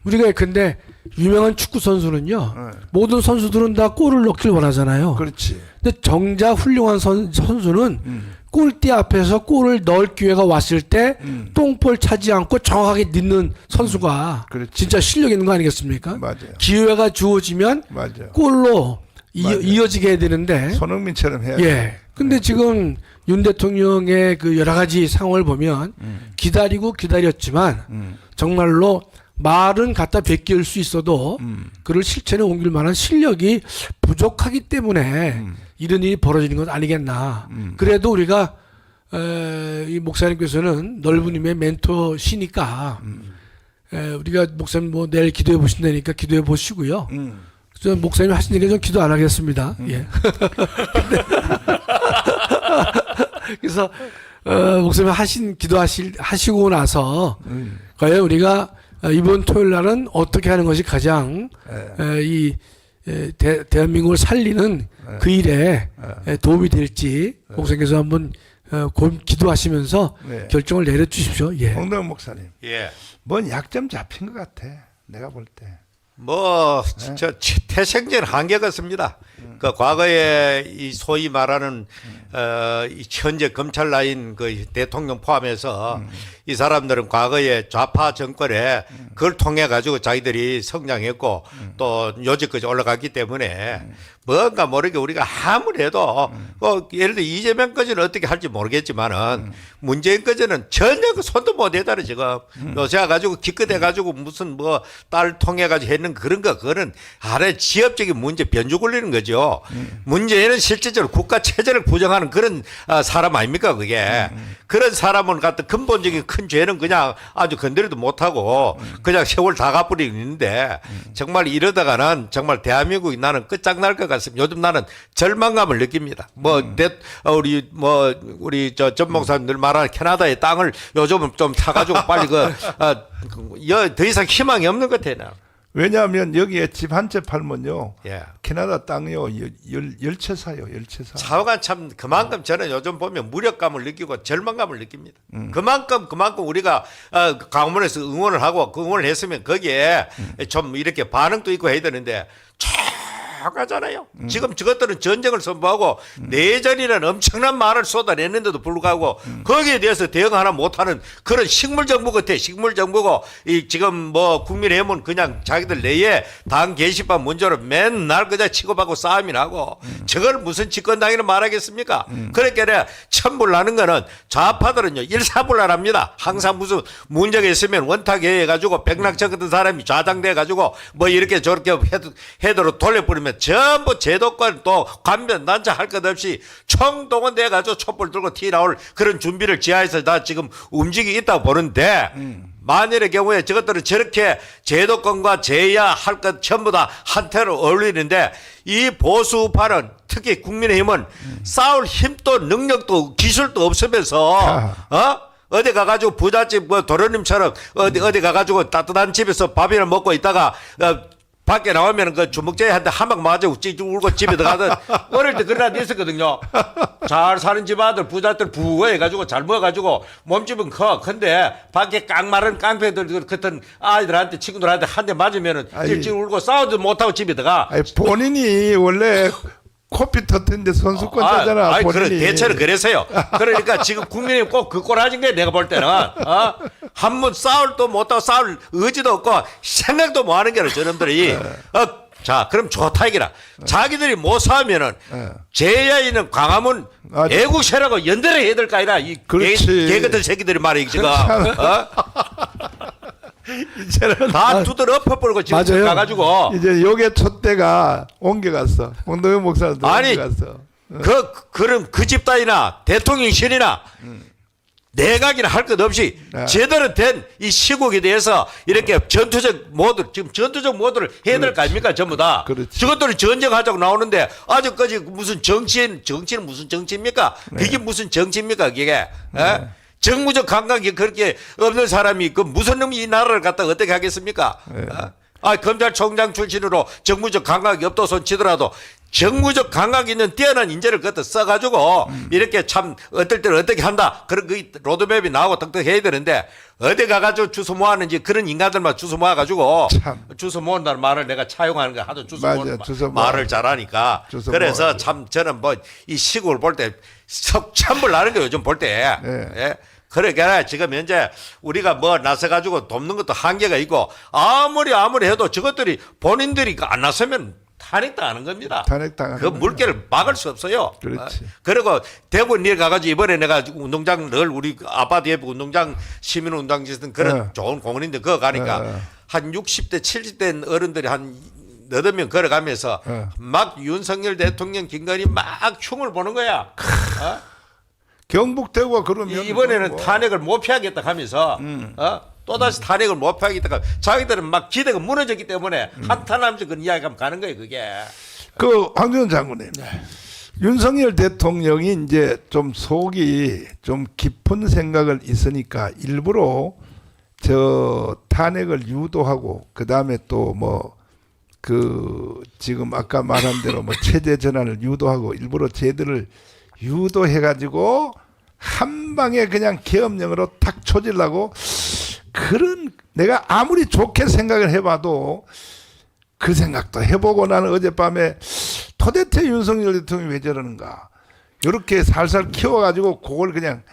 우리가 근데 유명한 축구 선수는요, 모든 선수들은 다 골을 넣길 원하잖아요. 그렇지. 근데 정작 훌륭한 선수는 골대 앞에서 골을 넣을 기회가 왔을 때 똥볼 차지 않고 정확하게 넣는 선수가 그렇지. 진짜 실력 있는 거 아니겠습니까? 맞아요. 기회가 주어지면 맞아요. 골로 맞아요. 이어지게 해야 되는데. 손흥민처럼 해야 돼. 예. 근데 지금 윤 대통령의 그 여러 가지 상황을 보면 기다리고 기다렸지만 정말로 말은 갖다 베낄 수 있어도 그를 실천에 옮길 만한 실력이 부족하기 때문에 이런 일이 벌어지는 것 아니겠나. 그래도 우리가 이 목사님께서는 넓은 힘의 멘토시니까 우리가 목사님 뭐 내일 기도해 보신다니까 기도해 보시고요. 저 목사님 하신 얘기 좀 기도 안 하겠습니다. 예. 그래서 목사님 기도하시고 나서 과연 우리가 이번 토요일 날은 어떻게 하는 것이 가장 대한민국을 살리는 그 일에 도움이 될지 목사님께서 한번 기도하시면서 네. 결정을 내려주십시오. 예. 홍덕 목사님. 예. 뭔 약점 잡힌 것 같아. 내가 볼 때. 뭐 진짜 태생적인 한계가 있습니다. 그 과거에 이 소위 말하는 이 현재 검찰 라인 그 대통령 포함해서 이 사람들은 과거에 좌파 정권에 그걸 통해 가지고 자기들이 성장했고 또 요직까지 올라갔기 때문에 뭔가 모르게 우리가 아무래도 예를 들어 이재명까지는 어떻게 할지 모르겠지만은 문재인까지는 전혀 그 손도 못 대다는 지금 요새 가지고 기껏해 가지고 무슨 뭐 딸 통해 가지고 했는 그런 거 그거는 아래 지역적인 문제 변주 굴리는 거죠. 문재인은 실질적으로 국가 체제를 부정하는 그런 사람 아닙니까 그게. 그런 사람은 갖다 근본적인 큰 죄는 그냥 아주 건드리도 못하고 그냥 세월 다 갚으리고 있는데 정말 이러다가는 정말 대한민국이 나는 끝장날 것 같습니다. 요즘 나는 절망감을 느낍니다. 우리 전 목사님들 말하는 캐나다의 땅을 요즘은 좀 사가지고 빨리 더 이상 희망이 없는 것 같아요. 왜냐하면 여기에 집 한 채 팔면요. 예. 캐나다 땅이요. 열 채 사요. 10채 사. 사후가 참 그만큼 저는 요즘 보면 무력감을 느끼고 절망감을 느낍니다. 그만큼 우리가 강원에서 응원을 하고 그 응원을 했으면 거기에 좀 이렇게 반응도 있고 해야 되는데 하잖아요. 지금 저것들은 전쟁을 선포하고 내전이라는 엄청난 말을 쏟아냈는데도 불구하고 거기에 대해서 대응 하나 못하는 그런 식물 정부 같아. 식물 정부고 이 지금 뭐 국민의힘은 그냥 자기들 내에 당 게시판 문제로 맨날 그냥 치고받고 싸움이 나고 저걸 무슨 집권당이라 말하겠습니까? 그러니까 천불나는 거는 좌파들은요 일사불란합니다. 항상 무슨 문제가 있으면 원탁에 해가지고 백낙천 같은 사람이 좌장돼가지고 뭐 이렇게 저렇게 헤드로 돌려버리면 전부 제도권 또 관변 난자 할 것 없이 총동원돼 가지고 촛불 들고 튀어나올 그런 준비를 지하에서 다 지금 움직이고 있다고 보는데 만일의 경우에 저것들은 저렇게 제도권과 제야 할 것 전부 다 한태로 어울리는데 이 보수파는 특히 국민의힘은 싸울 힘도 능력도 기술도 없으면서 어디 가가지고 부잣집 뭐 도련님처럼 어디 가가지고 따뜻한 집에서 밥이나 먹고 있다가 밖에 나오면 그 주먹제한테 한 방 맞아 울고 집에 들어가던 어릴 때 그런 데 있었거든요. 잘 사는 집 아들 부자들 부해가지고 잘 먹어가지고 몸집은 큰데 밖에 깡마른 깡패들 같은 아이들한테 친구들한테 한 대 맞으면은 찔찔 울고 싸우도 못하고 집에 들어가. 아니, 본인이 원래 코피 터트는데 선수권 따잖아. 그래, 대체로 그래서요. 그러니까 지금 국민이 꼭 그 꼴 하신 거예요. 내가 볼 때는. 한 번 싸울도 못하고 싸울 의지도 없고 생각도 못 하는 게라 저놈들이. 자, 그럼 좋다 이기라. 자기들이 못 싸우면은 제야이는 광화문 애국세라고 연대를 해야 될 거 아니라 이 개 같은 새끼들이 말이야 지금. 이제는 다 두드러 엎어버리고 지금 맞아요. 가가지고. 이제 요게 촛대가 옮겨갔어. 홍동현 목사도 옮겨갔어. 그럼 그 집단이나 대통령실이나 내각이나 할 것 없이 제대로 된 이 시국에 대해서 이렇게 전투적 모드를 해야 될 거 아닙니까 전부 다. 그렇지. 저것들이 전쟁하자고 나오는데 아직까지 무슨 정치는 무슨 정치입니까? 그게 무슨 정치입니까 그게? 정무적 감각이 그렇게 없는 사람이 그 무슨 놈이 이 나라를 갖다 어떻게 하겠습니까? 검찰총장 출신으로 정무적 감각이 없다 손 치더라도 정무적 감각 있는 뛰어난 인재를 갖다 써가지고 이렇게 참 어떨 때는 어떻게 한다 그런 그 로드맵이 나오고 똑똑해야 되는데 어디 가가지고 주소 모았는지 그런 인간들만 주소 모아가지고 참. 주소 모은다는 말을 내가 차용하는 거 하도 주소 맞아, 모으는 주소 모아. 말을 잘하니까 주소 그래서 모아가지고. 참 저는 뭐 이 시국을 볼 때 참불 나는 거예요 요즘 볼 때. 네. 예? 그러니까 지금 현재 우리가 뭐 나서가지고 돕는 것도 한계가 있고 아무리 해도 저것들이 본인들이 안 나서면 탄핵당하는 겁니다. 탄핵당하는 그 물결을 막을 수 없어요. 그렇지. 그리고 대구 니 가가지고 이번에 내가 운동장 늘 우리 아파트 옆에 운동장 시민운동장 짓은 그런 좋은 공원인데 그거 가니까 한 60대 70대 어른들이 한 8명 걸어가면서 막 윤석열 대통령 김건희 막 흉을 보는 거야. 경북대구가 그러면 이번에는 탄핵을 못 피하겠다 하면서 또다시 탄핵을 못 피하겠다 하면서 자기들은 막 기대가 무너졌기 때문에 한탄하면서 그런 이야기가 가는 거예요 그게. 그 황교안 장군님, 윤석열 대통령이 이제 좀 속이 좀 깊은 생각을 있으니까 일부러 저 탄핵을 유도하고 그 다음에 또 뭐 그 지금 아까 말한 대로 뭐 체제 전환을 유도하고 일부러 쟤들을 유도해가지고 한 방에 그냥 계엄령으로 탁 초질라고 그런 내가 아무리 좋게 생각을 해봐도 그 생각도 해보고 나는 어젯밤에 도대체 윤석열 대통령이 왜 저러는가 이렇게 살살 키워가지고 그걸 그냥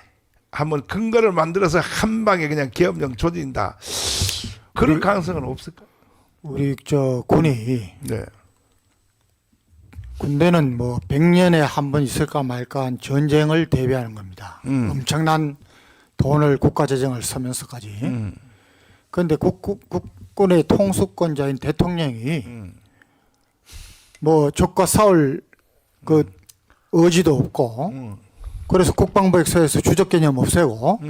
한번 근거를 만들어서 한 방에 그냥 계엄령 조진다 그런 가능성은 없을까? 우리 저 군이 네. 군대는 뭐 100년에 한 번 있을까 말까 한 전쟁을 대비하는 겁니다. 엄청난 돈을 국가 재정을 쓰면서까지. 그런데 국군의 통수권자인 대통령이 뭐 적과 싸울 그 의지도 없고 그래서 국방부에서 주적 개념 없애고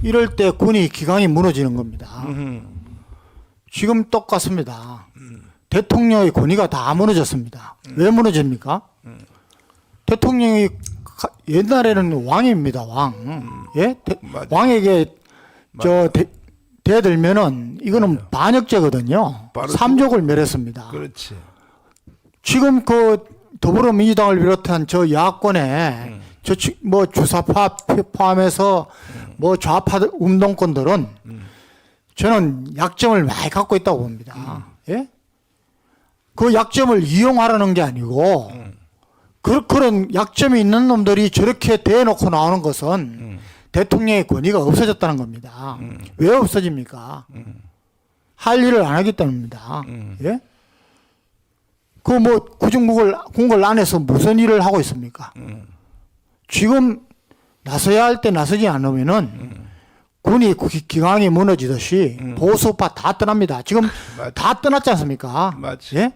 이럴 때 군이 기강이 무너지는 겁니다. 지금 똑같습니다. 대통령의 권위가 다 무너졌습니다. 왜 무너집니까? 대통령이 옛날에는 왕입니다. 왕. 예? 왕에게 대들면은 이거는 반역죄거든요. 바로 삼족을 멸했습니다. 그렇지. 지금 그 더불어민주당을 비롯한 저 야권에 뭐 주사파 포함해서 뭐 좌파 운동권들은 저는 약점을 많이 갖고 있다고 봅니다. 예? 그 약점을 이용하라는 게 아니고 그런 약점이 있는 놈들이 저렇게 대놓고 나오는 것은 대통령의 권위가 없어졌다는 겁니다. 왜 없어집니까? 할 일을 안 하기 때문입니다. 예? 그 뭐 궁궐 안에서 무슨 일을 하고 있습니까? 지금 나서야 할 때 나서지 않으면은 군이 기강이 무너지듯이 보수파 다 떠납니다. 지금 다 떠났지 않습니까? 맞지. 예?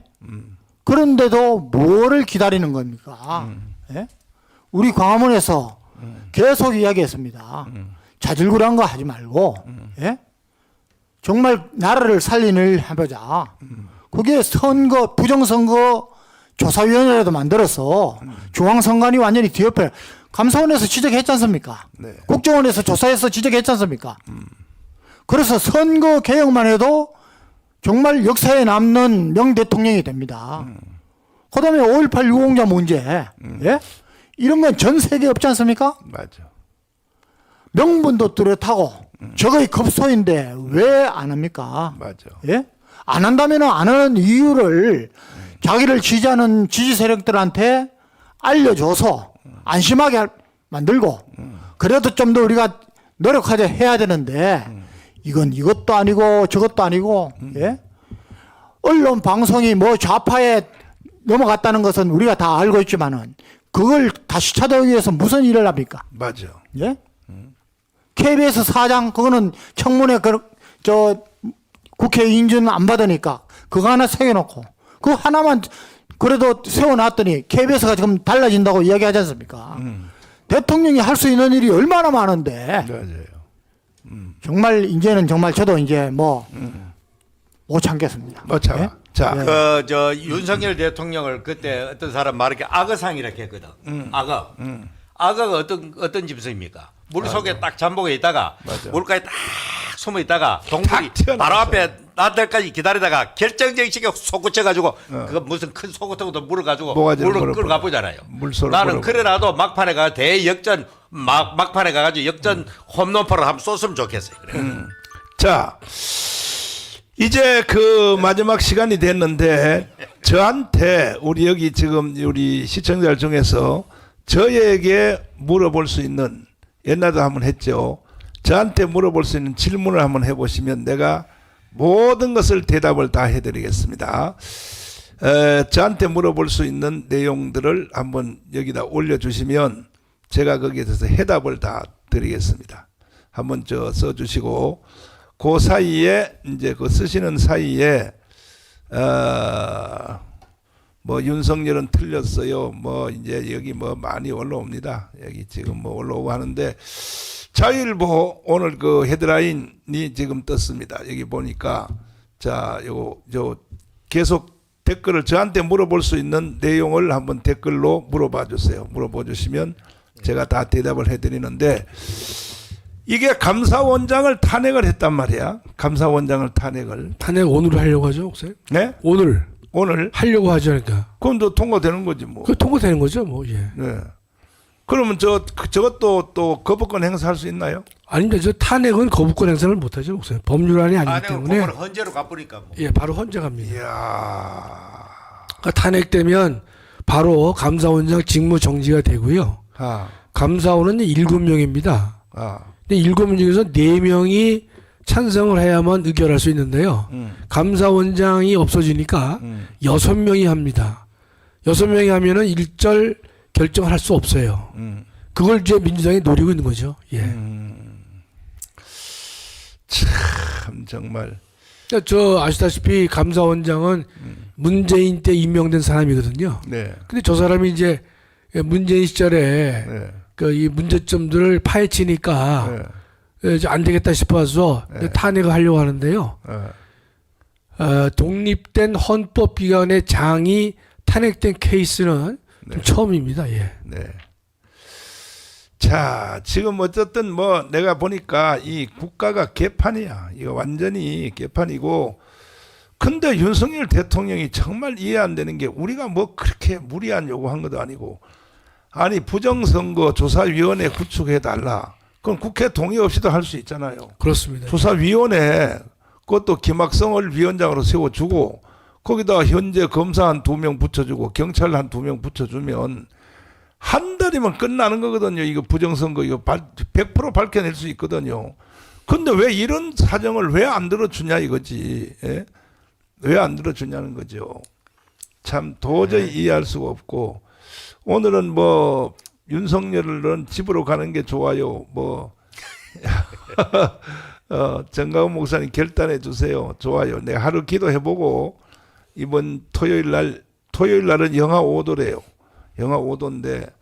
그런데도 뭐를 기다리는 겁니까? 예? 우리 광화문에서 계속 이야기했습니다. 자질구레한 거 하지 말고, 예? 정말 나라를 살리는 일 해보자. 그게 선거, 부정선거 조사위원회라도 만들어서 중앙선관위 완전히 뒤엎여 감사원에서 지적했지 않습니까? 네. 국정원에서 조사해서 지적했지 않습니까? 그래서 선거 개혁만 해도 정말 역사에 남는 명대통령이 됩니다. 그 다음에 5.18 유공자 문제, 예? 이런 건 전 세계에 없지 않습니까? 맞아. 명분도 뚜렷하고 저거의 급소인데 왜 안 합니까? 맞아. 예? 안 한다면 안 하는 이유를 자기를 지지하는 지지 세력들한테 알려줘서 안심하게 만들고 그래도 좀 더 우리가 노력하자 해야 되는데 이건 이것도 아니고 저것도 아니고 예? 언론 방송이 뭐 좌파에 넘어갔다는 것은 우리가 다 알고 있지만은 그걸 다시 찾아오기 위해서 무슨 일을 합니까? 맞아. 예? KBS 사장 그거는 청문회 저 국회 인준 안 받으니까 그거 하나 세워놓고 그거 하나만 그래도 세워놨더니 KBS가 지금 달라진다고 이야기하지 않습니까? 대통령이 할 수 있는 일이 얼마나 많은데 맞아요. 정말 이제는 정말 저도 이제 뭐 못 참겠습니다. 뭐 자, 예? 자, 예. 저 윤석열 대통령을 그때 어떤 사람 말하게 악어상이라고 했거든. 악어. 악어가 어떤 짐승입니까? 물 속에 딱 잠복해 있다가 맞아. 물가에 딱 숨어 있다가 동물이 탁 튀어나왔어요. 바로 앞에 나들까지 기다리다가 결정적인 시기에 솟구쳐가지고 그거 무슨 큰 소구통도 물어가지고 모가지를 물을 물어버려. 끌고 가보잖아요. 물소를 나는 물어버려. 그래라도 막판에 가 대역전 막판에 가가지고 역전 홈런포를 한번 쏘으면 좋겠어요. 그래. 자, 이제 그 마지막 시간이 됐는데 저한테 우리 여기 지금 우리 시청자 중에서 저에게 물어볼 수 있는, 옛날에도 한번 했죠. 저한테 물어볼 수 있는 질문을 한번 해보시면 내가 모든 것을 대답을 다 해드리겠습니다. 저한테 물어볼 수 있는 내용들을 한번 여기다 올려주시면 제가 거기에 대해서 해답을 다 드리겠습니다. 한번 써주시고 그 사이에 이제 그 쓰시는 사이에 뭐 윤석열은 틀렸어요. 뭐 이제 여기 뭐 많이 올라옵니다. 여기 지금 뭐 올라오고 하는데 자유일보 오늘 그 헤드라인이 지금 떴습니다. 여기 보니까 자, 요 계속 댓글을 저한테 물어볼 수 있는 내용을 한번 댓글로 물어봐 주세요. 물어봐 주시면 제가 다 대답을 해드리는데 이게 감사원장을 탄핵을 했단 말이야. 감사원장을 탄핵을. 탄핵 오늘 하려고 하죠, 목사님? 네? 오늘 하려고 하지 않을까? 그럼 또 통과되는 거지 뭐. 그 통과되는 거죠, 뭐. 예. 네. 그러면 저것도 또 거부권 행사할 수 있나요? 아닙니다. 저 탄핵은 거부권 행사를 못하죠, 목사님. 법률안이 아니기 내가 때문에. 그걸 헌재로 가보니까 뭐. 예, 바로 헌재갑니다. 이야. 그러니까 탄핵되면 바로 감사원장 직무 정지가 되고요. 감사원은 7명입니다. 근데 7명 중에서 4명이 찬성을 해야만 의결할 수 있는데요. 감사원장이 없어지니까 6명이 합니다. 6명이 하면은 일절 결정을 할 수 없어요. 그걸 이제 민주당이 노리고 있는 거죠. 예. 참 정말. 그러니까 저 아시다시피 감사원장은 문재인 때 임명된 사람이거든요. 네. 근데 저 사람이 이제 문재인 시절에 네. 그 이 문제점들을 파헤치니까 네. 이제 안 되겠다 싶어서 탄핵을 하려고 하는데요. 독립된 헌법기관의 장이 탄핵된 케이스는 좀 처음입니다. 예. 네. 자, 지금 어쨌든 뭐 내가 보니까 이 국가가 개판이야. 이거 완전히 개판이고. 근데 윤석열 대통령이 정말 이해 안 되는 게 우리가 뭐 그렇게 무리한 요구한 것도 아니고 아니 부정선거 조사위원회 구축해달라. 그건 국회 동의 없이도 할 수 있잖아요. 그렇습니다. 조사위원회 그것도 김학성을 위원장으로 세워주고 거기다 현재 검사 한 2명 붙여주고 경찰 한 2명 붙여주면 한 달이면 끝나는 거거든요. 이거 부정선거 이거 100% 밝혀낼 수 있거든요. 근데 왜 이런 사정을 왜 안 들어주냐 이거지. 예? 왜 안 들어주냐는 거죠. 참 도저히 이해할 수가 없고 오늘은 뭐 윤석열은 집으로 가는 게 좋아요. 뭐 정가훈 목사님 결단해 주세요. 좋아요. 내가 하루 기도해보고 이번 토요일 날은 영하 5도래요. 영하 5도인데